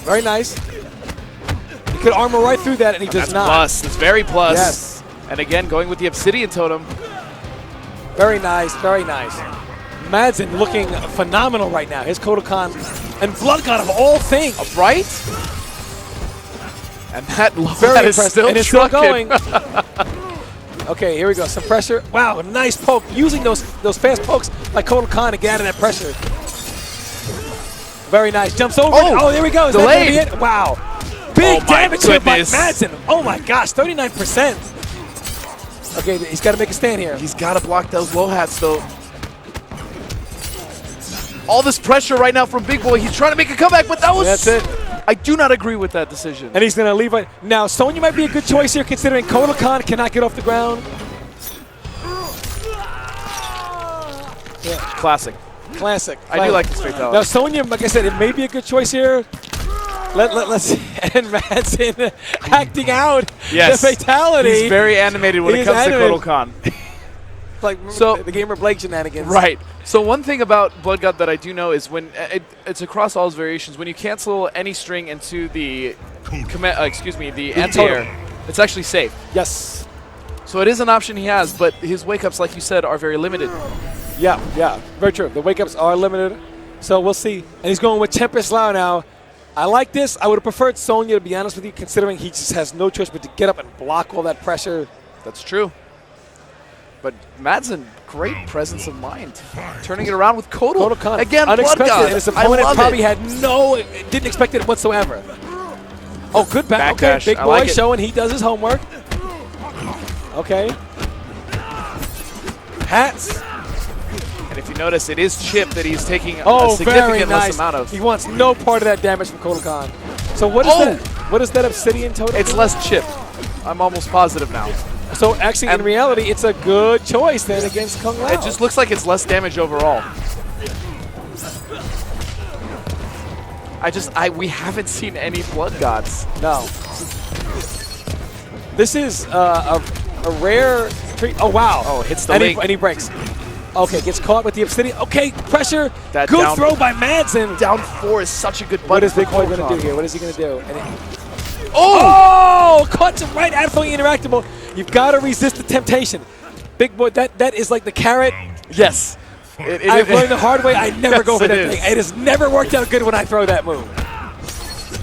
Very nice. He could armor right through that, and he does not. Plus. It's very plus. Yes. And again, going with the Obsidian Totem. Very nice, very nice. Madsen looking phenomenal right now. His Kotal Khan and Blood God of all things. Right? And that Very is impressive. still And it's still trucking. going. Okay, here we go. Some pressure. Wow, nice poke. Using those fast pokes like Kotal Khan to get out of that pressure. Very nice. Jumps over. Oh, there we go. Is delayed. That gonna be it? Wow. Big Oh my damage here by goodness. Madsen. Oh my gosh, 39%. Okay, he's got to make a stand here. He's got to block those low hats, though. All this pressure right now from Big Boy. He's trying to make a comeback, but that was... That's it. I do not agree with that decision. And he's going to leave right now. Sonya might be a good choice here, considering Kotal Khan cannot get off the ground. Yeah. Classic. Classic. I do like the fatality. Now Sonya, like I said, it may be a good choice here. Let's and Madsen acting out the fatality. He's very animated when it comes to Kotal Khan. Like the gamer Blake shenanigans. Right. So one thing about Blood God that I do know is when it's across all his variations, when you cancel any string into the the anti-air, it's actually safe. Yes. So it is an option he has, but his wake-ups, like you said, are very limited. Yeah, very true. The wake-ups are limited, so we'll see. And he's going with Tempest Lao now. I like this. I would have preferred Sonya, to be honest with you, considering he just has no choice but to get up and block all that pressure. That's true. But Madsen, great presence of mind. Turning it around with Kotal Khan. Again, unexpected. Blood God. And his I opponent love probably it. didn't expect it whatsoever. Oh, good back. Okay, Backdash. Big I Boy like it. showing he does his homework. Okay. Hats. And if you notice, it is Chip that he's taking a Oh, very significant nice. less amount of. He wants no part of that damage from Kotal Khan. So what is that? What is that Obsidian Totem? It's less Chip. I'm almost positive now. So actually, in reality, it's a good choice then against Kung Lao. It just looks like it's less damage overall. We haven't seen any Blood Gods. No. This is a rare treat. Oh, wow. Oh, hits the and link. And he breaks. Okay, gets caught with the Obsidian. Okay, pressure. That good down- throw by Madsen. Down 4 is such a good button. What is for Big Boy Kotal going to do Khan. here? What is he going to do? Oh, caught him right, absolutely interactable. You've got to resist the temptation. Big Boy, that is like the carrot. Yes. I've learned the hard way. I never go for Yes, that it thing. is. It has never worked out good when I throw that move.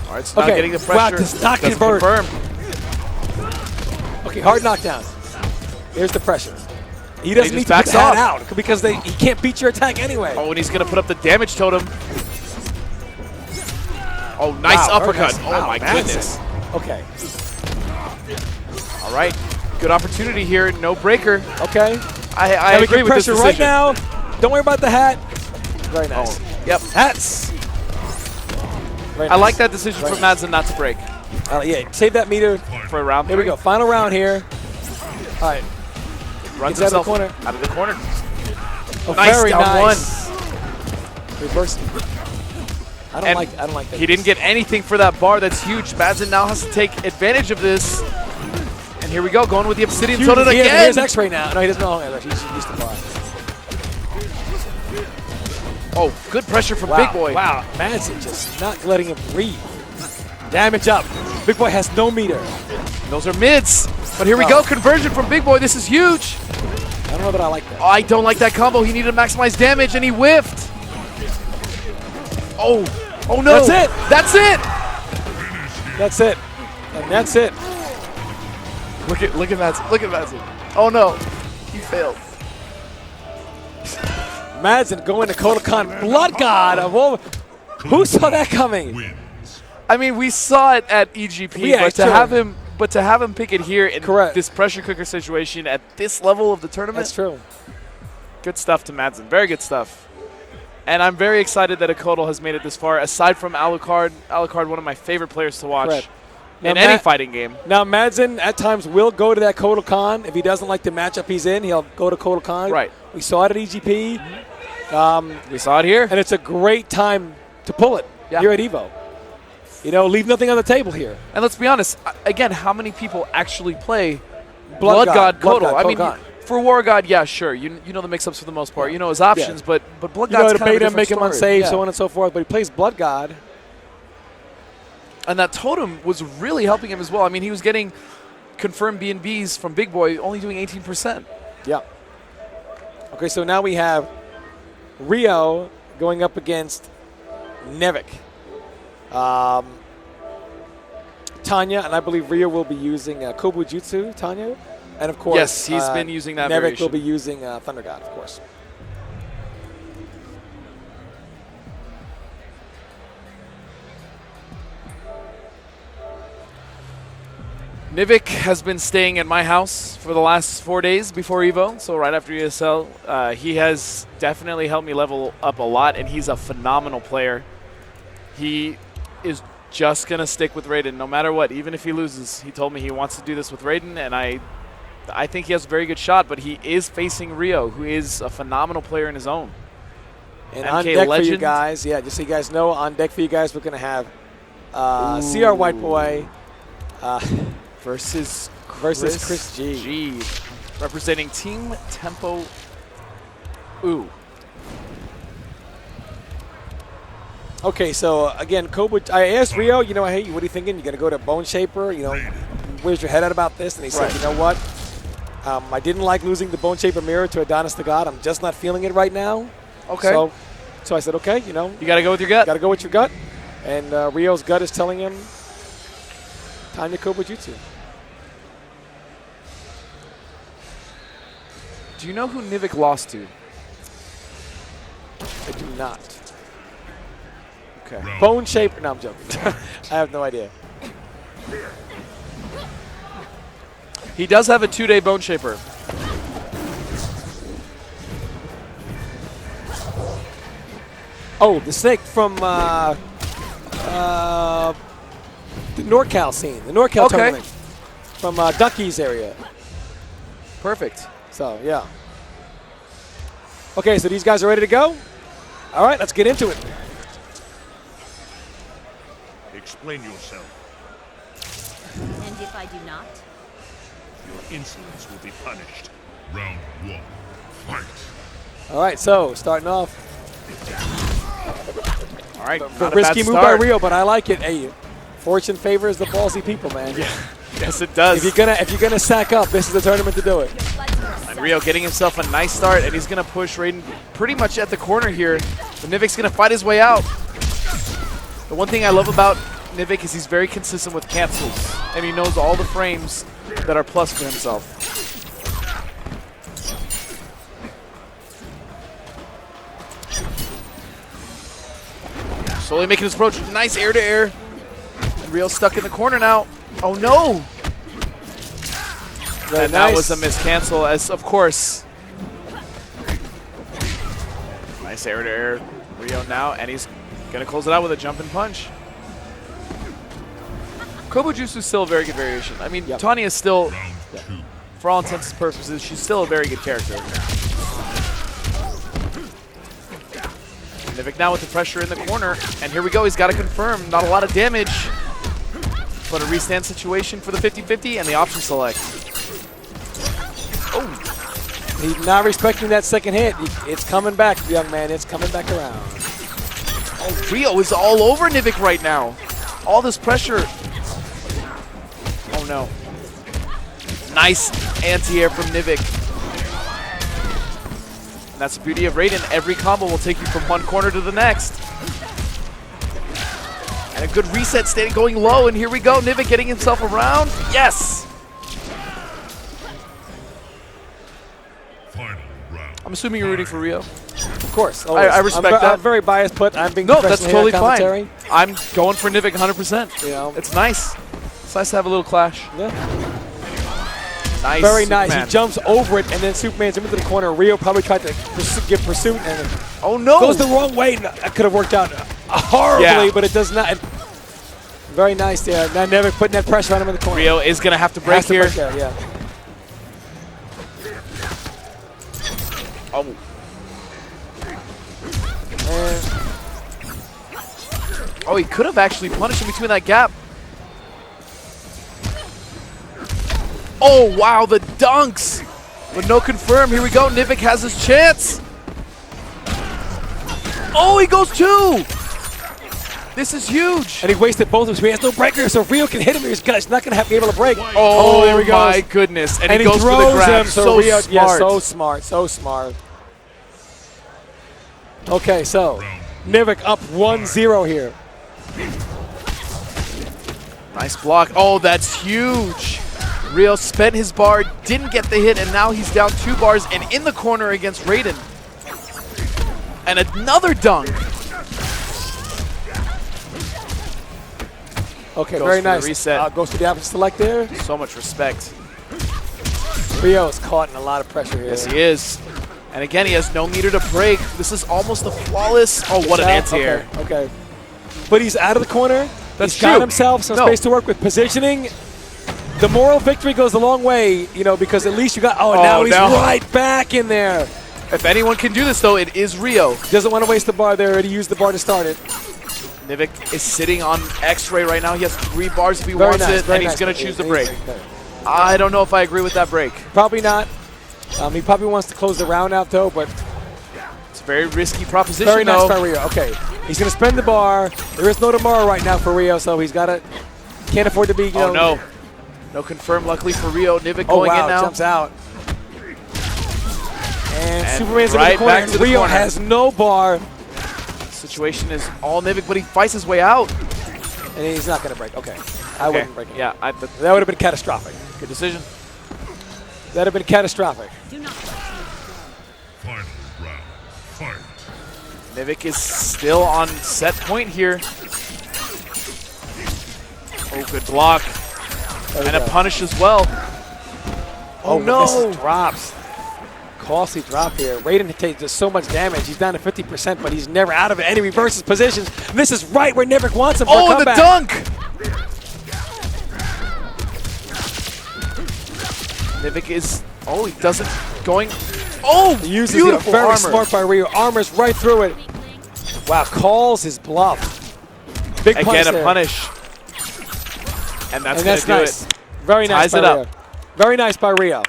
All right, so not getting the Wow, pressure. does not Doesn't convert. confirm. Okay, hard knockdown. Here's the pressure. He doesn't just need to put backs the hat off. out because he can't beat your attack anyway. Oh, and he's going to put up the damage totem. Oh, nice Wow, very uppercut. nice. Oh, Wow, my Madsen. goodness. Okay. All right. Good opportunity here. No breaker. Okay. I Now we agree can with this pressure decision. right now. Don't worry about the hat. Very nice. Yep. Hats. Very I nice. like that decision Right. from Madsen not to break Yeah, save that meter. for a round. Here we go. Final round here. All right. Runs Gets out himself of the corner. Out of the corner. Oh, Nice, very down nice. Reverse. I don't And like that. He didn't get anything for that bar. That's huge. Madsen now has to take advantage of this. And here we go, going with the Obsidian Totem He again. has X-ray now. No, he doesn't know. He's used to bar. Oh, good pressure from Wow. Big Boy. Wow. Madsen just not letting him breathe. Damage up. Big Boy has no meter. Those are mids. But here we Oh. go, conversion from Big Boy. This is huge. I don't know that I like that. Oh, I don't like that combo. He needed to maximize damage, and he whiffed. Oh, oh no. That's it. That's it. That's it. And that's it. Look at Madsen. Look at Madsen. Oh no, he failed. Madsen going to Kodokan. Blood God of all. Who saw that coming? I mean, we saw it at EGP, Yeah, but to true. have him pick it here in Correct. this pressure cooker situation at this level of the tournament. That's true. Good stuff to Madsen. Very good stuff. And I'm very excited that Akoto has made it this far. Aside from Alucard, one of my favorite players to watch Correct. in Now, any fighting game. Now, Madsen at times will go to that Kodokan. If he doesn't like the matchup he's in, he'll go to Kodokan. Right. We saw it at EGP. We saw it here. And it's a great time to pull it here at EVO. You know, leave nothing on the table here. And let's be honest, again, how many people actually play Blood Blood God, God Blood Kodo? God, I mean, Kodokan. for War God, yeah, sure. You know the mix-ups for the most part. You know his options, but Blood You know, God's to kind of a bait him, make him different unsafe, story. so on and so forth. But he plays Blood God. And that totem was really helping him as well. I mean, he was getting confirmed B&Bs from Big Boy, only doing 18%. Yeah. Okay, so now we have Rio going up against Nevik. Tanya, and I believe Rio will be using Kobu Jutsu, Tanya. And of course, Yes, he's been using that Nevik variation. will be using Thunder God, of course. Nivik has been staying at my house for the last 4 days before EVO, so right after ESL. He has definitely helped me level up a lot, and he's a phenomenal player. He is just going to stick with Raiden no matter what, even if he loses. He told me he wants to do this with Raiden, and I think he has a very good shot, but he is facing Rio, who is a phenomenal player in his own. And MK on deck for you legend. guys, just so you guys know, on deck for you guys, we're going to have CR White Boy Versus Chris G. Representing Team Tempo. Ooh. Okay, so again, Kobu, I asked Rio, you know, hey, what are you thinking? You going to go to Bone Shaper? You know, where's your head at about this? And he said, you know what? I didn't like losing the Bone Shaper mirror to Adonis the God. I'm just not feeling it right now. Okay. So I said, okay, you know. You got to go with your gut. Got to go with your gut. And Rio's gut is telling him Tanya Kobu Jutsu. Do you know who Nivik lost to? I do not. Okay. Bone Shaper. No, I'm joking. I have no idea. He does have a 2-day Bone Shaper. Oh, the snake from the NorCal scene, the NorCal tournament from Ducky's area. Perfect. So, yeah. Okay, so these guys are ready to go? All right, let's get into it. Explain yourself. And if I do not? Your insolence will be punished. Round 1. Fight. All right, so starting off. All right. A Not a risky bad move by start. Rio, but I like it. Hey, fortune favors the ballsy people, man. Yes, it does. If you're gonna sack up, this is the tournament to do it. I Rio getting himself a nice start, and he's going to push Raiden pretty much at the corner here. But Nivek's going to fight his way out. The one thing I love about Nivek is he's very consistent with cancels, and he knows all the frames that are plus for himself. Slowly making his approach. Nice air-to-air. Rio stuck in the corner now. Oh, no. And that was a miscancel, as of course. Nice air-to-air. Rio now, and he's going to close it out with a jump and punch. Kobo Jutsu is still a very good variation. I mean, Tanya is still, for all intents and purposes, she's still a very good character. Nivek now with the pressure in the corner, and here we go. He's got to confirm. Not a lot of damage, but a restand situation for the 50-50 and the option select. Oh, he's not respecting that second hit. It's coming back, young man. It's coming back around. Oh, Rio is all over Nivek right now. All this pressure. Oh, no. Nice anti-air from Nivek. And that's the beauty of Raiden. Every combo will take you from one corner to the next. And a good reset state going low, and here we go. Nivek getting himself around. Yes! Final round. I'm assuming you're rooting for Rio. Of course. I respect that. I'm very biased, but I'm being No, that's professional here totally at commentary. fine. I'm going for Nivek 100%. You know. It's nice. It's nice to have a little clash. Yeah. Nice. Very Superman. nice. He jumps over it, and then Superman's into the corner. Rio probably tried to give pursuit, and Oh, no. goes the wrong way. That could have worked out horribly, Yeah. but it does not. Very nice there. Now Nivek putting that pressure on him in the corner. Rio is going to have to break Has to here. break there, yeah. Oh. And Oh, he could have actually punished him between that gap. Oh, wow, the dunks. But no confirm. Here we go. Nivek has his chance. Oh, he goes two. This is huge. And he wasted both of them, so he has no breaker, so Rio can hit him. He's not going to be able to break. Oh, there he goes. my goodness. And he goes throws for the grab. him, so Rio, smart. yeah, so smart, so smart. Okay, so Nivek up 1-0 here. Nice block. Oh, that's huge. Rio spent his bar, didn't get the hit, and now he's down 2 bars and in the corner against Raiden. And another dunk. Okay, Goes very for the nice. reset. Goes to the opposite select there. So much respect. Rio is caught in a lot of pressure here. Yes, he is. And again, he has no meter to break. This is almost a flawless. Oh, what an anti-air. Okay. But he's out of the corner. That's he's got true. himself some No. space to work with. Positioning. The moral victory goes a long way, you know, because at least you got. Oh, now he's right back in there. If anyone can do this, though, it is Rio. Doesn't want to waste the bar there. Already used the bar to start it. Nivek is sitting on X-ray right now. He has 3 bars if he wants it, and he's going to choose the break. I don't know if I agree with that break. Probably not. He probably wants to close the round out, though, but It's a very risky proposition, very nice though. by Rio. Okay, he's going to spend the bar. There is no tomorrow right now for Rio, so he's got to. Can't afford to be. You know, no. No confirm, luckily for Rio. Nivek Oh, going wow, in now. jumps out. And Superman's right in the corner, back to and the Rio corner. has no bar. Situation is all Nivek, but he fights his way out. And he's not going to break. Okay. I wouldn't break it. Yeah, That would have been catastrophic. good decision. That would have been catastrophic. Do not Final round. Fight. Nivek is still on set point here. Oh, good block. And a punish as well. Oh, no. This drops. Costly drop here. Raiden takes just so much damage. He's down to 50%, but he's never out of it. And he reverses positions. And this is right where Nivek wants him for a Oh, the comeback. dunk! Nivek is, he doesn't, going, He uses beautiful it very armor. smart by Rio. Armors right through it. Wow, calls his bluff. Big punish Again, a there. punish. And that's And going that's to do nice. it. Very nice Ties by it up. Rio. Very nice by Rio.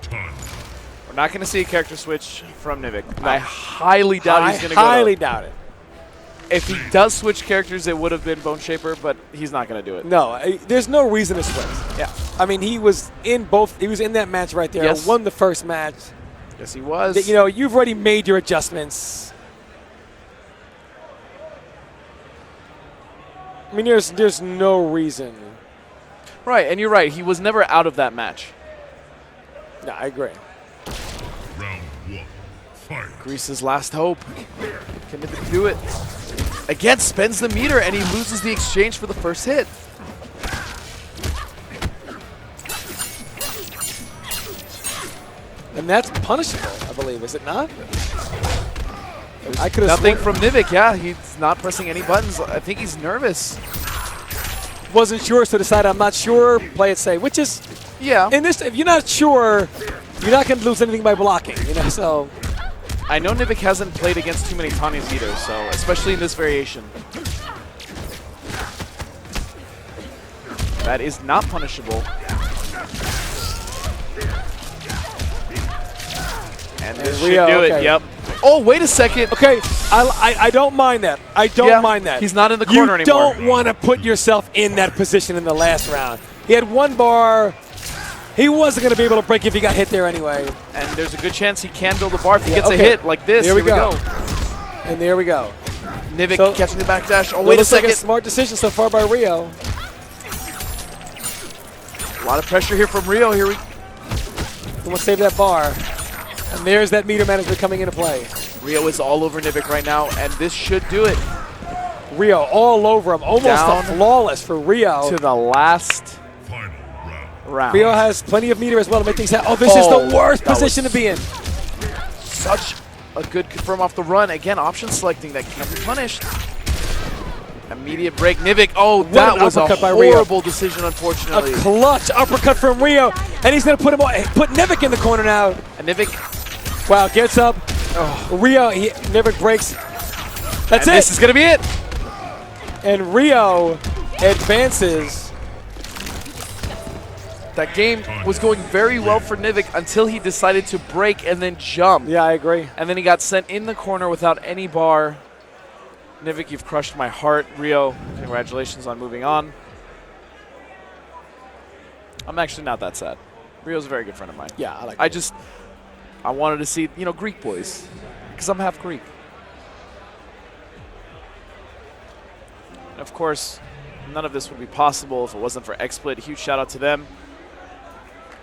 Time. We're not going to see a character switch from Nivek. I highly doubt he's going to go. Highly doubt it. If he does switch characters, it would have been Bone Shaper, but he's not going to do it. No, there's no reason to switch. Yeah. I mean, he was in both. He was in that match right there. Yes. Won the first match. Yes, he was. You know, you've already made your adjustments. I mean, there's no reason. Right, and you're right. He was never out of that match. No, I agree. Round 1. Fight. Grease's last hope. Can Nivik do it? Again, spends the meter, and he loses the exchange for the first hit. And that's punishable, I believe, is it not? I could have Nothing from Nivik, yeah. He's not pressing any buttons. I think he's nervous. wasn't sure, so decided I'm not sure, play it safe, which is, Yeah. in this, if you're not sure, you're not going to lose anything by blocking, you know, so. I know Nivik hasn't played against too many Tanyas either, so especially in this variation. That is not punishable. And this should Rio, do okay. it, yep. Oh, wait a second. Okay, I don't mind that. I don't mind that. He's not in the corner you anymore. You don't want to put yourself in that position in the last round. He had one bar. He wasn't going to be able to break if he got hit there anyway. And there's a good chance he can build a bar if he gets okay. a hit like this. Here we Here go. And there we go. Nivik So- catching the backdash. Oh, It wait a looks like second. smart decision so far by Rio. A lot of pressure here from Rio. Here we He wants to save that bar. And there's that meter management coming into play. Rio is all over Nivik right now, and this should do it. Rio all over him. Almost Down a flawless for Rio. To the last Final round. round. Rio has plenty of meter as well to make things happen. Oh, this is the worst that position was- to be in. Such a good confirm off the run. Again, option selecting that can't be punished. Immediate break. Nivik. Oh, that an was a uppercut by Rio. horrible decision, A unfortunately. clutch uppercut from Rio. And he's going to put Nivik in the corner now. And Nivik. Wow, gets up. Rio, Nivik breaks. That's And it. this is going to be it. And Rio advances. That game was going very well for Nivik until he decided to break and then jump. Yeah, I agree. And then he got sent in the corner without any bar. Nivik, you've crushed my heart. Rio, congratulations on moving on. I'm actually not that sad. Rio's a very good friend of mine. Yeah, I like I wanted to see, Greek boys, because I'm half Greek. And of course, none of this would be possible if it wasn't for XSplit. Huge shout out to them.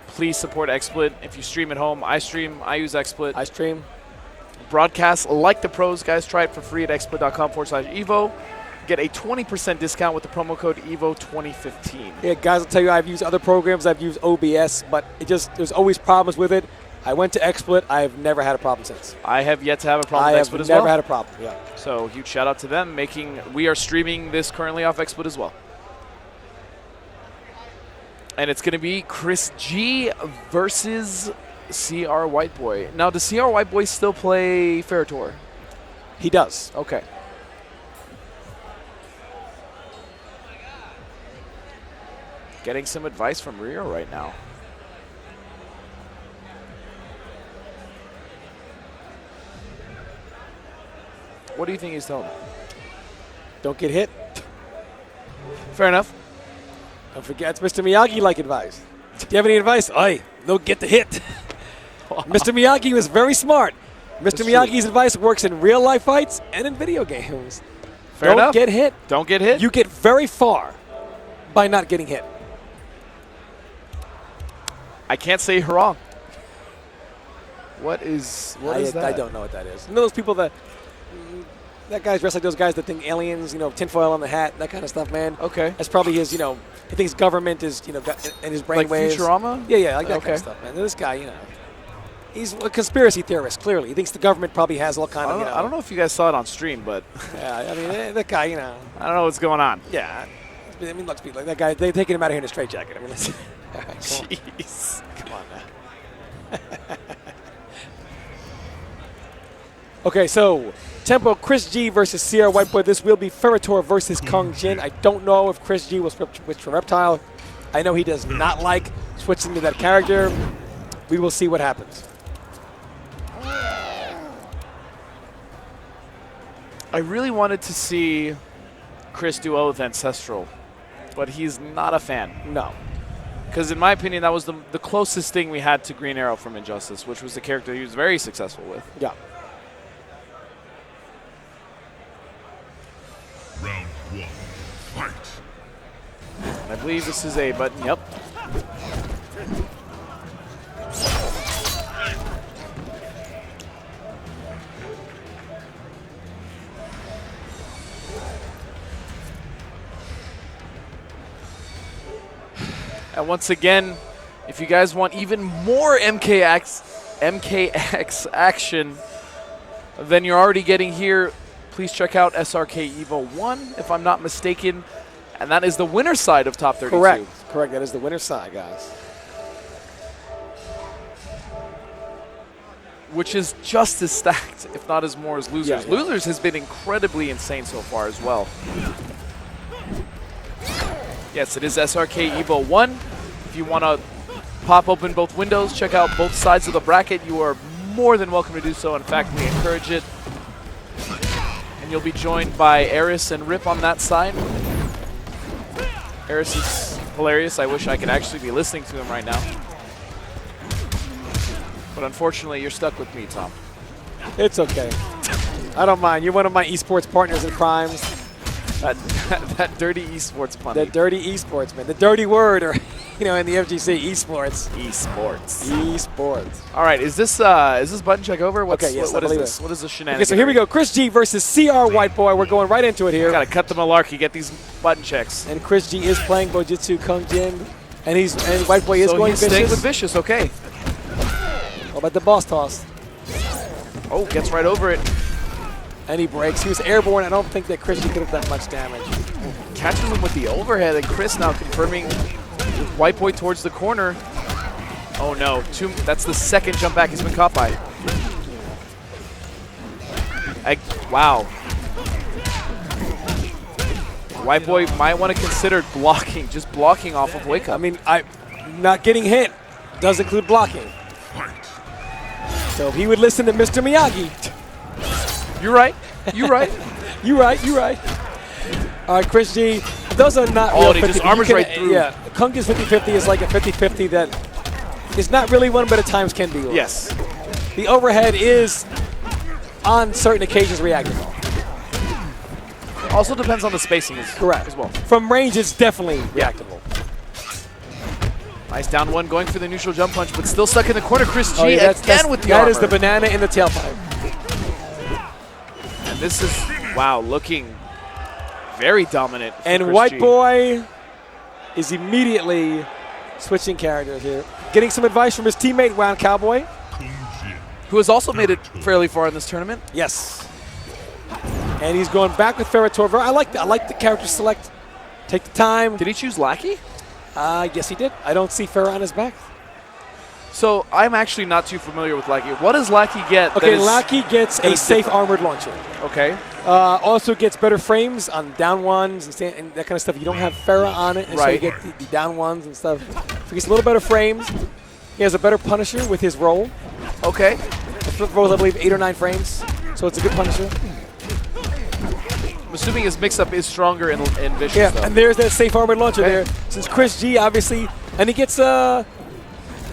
Please support XSplit. If you stream at home, I stream, I use XSplit. I stream. Broadcast like the pros, guys. Try it for free at xsplit.com/Evo. Get a 20% discount with the promo code EVO2015. Yeah, guys, I'll tell you, I've used other programs. I've used OBS, but there's always problems with it. I went to XSplit. I've never had a problem since. I have yet to have a problem I with have XSplit as well. never had a problem, yeah. So huge shout out to them. We are streaming this currently off XSplit as well. And it's going to be Chris G versus CR Whiteboy. Now, does CR Whiteboy still play Ferritor? He does. Okay. Getting some advice from Rio right now. What do you think he's telling him? Don't get hit. Fair enough. Don't forget, it's Mr. Miyagi-like advice. Do you have any advice? Aye, don't get the hit. Mr. Miyagi was very smart. Mr. Miyagi's advice works in real-life fights and in video games. Fair Don't enough. get hit. Don't get hit. You get very far by not getting hit. I can't say you're wrong. What is that? I don't know what that is. You know those people that guys dressed like those guys that think aliens, tinfoil on the hat, that kind of stuff, man. Okay. That's probably his, he thinks government is, got in his brain Like waves. Futurama? Yeah, like that Okay. kind of stuff, man. This guy, he's a conspiracy theorist, clearly. He thinks the government probably has all kind of, I don't know if you guys saw it on stream, but Yeah, I mean, that guy, I don't know what's going on. yeah. I mean, let's be like that guy. They're taking him out of here in a straitjacket. I mean, listen. All right, come on. Jeez. Come on now. Okay, so tempo Chris G versus CR Whiteboy. This will be Ferritor versus Kong Jin. I don't know if Chris G will switch for Reptile. I know he does not like switching to that character. We will see what happens. I really wanted to see Chris do O with Ancestral, but he's not a fan. No. Because in my opinion, that was the closest thing we had to Green Arrow from Injustice, which was the character he was very successful with. Yeah. Round 1. Fight. I believe this is A button. Yep. And once again, if you guys want even more MKX action than you're already getting here, please check out SRK Evo 1, if I'm not mistaken. And that is the winner side of Top 32. Correct. Correct. That is the winner's side, guys. Which is just as stacked, if not as more as Losers. Yeah, yeah. Losers has been incredibly insane so far as well. Yes, it is SRK Evo 1. If you want to pop open both windows, check out both sides of the bracket, you are more than welcome to do so. In fact, we encourage it. And you'll be joined by Eris and Rip on that side. Eris is hilarious. I wish I could actually be listening to him right now. But unfortunately, you're stuck with me, Tom. It's okay. I don't mind. You're one of my esports partners in crimes. That dirty esports pun. The dirty esports, man. The dirty word, or in the FGC, esports. Esports. Esports. All right, is this button check over? Okay, yes, what I is believe this? it. What is the shenanigans? Okay, so here we go. Chris G versus CR White Boy. We're going right into it here. Gotta cut the malarkey. Get these button checks. And Chris G is playing Bojutsu Kung Jin, and White Boy is so going he's vicious. staying with vicious. Okay. What about the boss toss? Oh, gets right over it. And he breaks. He was airborne. I don't think that Chris G could have done much damage. Catches him with the overhead, and Chris now confirming with White Boy towards the corner. Oh no, that's the second jump back he's been caught by. Wow. White Boy might want to consider blocking, just blocking off of Wake Up. I mean, not getting hit does include blocking. So if he would listen to Mr. Miyagi. You're right. You're right. You're right. All right, Chris G. Those are not Oh, real and he 50. just armors right through. Yeah, Kung is 50-50 is like a 50-50 that is not really one, but at times can be one. Yes. The overhead is, on certain occasions, reactable. Also depends on the spacing Correct. as well. From range, it's definitely reactable. Nice down one, going for the neutral jump punch, but still stuck in the corner. Chris G that's with the That armor. is the banana in the tailpipe. And this is, wow, looking very dominant. And Chris White G. Boy is immediately switching characters here. Getting some advice from his teammate, Wound Cowboy. Who has also made it fairly far in this tournament. Yes. And he's going back with Ferrator. I like the character select. Take the time. Did he choose Lackey? Yes, he did. I don't see Farrah on his back. So I'm actually not too familiar with Lackey. What does Lackey get? Okay, Lackey gets a safe different? armored launcher. Okay. Also gets better frames on down ones and that kind of stuff. You don't have Farrah on it, and so you get the down ones and stuff. So he gets a little better frames. He has a better Punisher with his roll. Okay. The flip rolls, I believe, 8 or 9 frames. So it's a good Punisher. I'm assuming his mix-up is stronger in Vicious, Yeah, though. and there's that safe armored launcher there. Since Chris G, obviously, and he gets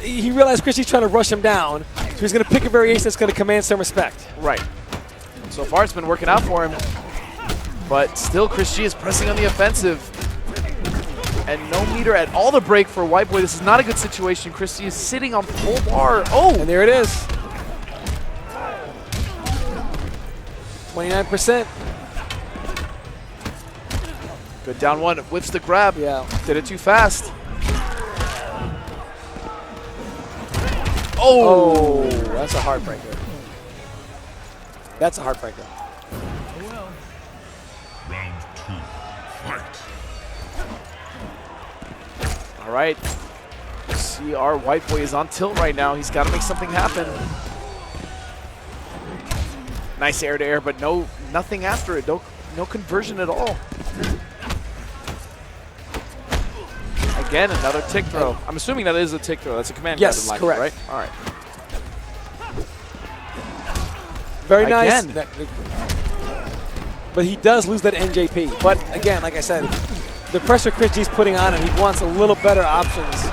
he realized Chris G's trying to rush him down, so he's going to pick a variation that's going to command some respect. Right. So far, it's been working out for him, but still, Chris G is pressing on the offensive, and no meter at all to break for White Boy. This is not a good situation. Chris G is sitting on full bar. Oh, And there it is. 29%. good down one. Whips the grab. Yeah. Did it too fast. Oh, that's a heartbreaker. That's a heartbreaker. Round 2. Fight. All right. CR White Boy is on tilt right now. He's got to make something happen. Nice air to air, but nothing after it. No conversion at all. Again, another tick throw. I'm assuming that is a tick throw. That's a command grab in Lackey, correct. right? All right. Very nice. Again. but he does lose that NJP. But again, like I said, the pressure Chris G's putting on him, he wants a little better options.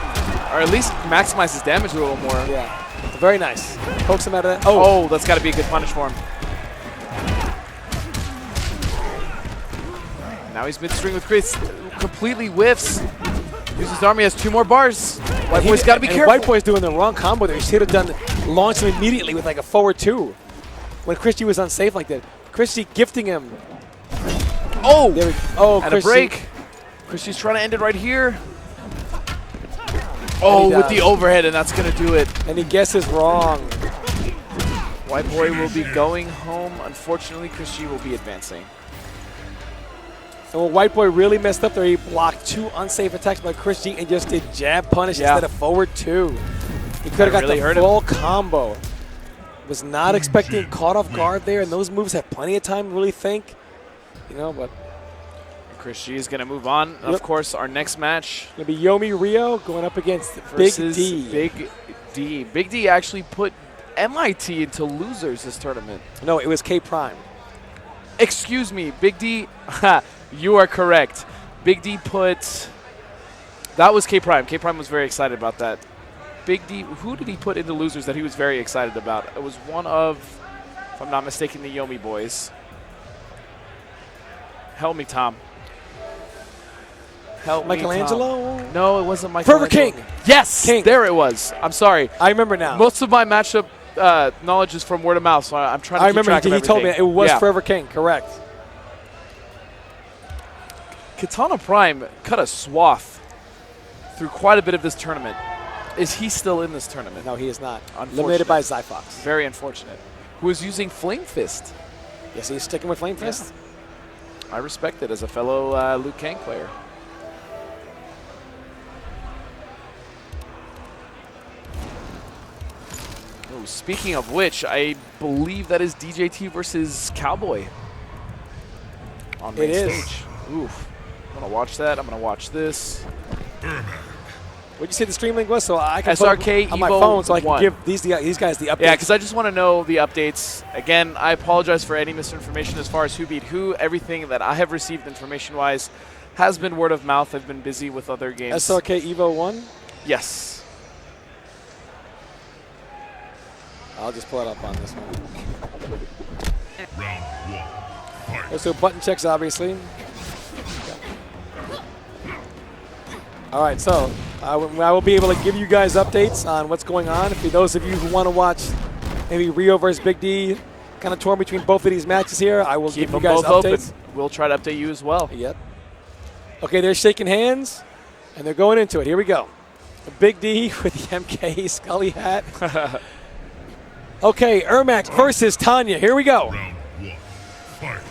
Or at least maximize his damage a little more. Yeah, very nice. Pokes him out of that. Oh, that's got to be a good punish for him. Now he's mid-string with Chris. Completely whiffs. Uses army, has 2 more bars. White Boy's got to be careful. White Boy's doing the wrong combo there. He should have done launch him immediately with like a forward 2 when Christie was unsafe like that. Christie gifting him. Oh, there we, oh, and Christie. a break. Christie's trying to end it right here. Oh, with the overhead, and that's going to do it. And he guesses wrong. White Boy will be going home. Unfortunately, Christie will be advancing. And when White Boy really messed up there, he blocked 2 unsafe attacks by Chris G and just did jab punish instead of forward 2. He could have got really the full combo. Was not expecting caught off guard there, and those moves have plenty of time to really think. You know, but Chris G is going to move on. Yep. Of course, our next match gonna be Yomi Rio going up against Big D. Big D. Big D actually put MIT into losers this tournament. No, it was K Prime. Excuse me, Big D. You are correct. Big D put. That was K Prime. K Prime was very excited about that. Big D. Who did he put into losers that he was very excited about? It was one of, if I'm not mistaken, the Yomi boys. Help me, Tom. Help Michelangelo? me, Tom. No, it wasn't Michelangelo. Forever King. Yes, King. There it was. I'm sorry. I remember now. Most of my matchup knowledge is from word of mouth, so I'm trying to I keep remember track of he told me everything. it was Yeah. Forever King. Correct. Katana Prime cut a swath through quite a bit of this tournament. Is he still in this tournament? No, he is not. Unfortunate. Eliminated by Zyfox. Very unfortunate. Who is using Flame Fist. Yes, he's sticking with Flame Fist. I respect it as a fellow Liu Kang player. Oh, speaking of which, I believe that is DJT versus Cowboy on main It is. stage. Oof. I'm going to watch that. I'm going to watch this. What'd you say the stream link was? So I can SRK put it on my Evo phone so I can 1. give these guys the updates. Yeah, because I just want to know the updates. Again, I apologize for any misinformation as far as who beat who. Everything that I have received information-wise has been word of mouth. I've been busy with other games. SRK Evo 1? Yes. I'll just pull it up on this one. Round 1. Fight. So button checks, obviously. All right, so I will be able to give you guys updates on what's going on. For those of you who want to watch maybe Rio versus Big D, kind of torn between both of these matches here, I will Keep give you them guys both updates. open. We'll try to update you as well. Yep. Okay, they're shaking hands, and they're going into it. Here we go. Big D with the MK Scully hat. Okay, Ermac versus Tanya. Here we go. Round 1. Fight.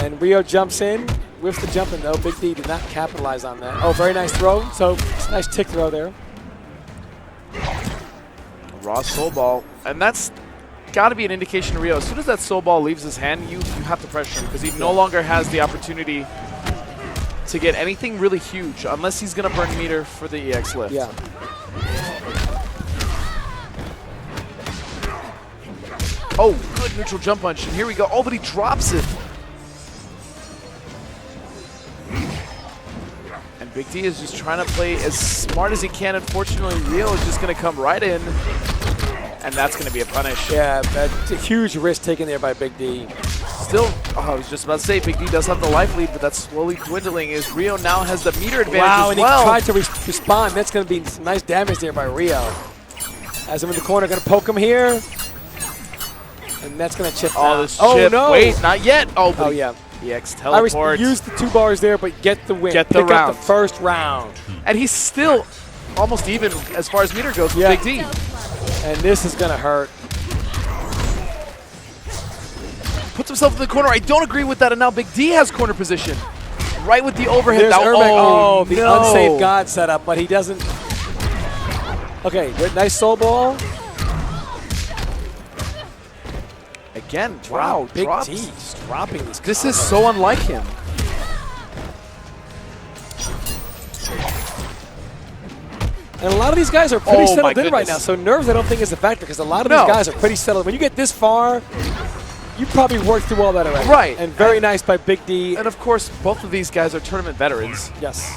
And Rio jumps in. Whiffs the jumping, though. Big D did not capitalize on that. Oh, very nice throw. So, nice tick throw there. Raw soul ball. And that's got to be an indication to Rio. As soon as that soul ball leaves his hand, you have to pressure him because he no longer has the opportunity to get anything really huge unless he's going to burn meter for the EX lift. Yeah. Oh, good neutral jump punch. And here we go. Oh, but he drops it. And Big D is just trying to play as smart as he can. Unfortunately, Rio is just going to come right in. And that's going to be a punish. Yeah, that's a huge risk taken there by Big D. Still, I was just about to say, Big D does have the life lead, but that's slowly dwindling as Rio now has the meter advantage Wow, as and well. he tried to respond. That's going to be some nice damage there by Rio. As him in the corner, going to poke him here. And that's going to chip down. This chip. No. Wait, not yet. Oh, yeah. EX teleport. Use the 2 bars there, but get the win. Get the Pick round. up the first round. And he's still almost even as far as meter goes with Yeah. Big D. And this is going to hurt. Puts himself in the corner. I don't agree with that, and now Big D has corner position. Right with the overhead. There's Now, Ermac. The no. unsafe God setup, but he doesn't. Okay, good, nice soul ball. Again, Wow, Big drops. D just dropping these. This is so unlike him. And a lot of these guys are pretty Oh, my settled in right now. goodness. So nerves I don't think is a factor because a lot of No. these guys are pretty settled. When you get this far, You probably worked through all that already. Right. And very nice by Big D. And of course, both of these guys are tournament veterans. Yes.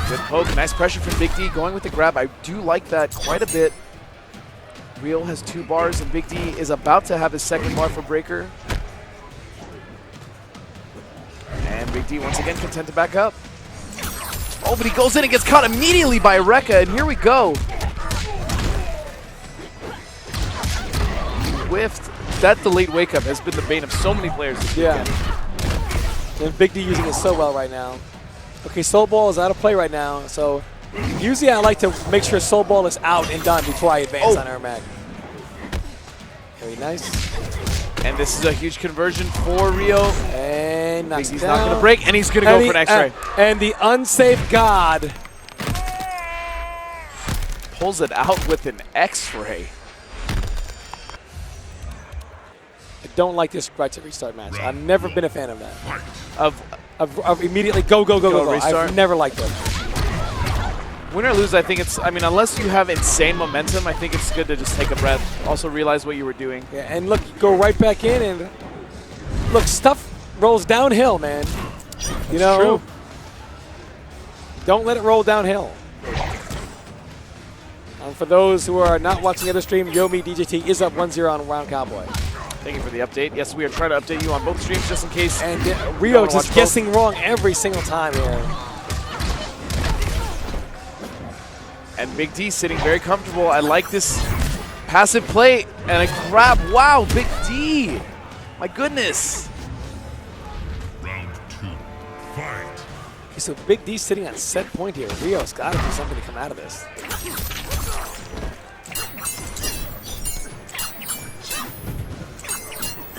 Good poke, nice pressure from Big D, going with the grab. I do like that quite a bit. Rio has 2 bars, and Big D is about to have his second bar for Breaker. And Big D once again content to back up. Oh, but he goes in and gets caught immediately by Rekka, and here we go. Whiffed. That delayed wake up has been the bane of so many players this weekend. And Big D using it so well right now. Okay, Soul Ball is out of play right now, so usually I like to make sure Soul Ball is out and done before I advance on Ermac. Very nice. And this is a huge conversion for Rio. And knocks He's it not down. going to break, and he's going to go for an X-ray. And the unsafe God Pulls it out with an X-ray. I don't like this right to restart match. I've never been a fan of that. Of immediately go. restart. I've never liked it. win or lose, I think it's, I mean, unless you have insane momentum, I think it's good to just take a breath. Also realize what you were doing. Yeah, and look, go right back in, and look, stuff rolls downhill, man. You know, true. Don't let it roll downhill. For those who are not watching the other stream, Yomi DJT is up 1-0 on Round Cowboy. Thank you for the update. Yes, we are trying to update you on both streams just in case. And you Rio wanna just watch guessing wrong every single time here. And Big D sitting very comfortable. I like this passive play and a grab. Wow, Big D. My goodness. Round 2, fight. Okay, so Big D sitting on set point here. Rio's got to do something to come out of this.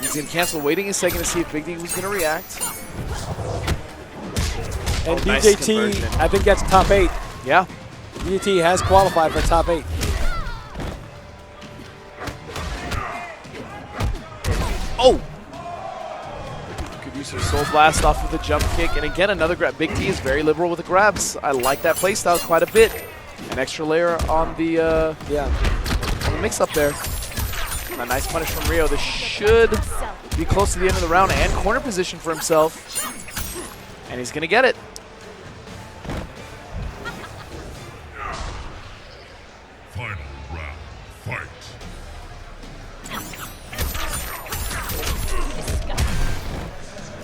He's going to cancel, waiting a second to see if Big D was going to react. And nice DJT, conversion. I think that's top 8. Yeah. DJT has qualified for top 8. Oh! Could use her Soul Blast off of the jump kick. And again, another grab. Big D is very liberal with the grabs. I like that playstyle quite a bit. An extra layer on the on the mix-up there. And a nice punish from Rio. This should be close to the end of the round and corner position for himself. And he's going to get it. Final round, fight.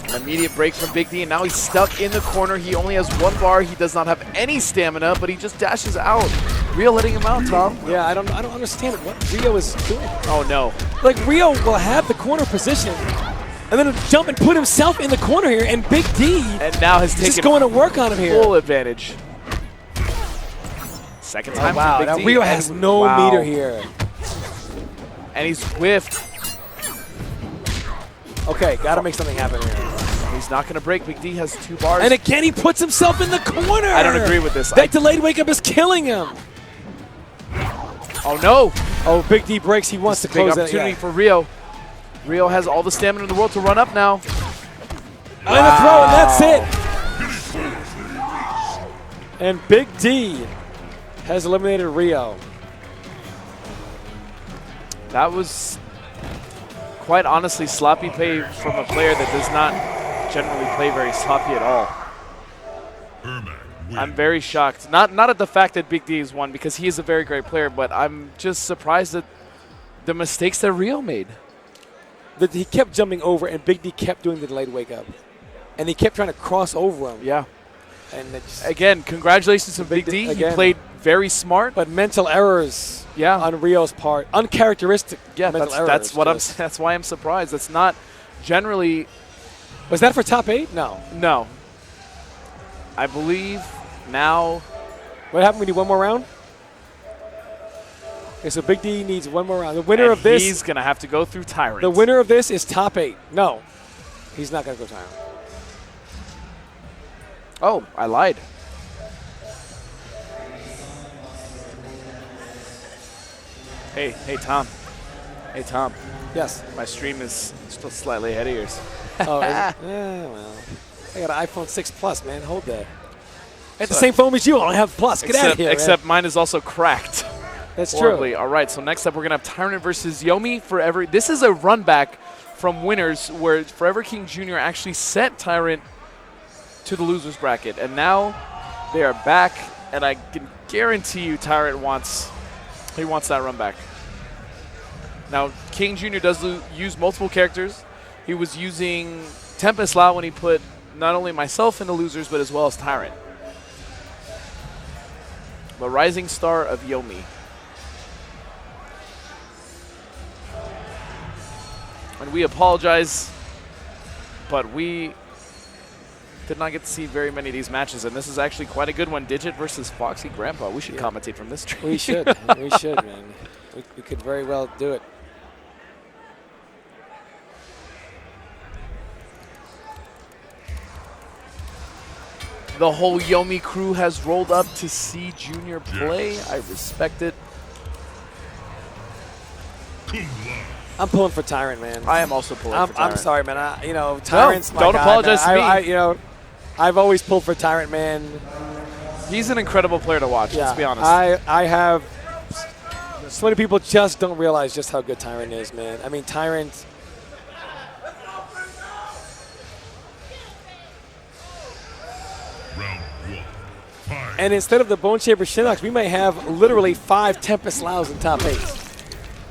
An immediate break from Big D, and now he's stuck in the corner. He only has 1 bar. He does not have any stamina, but he just dashes out. Rio letting him out, Tom. Yeah, I don't understand what Rio is doing. Oh, no. Like, Rio will have the corner position and then jump and put himself in the corner here, and Big D And now has is taken just going to work on him here. full advantage. Second time Wow, for now Big D. Rio and- has no wow. meter here. And he's whiffed. Okay, got to make something happen here. He's not going to break. Big D has 2 bars. And again, he puts himself in the corner. I don't agree with this. That delayed wake up is killing him. Oh, no. Oh, Big D breaks. He wants to Big close that. opportunity Yeah. for Rio. Rio has all the stamina in the world to run up now. And a throw, and that's it. And Big D has eliminated Rio. That was quite honestly sloppy play from a player that does not generally play very sloppy at all. Ermac wins. I'm very shocked. Not at the fact that Big D has won, because he is a very great player, but I'm just surprised at the mistakes that Rio made. That he kept jumping over, and Big D kept doing the delayed wake up. And he kept trying to cross over him. Yeah. And it just, Again, congratulations to Big D. He again. played very smart. but mental errors Yeah. on Rio's part. Uncharacteristic Yeah, mental errors. that's why I'm surprised. That's not generally. Was that for top 8? No. No. I believe now. What happened? We need one more round? Okay, so Big D needs one more round. The winner and of this, he's gonna have to go through Tyrant. the winner of this is top 8. No, he's not going to go Tyrant. Oh, I lied. Hey, Tom. Hey, Tom. Yes. My stream is still slightly ahead of yours. Oh, is it? Yeah, well. I got an iPhone 6 Plus, man. Hold that. I had the same phone as you. I don't have Plus. Get out of here. Except mine is also cracked. That's horribly. true. All right, so next up we're going to have Tyrant versus Yomi. This is a run back from winners where Forever King Jr. actually sent Tyrant to the losers bracket. And now they are back, and I can guarantee you Tyrant wants that run back. Now, King Jr. does use multiple characters. He was using Tempest Lao when he put not only myself in the losers, but as well as Tyrant. The rising star of Yomi. And we apologize, but we did not get to see very many of these matches, and this is actually quite a good one. Digit versus Foxy Grandpa. We should commentate from this stream. We should. We should, man. We could very well do it. The whole Yomi crew has rolled up to see Junior play. I respect it. I'm pulling for Tyrant, man. I am also pulling for Tyrant. I'm sorry, man. Tyrant's my don't guy, apologize man. to me. I've always pulled for Tyrant, man. He's an incredible player to watch, let's be honest. I have so many people just don't realize just how good Tyrant is, man. I mean, Tyrant. Round 1. Fight. And instead of the Bone Shaper Shinnocks, we may have literally 5 Tempest Laos in top 8.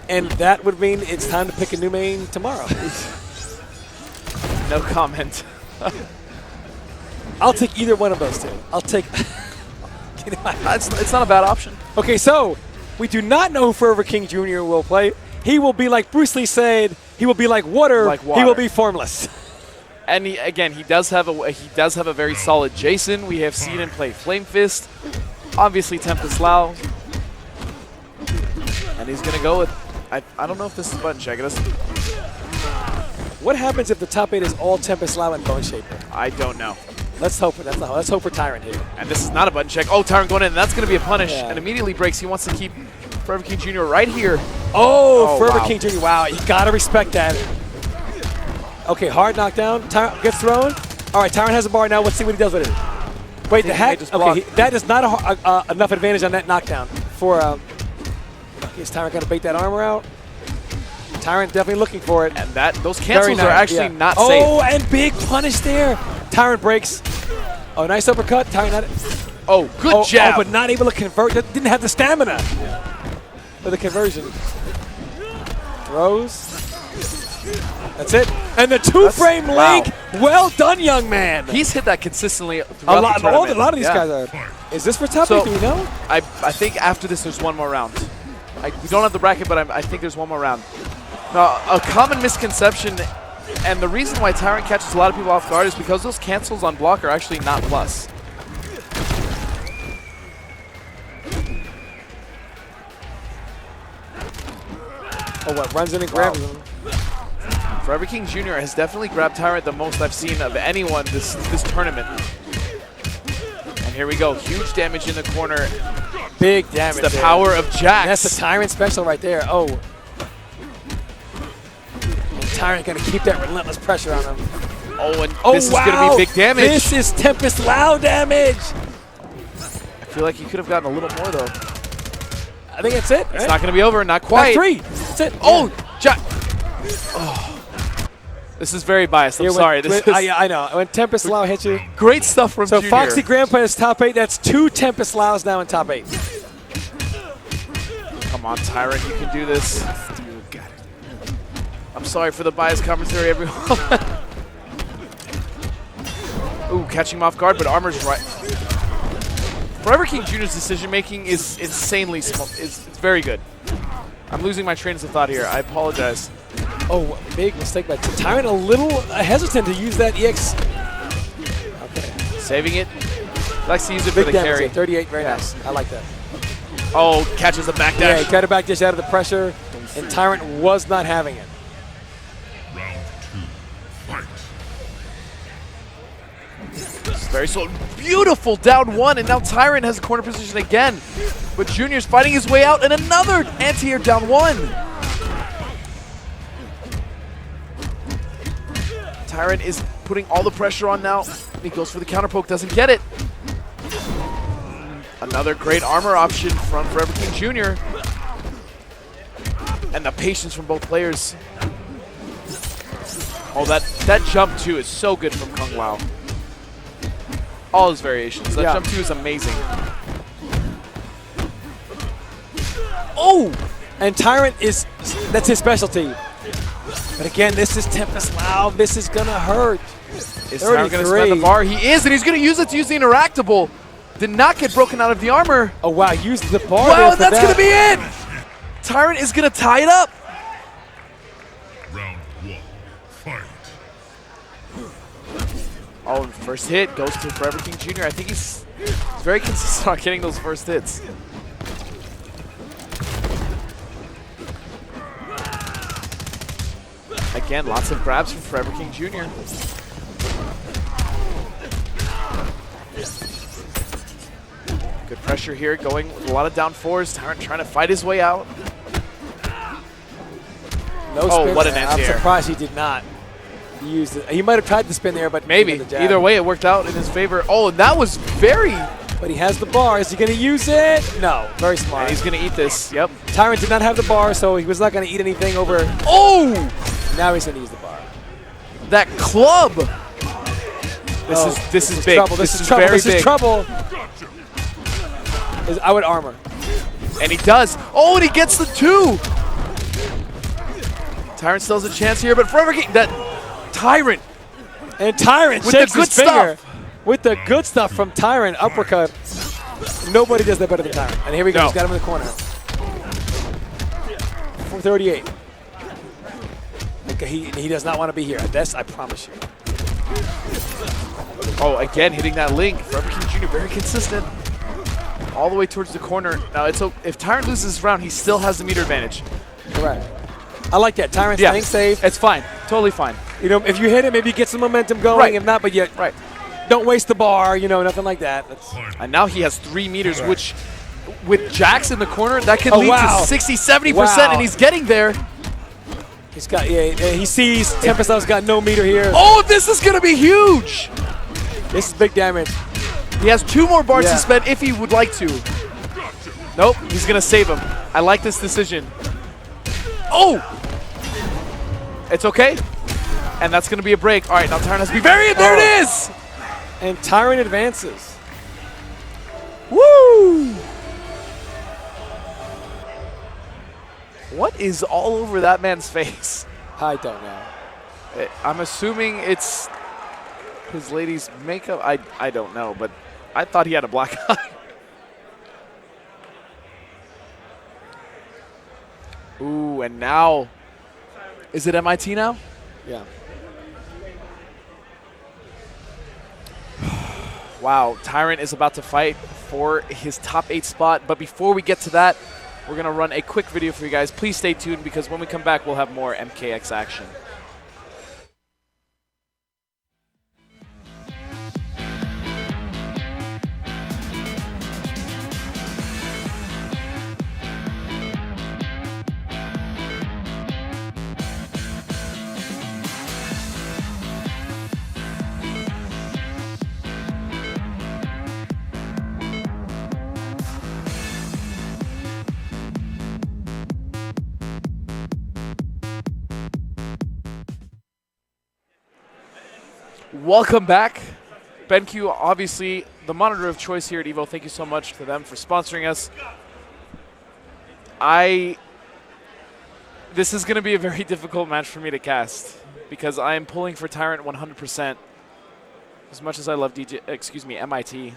And that would mean it's time to pick a new main tomorrow. No comment. I'll take either one of those two. I'll take. It's not a bad option. Okay, so we do not know who Forever King Jr. will play. He will be like Bruce Lee said. He will be like water. Like water. He will be formless. And he does have a very solid Jason. We have seen him play Flame Fist. Obviously Tempest Lao. And he's gonna go with I don't know if this is button check. What happens if the top 8 is all Tempest Lao and Bone Shaper? I don't know. Let's hope for Tyrant here. And this is not a button check. Oh, Tyrant going in. And that's going to be a punish. Yeah. And immediately breaks. He wants to keep Forever King Jr. right here. Oh, Forever wow. King Jr. Wow, you got to respect that. Okay, hard knockdown. Tyrant gets thrown. All right, Tyrant has a bar now. Let's see what he does with it. Wait, the hack. Okay, that is not enough advantage on that knockdown for. Is Tyrant going to bait that armor out? Tyrant definitely looking for it. And those cancels are actually not safe. Oh, and big punish there. Tyrant breaks. Oh, nice uppercut. Tyrant not. Oh, good jab. Oh, but not able to convert. Didn't have the stamina for the conversion. Throws. That's it. And the two-frame link. Well done, young man. He's hit that consistently throughout the tournament. A lot of these guys are. Is this for top 8? Do we know? I think after this there's one more round. We don't have the bracket, but I think there's one more round. Now, a common misconception, and the reason why Tyrant catches a lot of people off guard is because those cancels on block are actually not plus. Oh, what? Runs in and grabs him. Forever King Jr. has definitely grabbed Tyrant the most I've seen of anyone this tournament. And here we go. Huge damage in the corner. Big damage. It's the power of Jax. That's the Tyrant special right there. Oh. And Tyrant going to keep that relentless pressure on him. Oh, and this is going to be big damage. This is Tempest Lao damage. I feel like he could have gotten a little more, though. I think that's it. It's not going to be over. Not quite. That's 3. That's it. Oh, Jax. Oh. This is very biased. I'm sorry. I know. When Tempest Lao hits you. Great stuff from Junior. So Foxy Grandpa is top 8. That's 2 Tempest Laos now in top 8. Come on, Tyrant. You can do this. I'm sorry for the biased commentary, everyone. Ooh, catching him off guard, but armor's right. Forever King Jr.'s decision-making is insanely small. It's very good. I'm losing my trains of thought here. I apologize. Oh, big mistake by Tyrant. A little hesitant to use that EX. Okay. Saving it. Likes to use it for the carry. 38, very nice. I like that. Oh, catches a back dash. Yeah, he got a back dash out of the pressure, and Tyrant was not having it. Round 2. Fight. Very slow. Beautiful down 1, and now Tyrant has a corner position again. But Junior's fighting his way out, and another anti-air down 1. Tyrant is putting all the pressure on now. He goes for the counter poke, doesn't get it. Another great armor option from Forever King Jr. And the patience from both players. Oh, that jump too is so good from Kung Lao. All his variations. That jump too is amazing. Oh! And Tyrant that's his specialty. But again, this is Tempest Lao. This is going to hurt. Is Tyrant going to spend the bar? He is, and he's going to use it to use the interactable. Did not get broken out of the armor. Oh, wow. Used the bar. Wow, and that's going to be it. Tyrant is going to tie it up. Round 1. Fight. Oh, first hit goes to Forever King Jr. I think he's very consistent on getting those first hits. Again, lots of grabs from Forever King Jr. Good pressure here, going with a lot of down fours. Tyrant trying to fight his way out. No Oh, spin what an there. I'm anti-air. surprised he did not use it. He might have tried to spin there, but Maybe. the jab. Either way, it worked out in his favor. Oh, and that was very... But he has the bar. Is he going to use it? No. Very smart. And he's going to eat this. Yep. Tyrant did not have the bar, so he was not going to eat anything over. Oh! Now he's going to use the bar. That club! This is big. Trouble. This is trouble. very This big. is trouble. I would armor. And he does. Oh, and he gets the 2. Tyrant still has a chance here, but Forever King, that Tyrant. And Tyrant With the shakes good his finger. stuff. With the good stuff from Tyrant. Uppercut. Nobody does that better than Tyrant. And here we go. No. He's got him in the corner. 438. Okay, he does not want to be here. This, I promise you. Oh, again, hitting that link. Forever King Jr. very consistent. All the way towards the corner. Now, if Tyrant loses this round, he still has the meter advantage. Correct. I like that. Tyrant staying safe. It's fine. Totally fine. You know, if you hit it, maybe you get some momentum going. Right. If not, but yet, Right. don't waste the bar. You know, nothing like that. And now he has 3 meters, which with Jax in the corner, that can Oh, lead wow. to 60, 70%, Wow. and he's getting there. He's got, he sees Tempest Lau's got no meter here. Oh, this is going to be huge. This is big damage. He has 2 more bars Yeah. to spend if he would like to. Nope, he's going to save him. I like this decision. Oh! It's okay. And that's going to be a break. All right, now Tyrant has to be very... There it is! And Tyrant advances. Woo! What is all over that man's face? I don't know. I'm assuming it's his lady's makeup. I don't know, but I thought he had a black eye. Ooh, and now, is it MIT now? Yeah. Wow, Tyrant is about to fight for his top 8 spot, but before we get to that, we're going to run a quick video for you guys. Please stay tuned because when we come back, we'll have more MKX action. Welcome back. BenQ, obviously the monitor of choice here at EVO. Thank you so much to them for sponsoring us. This is going to be a very difficult match for me to cast because I am pulling for Tyrant 100%. As much as I love MIT.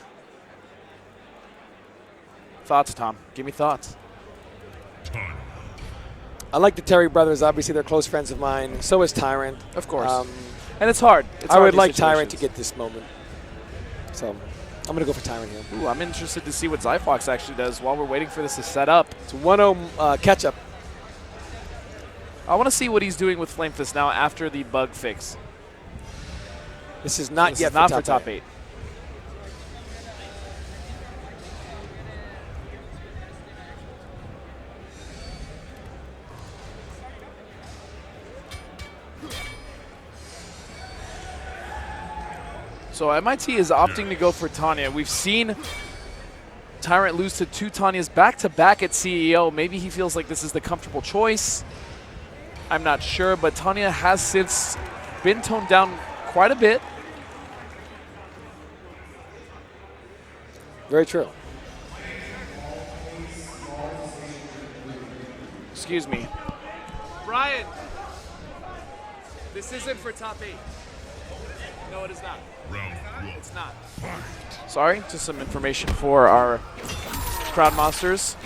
Thoughts, Tom? Give me thoughts. I like the Terry brothers. Obviously, they're close friends of mine. So is Tyrant. Of course. And it's hard. I would like Tyrant to get this moment. So I'm going to go for Tyrant here. Ooh, I'm interested to see what Zyfox actually does while we're waiting for this to set up. It's 1-0 catch-up. I want to see what he's doing with Flame Fist now after the bug fix. This is not yet for top 8. So MIT is opting to go for Tanya. We've seen Tyrant lose to two Tanyas back-to-back at CEO. Maybe he feels like this is the comfortable choice. I'm not sure, but Tanya has since been toned down quite a bit. Very true. Excuse me. Brian, this isn't for top 8. No, it is not. Round one. It's not. Sorry, just some information for our crowd monsters.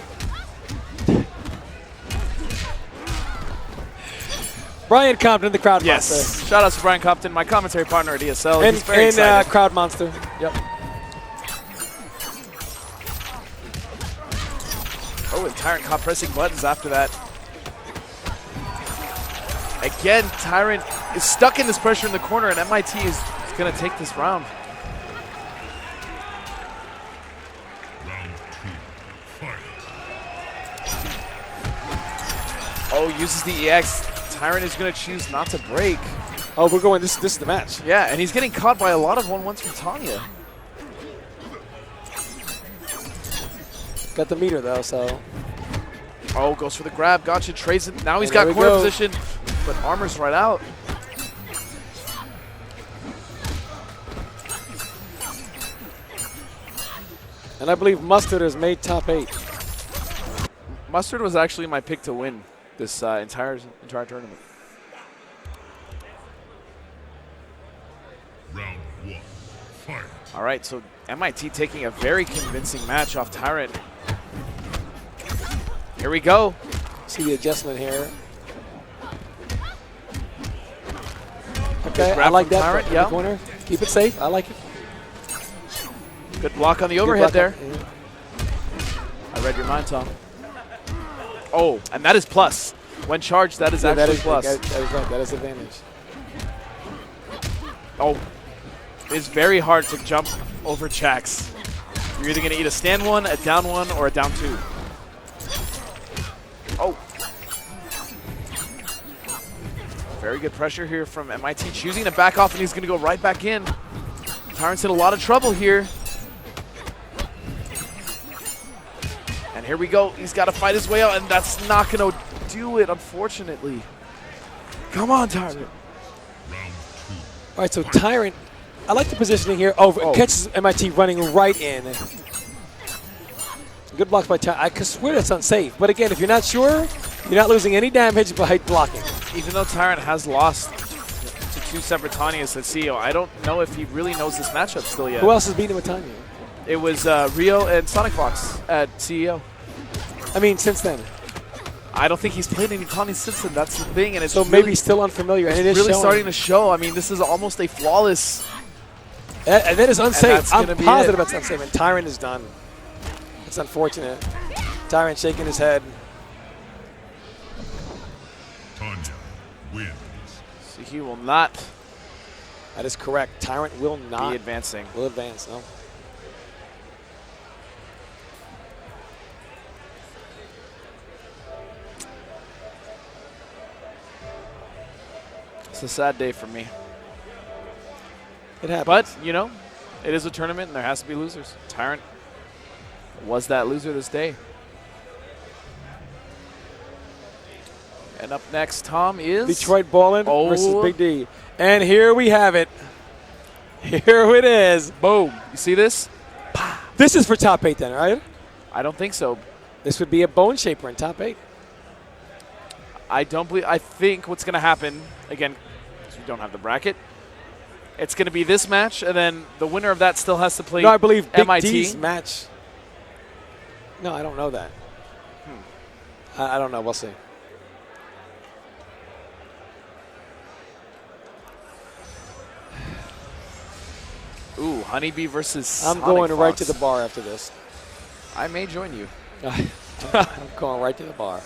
Brian Compton, the crowd Yes. monster. Shout out to Brian Compton, my commentary partner at ESL. And, He's very excited. crowd monster. Yep. Oh, and Tyrant caught pressing buttons after that. Again, Tyrant is stuck in this pressure in the corner, and MIT is going to take this round. Round two. Fight. Oh, uses the EX. Tyrant is going to choose not to break. Oh, we're going. This is the match. Yeah, and he's getting caught by a lot of 1-1s from Tanya. Got the meter though, so. Oh, goes for the grab. Gotcha, trades it. Now he's And got there we corner go. position, but armor's right out. And I believe Mustard has made top 8. Mustard was actually my pick to win this entire tournament. Round one. Fight. All right, so MIT taking a very convincing match off Tyrant. Here we go. See the adjustment here. Okay, I grab like from that. Tyrant, in yeah. the corner. Keep it safe. I like it. Good block on the Good overhead block. there. Yeah. I read your mind, Tom. Oh, and that is plus. When charged, that is Yeah, actually that is plus. That is right. That is advantage. Oh, it's very hard to jump over checks. You're either going to eat a stand one, a down one, or a down two. Oh. Very good pressure here from MIT, choosing to back off, and he's going to go right back in. Tyrant's in a lot of trouble here. And here we go. He's got to fight his way out, and that's not going to do it, unfortunately. Come on, Tyrant. Round two. All right, so Tyrant, I like the positioning here. Oh, Oh. catches MIT running right in. Good blocks by Tyrant. I could swear that's unsafe. But again, if you're not sure, you're not losing any damage by blocking. Even though Tyrant has lost to two separate Tanyas at CEO, I don't know if he really knows this matchup still yet. Who else is beating with Tanya? It was Rio and Sonic Fox at CEO. I mean, since then. I don't think he's played any Tanyas since then. That's the thing, and it's So really, maybe still unfamiliar. And it is really showing. starting to show. I mean, this is almost a flawless. And that is unsafe. that's I'm gonna be positive it. that's unsafe. And Tyrant is done. It's unfortunate. Tyrant shaking his head. Tanya wins. So he will not That is correct. Tyrant will not be advancing. will advance. No. It's a sad day for me. It happens. But, you know, it is a tournament, and there has to be losers. Tyrant was that loser this day. And up next, Tom, is Detroit Ballin versus Big D. And here we have it. Here it is. Boom. You see this? This is for top 8 then, right? I don't think so. This would be a bone shaper in top 8. I don't believe. I think what's going to happen, again, because we don't have the bracket, it's going to be this match, and then the winner of that still has to play No, I believe Big MIT. D's match. No, I don't know that. I don't know. We'll see. Ooh, Honeybee versus I'm Sonic going right Fox. to the bar after this. I may join you. I'm going right to the bar.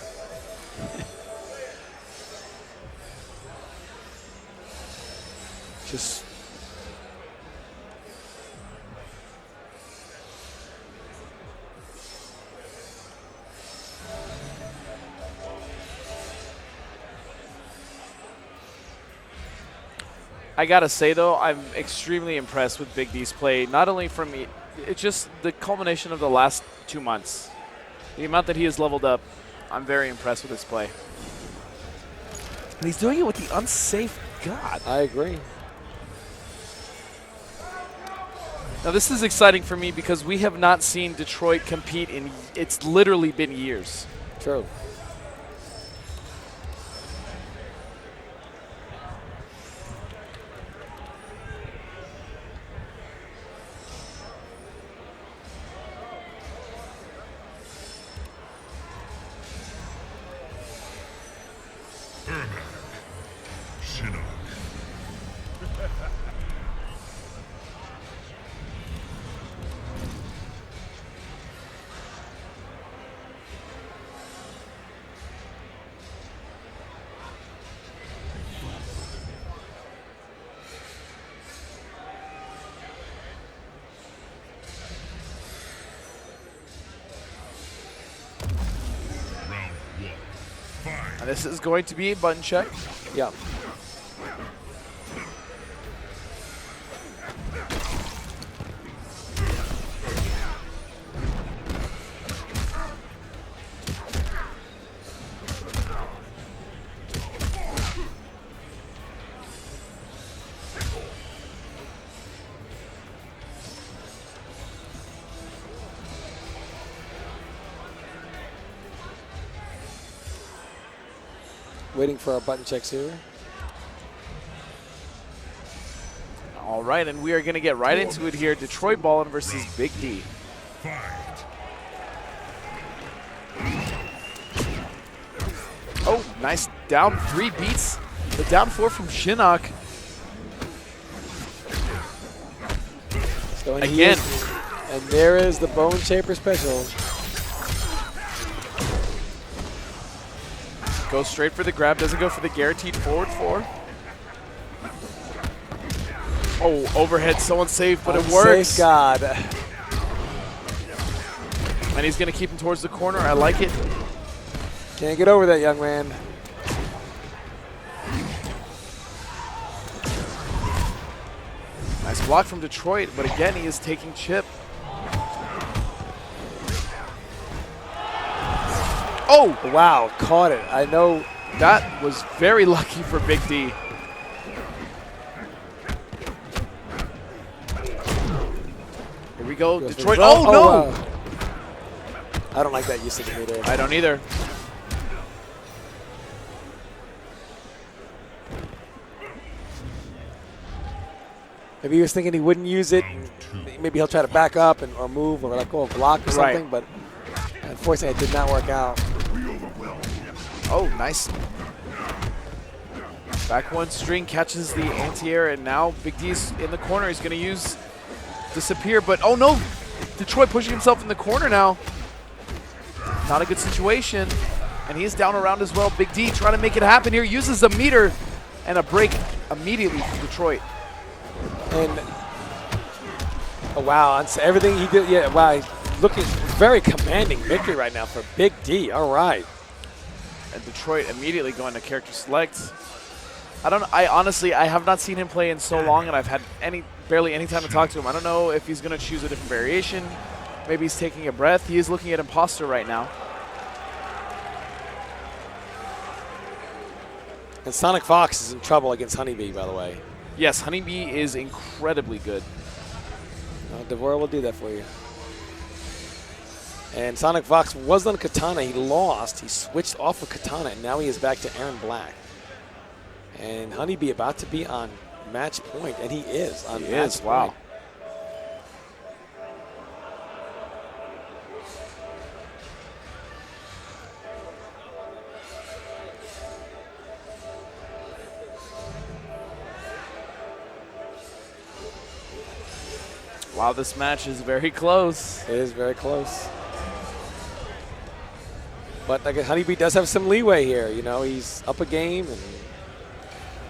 Just I gotta say though, I'm extremely impressed with Big D's play. Not only from it's just the culmination of the last 2 months. The amount that he has leveled up, I'm very impressed with his play. And he's doing it with the unsafe God. I agree. Now this is exciting for me because we have not seen Detroit compete in, it's literally been years. True. Shinnok. Round 1. Fight. And this is going to be a button check. Yeah. Waiting for our button checks here. All right, and we are going to get right into it here. Detroit Ballin versus Big D. Fight. Oh, nice down 3 beats. The down 4 from Shinnok. So Again. And there is the Bone Shaper special. Goes straight for the grab, doesn't go for the guaranteed forward 4. Oh, overhead, so unsafe, but it works. Safe God. And he's going to keep him towards the corner. I like it. Can't get over that, young man. Nice block from Detroit, but again, he is taking chip. Oh, Wow, caught it. I know. that was very lucky for Big D. Here we go, Goes for Detroit. the- Oh, no! wow. I don't like that use of the meter. I don't either. Maybe he was thinking he wouldn't use it. Maybe he'll try to back up or move or let go of block or Right. something, but unfortunately it did not work out. Oh, nice. Back one string catches the anti-air, and now Big D's in the corner. He's going to use disappear, but oh no! Detroit pushing himself in the corner now. Not a good situation. And he's down around as well. Big D trying to make it happen here. Uses a meter and a break immediately from Detroit. And oh wow, that's everything he did. Yeah, wow, he's looking very commanding victory right now for Big D. All right. And Detroit immediately going to character select. I honestly have not seen him play in so long, and I've had barely any time to talk to him. I don't know if he's going to choose a different variation. Maybe he's taking a breath. He is looking at Imposter right now. And Sonic Fox is in trouble against Honeybee, by the way. Yes, Honeybee is incredibly good. Devora will do that for you. And Sonic Fox was on Katana. He lost. He switched off of Katana, and now he is back to Aaron Black. And Honeybee about to be on match point, and he is on match point. Wow. Wow, this match is very close. It is very close. But I guess Honeybee does have some leeway here. You know, he's up a game and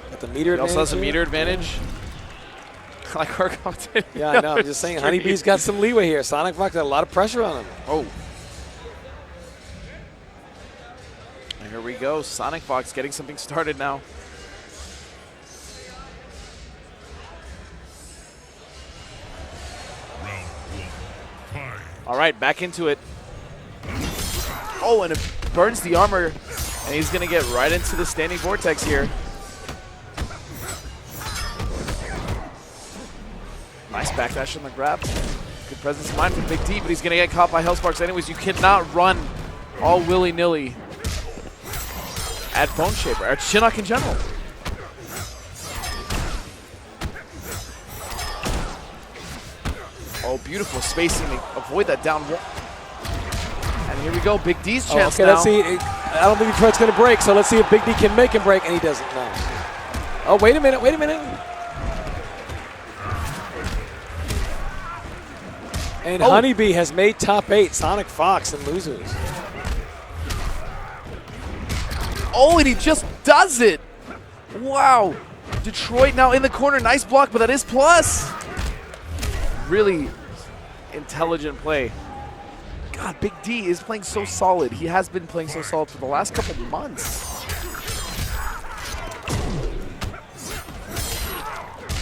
got the meter He advantage. also has a here. meter advantage. Like our commentator. Yeah, I know. I'm just saying, Honeybee's got some leeway here. Sonic Fox got a lot of pressure on him. Oh. And here we go. Sonic Fox getting something started now. Round 1. All right, back into it. Oh, and it burns the armor, and he's going to get right into the standing vortex here. Nice backdash on the grab. Good presence of mind from Big D, but he's going to get caught by Hellsparks anyways. You cannot run all willy-nilly at Bone Shaper, or Shinnok in general. Oh, beautiful spacing to avoid that down wall. And here we go, Big D's chance okay, now. let's see. I don't think Detroit's going to break, so let's see if Big D can make him break, and he doesn't. No. Oh, wait a minute, wait a minute. And Honeybee has made top 8, Sonic Fox and losers. Oh, and he just does it. Wow. Detroit now in the corner. Nice block, but that is plus. Really intelligent play. God, Big D is playing so solid. He has been playing so solid for the last couple months.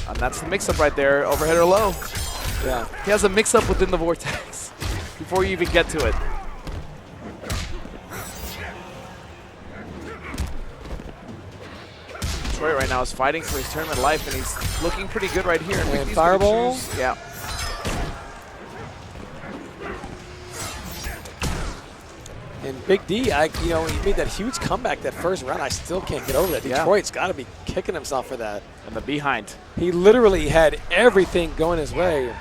And that's the mix-up right there, overhead or low. Yeah. He has a mix-up within the vortex before you even get to it. Detroit right now is fighting for his tournament life, and he's looking pretty good right here. And fireball. Yeah. And Big D, he made that huge comeback that first round. I still can't get over that. Yeah. Detroit's got to be kicking himself for that. And the behind. He literally had everything going his way.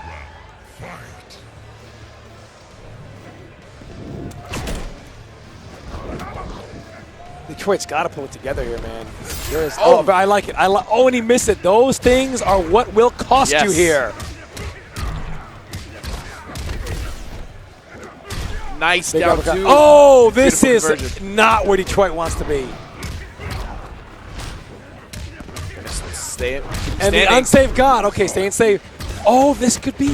Detroit's got to pull it together here, man. But I like it. Oh, and he missed it. Those things are what will cost you here. Nice Big down uppercut. two. Oh, this is Beautiful conversion. not where Detroit wants to be. Stay it. And the unsafe God. Okay, staying safe. Oh, this could be.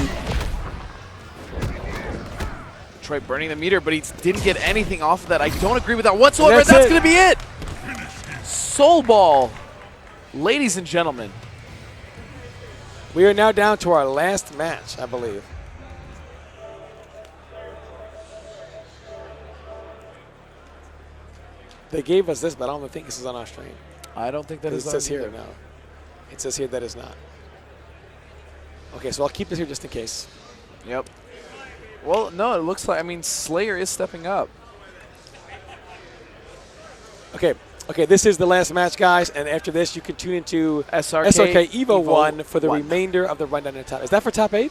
Detroit burning the meter, but he didn't get anything off of that. I don't agree with that whatsoever. That's it. going to be it. Soul Ball. Ladies and gentlemen. We are now down to our last match, I believe. They gave us this, but I don't think this is on our stream. I don't think that It is says on here, either. no. It says here that is not. Okay, so I'll keep this here just in case. Yep. Well, no, it looks like, Slayer is stepping up. Okay, this is the last match, guys, and after this, you can tune into SRK Evo 1 for the remainder of the rundown in top. Is that for top 8?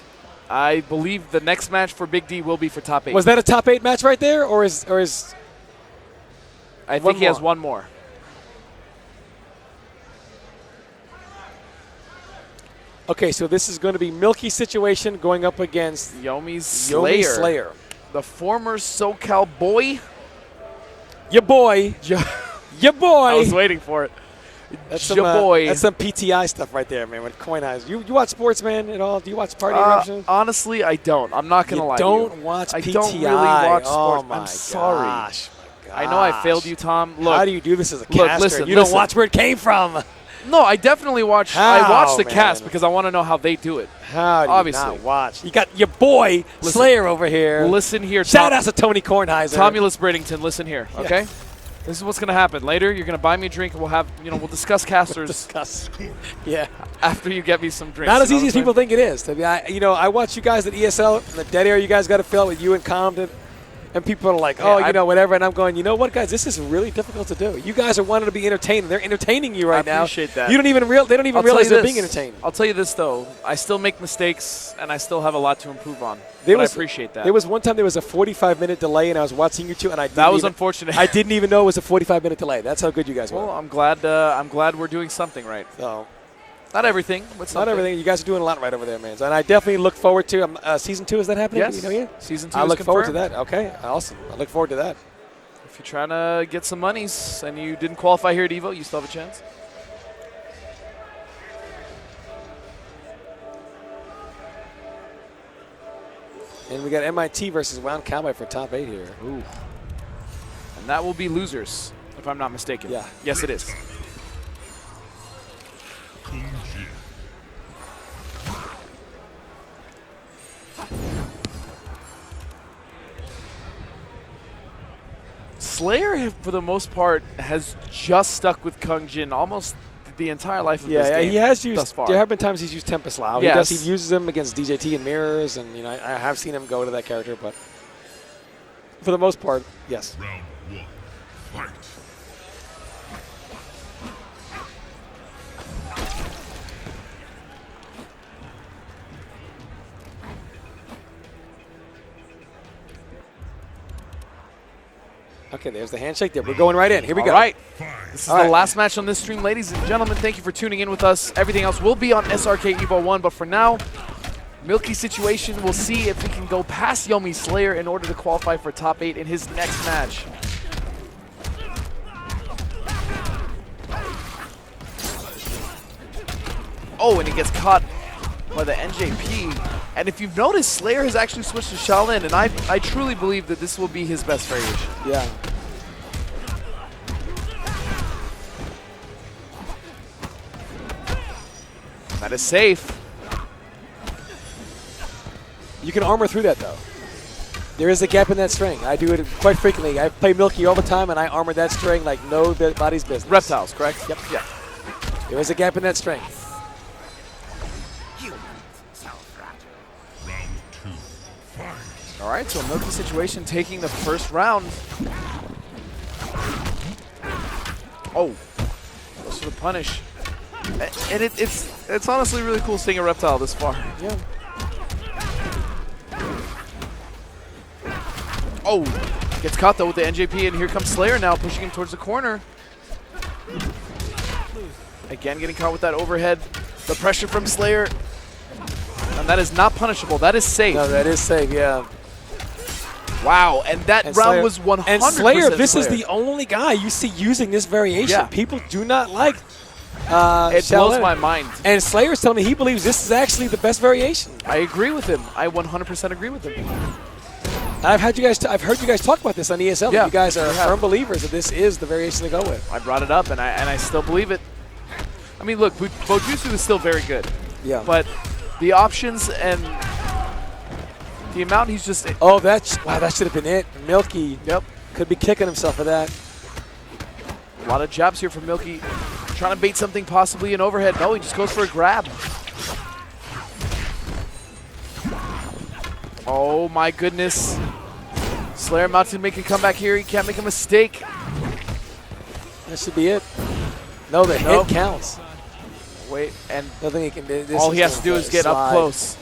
I believe the next match for Big D will be for top 8. Was that a top 8 match right there, or is I think he has one more. Okay, so this is going to be Milky's situation going up against Yomi's Yomi Slayer. Slayer. The former SoCal boy. Your boy. Your boy. I was waiting for it. That's boy. That's some PTI stuff right there, man, with coin eyes. You watch sports, man, at all? Do you watch Party Eruptions? Honestly, I don't. I'm not going to lie to you. Don't watch PTI. I don't really watch oh sports. my I'm sorry. Gosh, my I know I gosh. failed you, Tom. Look, How do you do this as a look, caster? listen, you don't listen. watch where it came from. No, I definitely watch. I How, watch the man? cast because I want to know how they do it. How do Obviously. you not watch? You got your boy Slayer over here. Listen here, Shout out to Tony Kornheiser. Tomulus Bradenton, listen here, okay? This is what's going to happen. Later, you're going to buy me a drink, and we'll discuss casters Discuss. Yeah. after you get me some drinks. Not as you know easy as what I'm people think it is. I watch you guys at ESL, the dead air you guys got to fill with you and Compton. And people are like, whatever. And I'm going, you know what, guys? This is really difficult to do. You guys are wanting to be entertained. They're entertaining you right now. I appreciate that. You don't even they don't even realize they're being entertained. I'll tell you this, though. I still make mistakes, and I still have a lot to improve on. I appreciate that. There was one time there was a 45-minute delay, and I was watching you two, and that was unfortunate. I didn't even know it was a 45-minute delay. That's how good you guys were. Well, I'm glad we're doing something right. So, not everything, but something. not everything. You guys are doing a lot right over there, man. And I definitely look forward to season 2. Is that happening? Yes. Season 2 I is look forward to confirmed. that. Okay, awesome. I look forward to that. If you're trying to get some monies and you didn't qualify here at Evo, you still have a chance. And we got MIT versus Wound Cowboy for top 8 here. Ooh. And that will be losers, if I'm not mistaken. Yeah. Yes, it is. Slayer, for the most part, has just stuck with Kung Jin almost the entire life of this Yeah, game he has thus used. far. There have been times he's used Tempest Lao. Yes. He uses them against DJT and mirrors, and I have seen him go to that character, but for the most part, yes. Round one. Fight. Okay, there's the handshake. There, we're going right in. Here we go. All right. Fight. This is All the right. last match on this stream, ladies and gentlemen. Thank you for tuning in with us. Everything else will be on SRK Evo 1, but for now, Milky Situation, we'll see if he can go past Yomi Slayer in order to qualify for top 8 in his next match. Oh, and he gets caught by the NJP. And if you've noticed, Slayer has actually switched to Shaolin, and I truly believe that this will be his best variation. Yeah. That is safe. You can armor through that, though. There is a gap in that string. I do it quite frequently. I play Milky all the time, and I armor that string like nobody's business. Reptiles, correct? Yep. Yeah. There is a gap in that string. Round two. Fight. All right, so Milky Situation taking the first round. Oh, goes for the punish. And it's honestly really cool seeing a reptile this far. Yeah. Oh, gets caught though with the NJP, and here comes Slayer now, pushing him towards the corner. Again, getting caught with that overhead. The pressure from Slayer. And that is not punishable. That is safe. No, that is safe, yeah. Wow, and that And round Slayer- was 100% And Slayer, this is Slayer. the only guy you see using this variation. Yeah. People do not like It blows Shaolin. my mind. And Slayer's telling me he believes this is actually the best variation. I agree with him. I 100% agree with him. I've heard you guys talk about this on ESL. Yeah, You guys are we have. firm believers that this is the variation to go with. I brought it up, and I still believe it. I mean, look, Bojutsu is still very good, Yeah. but the options and the amount he's just Oh, that should have been it. Milky yep, could be kicking himself for that. a lot of jabs here from Milky, trying to bait something, possibly an overhead. No, he just goes for a grab. Oh my goodness. Slayer about to make a comeback here. He can't make a mistake. That should be it. No, the Nope. hit counts. Wait, and Nothing he can do. This all he has to do gonna is get up slide. close.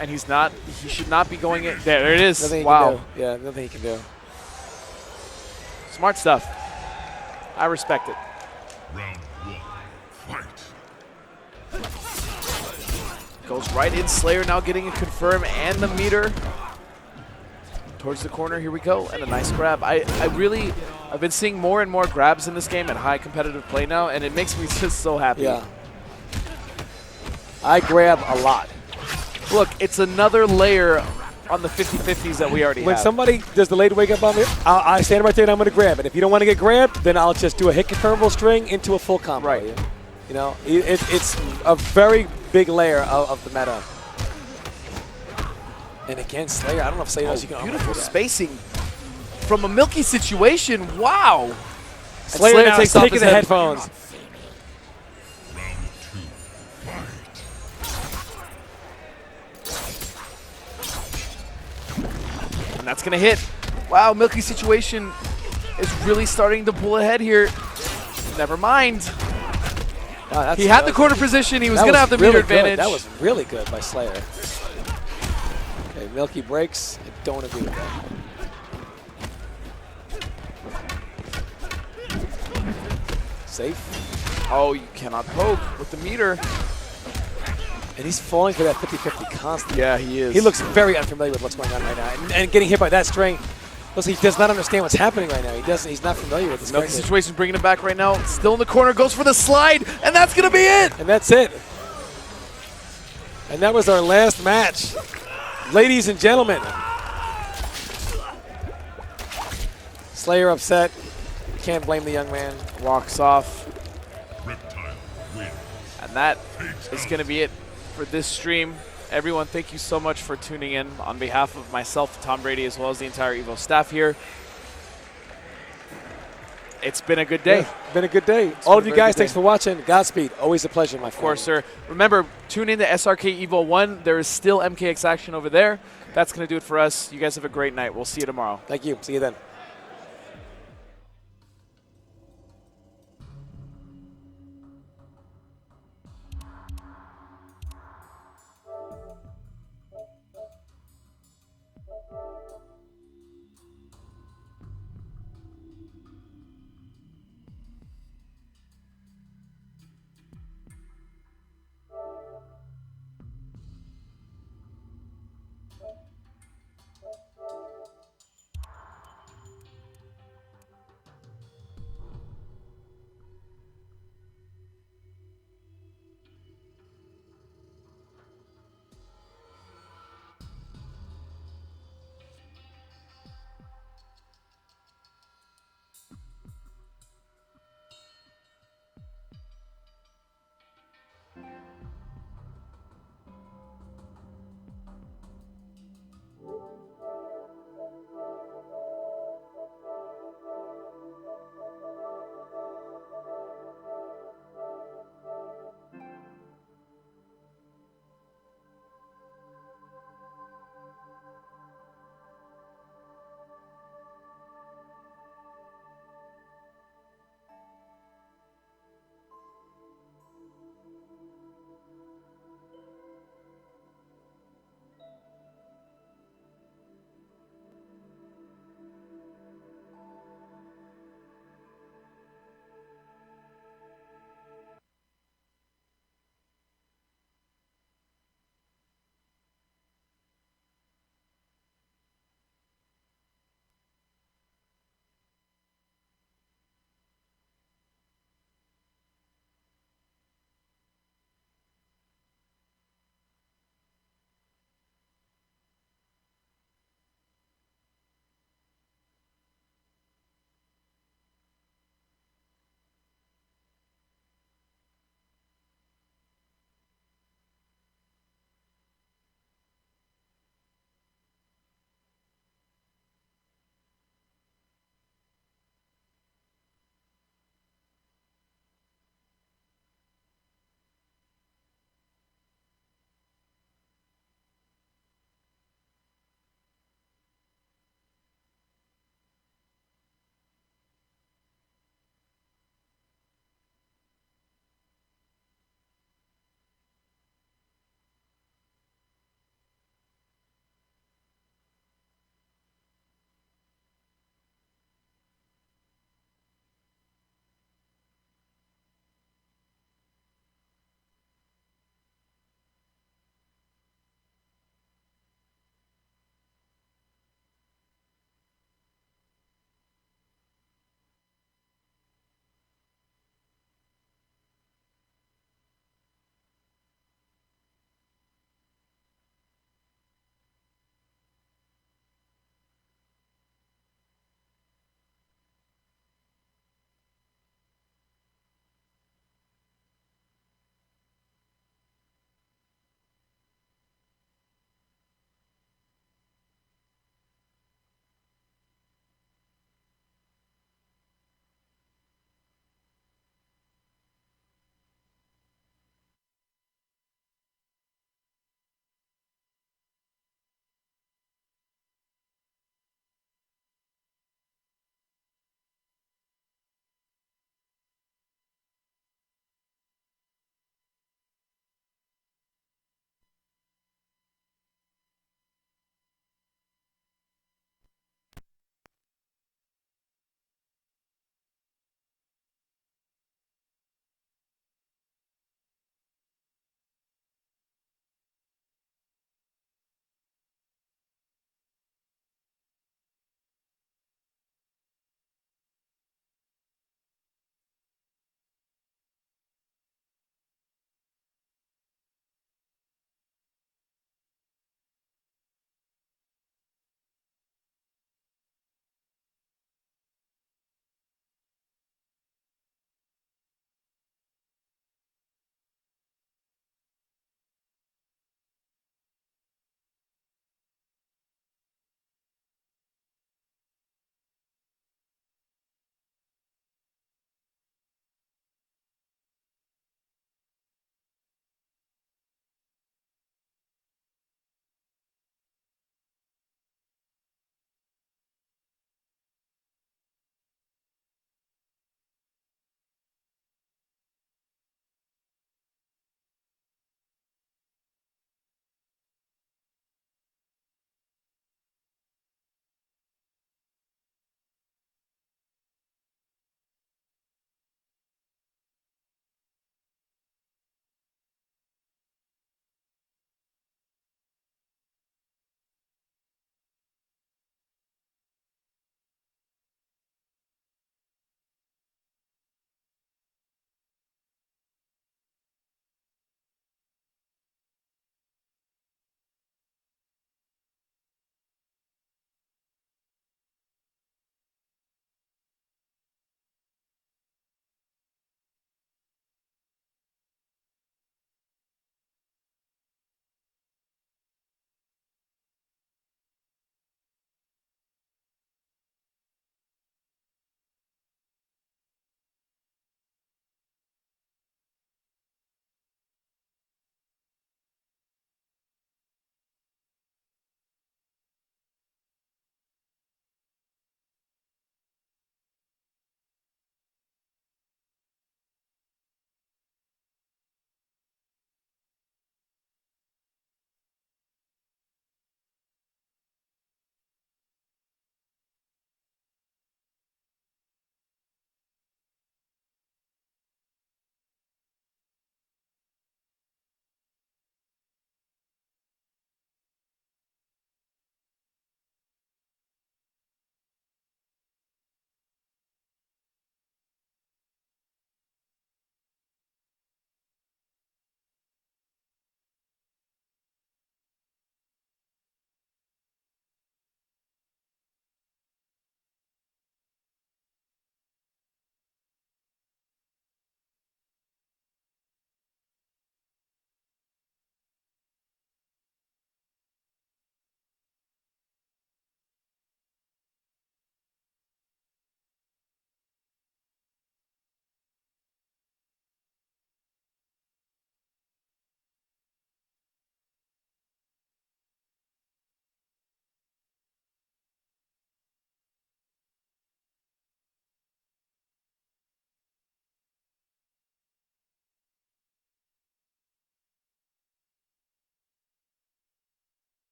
And he's not, he should not be going in. There it is. Nothing he Wow. can do. Yeah, nothing he can do. Smart stuff. I respect it. Round one. Fight. Goes right in. Slayer now getting a confirm and the meter. Towards the corner, here we go, and a nice grab. I've been seeing more and more grabs in this game at high competitive play now, and it makes me just so happy. Yeah. I grab a lot. Look, it's another layer on the 50-50s that we already When have. somebody does the late wake up on me, I stand right there and I'm going to grab it. If you don't want to get grabbed, then I'll just do a hit confirmable string into a full combo. Right. You know, it's a very big layer of the meta. And again, Slayer, I don't know if Slayer knows you can armor Beautiful through that. spacing from a Milky Situation. Wow. And Slayer now takes is off taking his the head. headphones. Round two. Fight. And that's going to hit. Wow, Milky Situation is really starting to pull ahead here. Never mind. Wow, that's- He had the that- corner position. He was that going to have the really meter good. advantage. That was really good by Slayer. Okay, Milky breaks. I don't agree with that. Safe. Oh, you cannot poke with the meter. And he's falling for that 50-50 constantly. Yeah, he is. He looks very unfamiliar with what's going on right now. And getting hit by that string, listen, he does not understand what's happening right now. He's not familiar with this Milky character. Situation bringing it back right now. Still in the corner, goes for the slide, and that's going to be it. And that's it. And that was our last match. Ladies and gentlemen. Slayer upset. Can't blame the young man. Walks off, Reptile win. and that is going to be it for this stream. Everyone, thank you so much for tuning in. On behalf of myself, Tom Brady, as well as the entire EVO staff here, It's been a good day. Yeah, been a good day. All of been you a very guys, good thanks day. for watching. Godspeed. Always a pleasure, my friend. Of course, sir. Remember, tune in to SRK Evo 1. There is still MKX action over there. That's going to do it for us. You guys have a great night. We'll see you tomorrow. Thank you. See you then.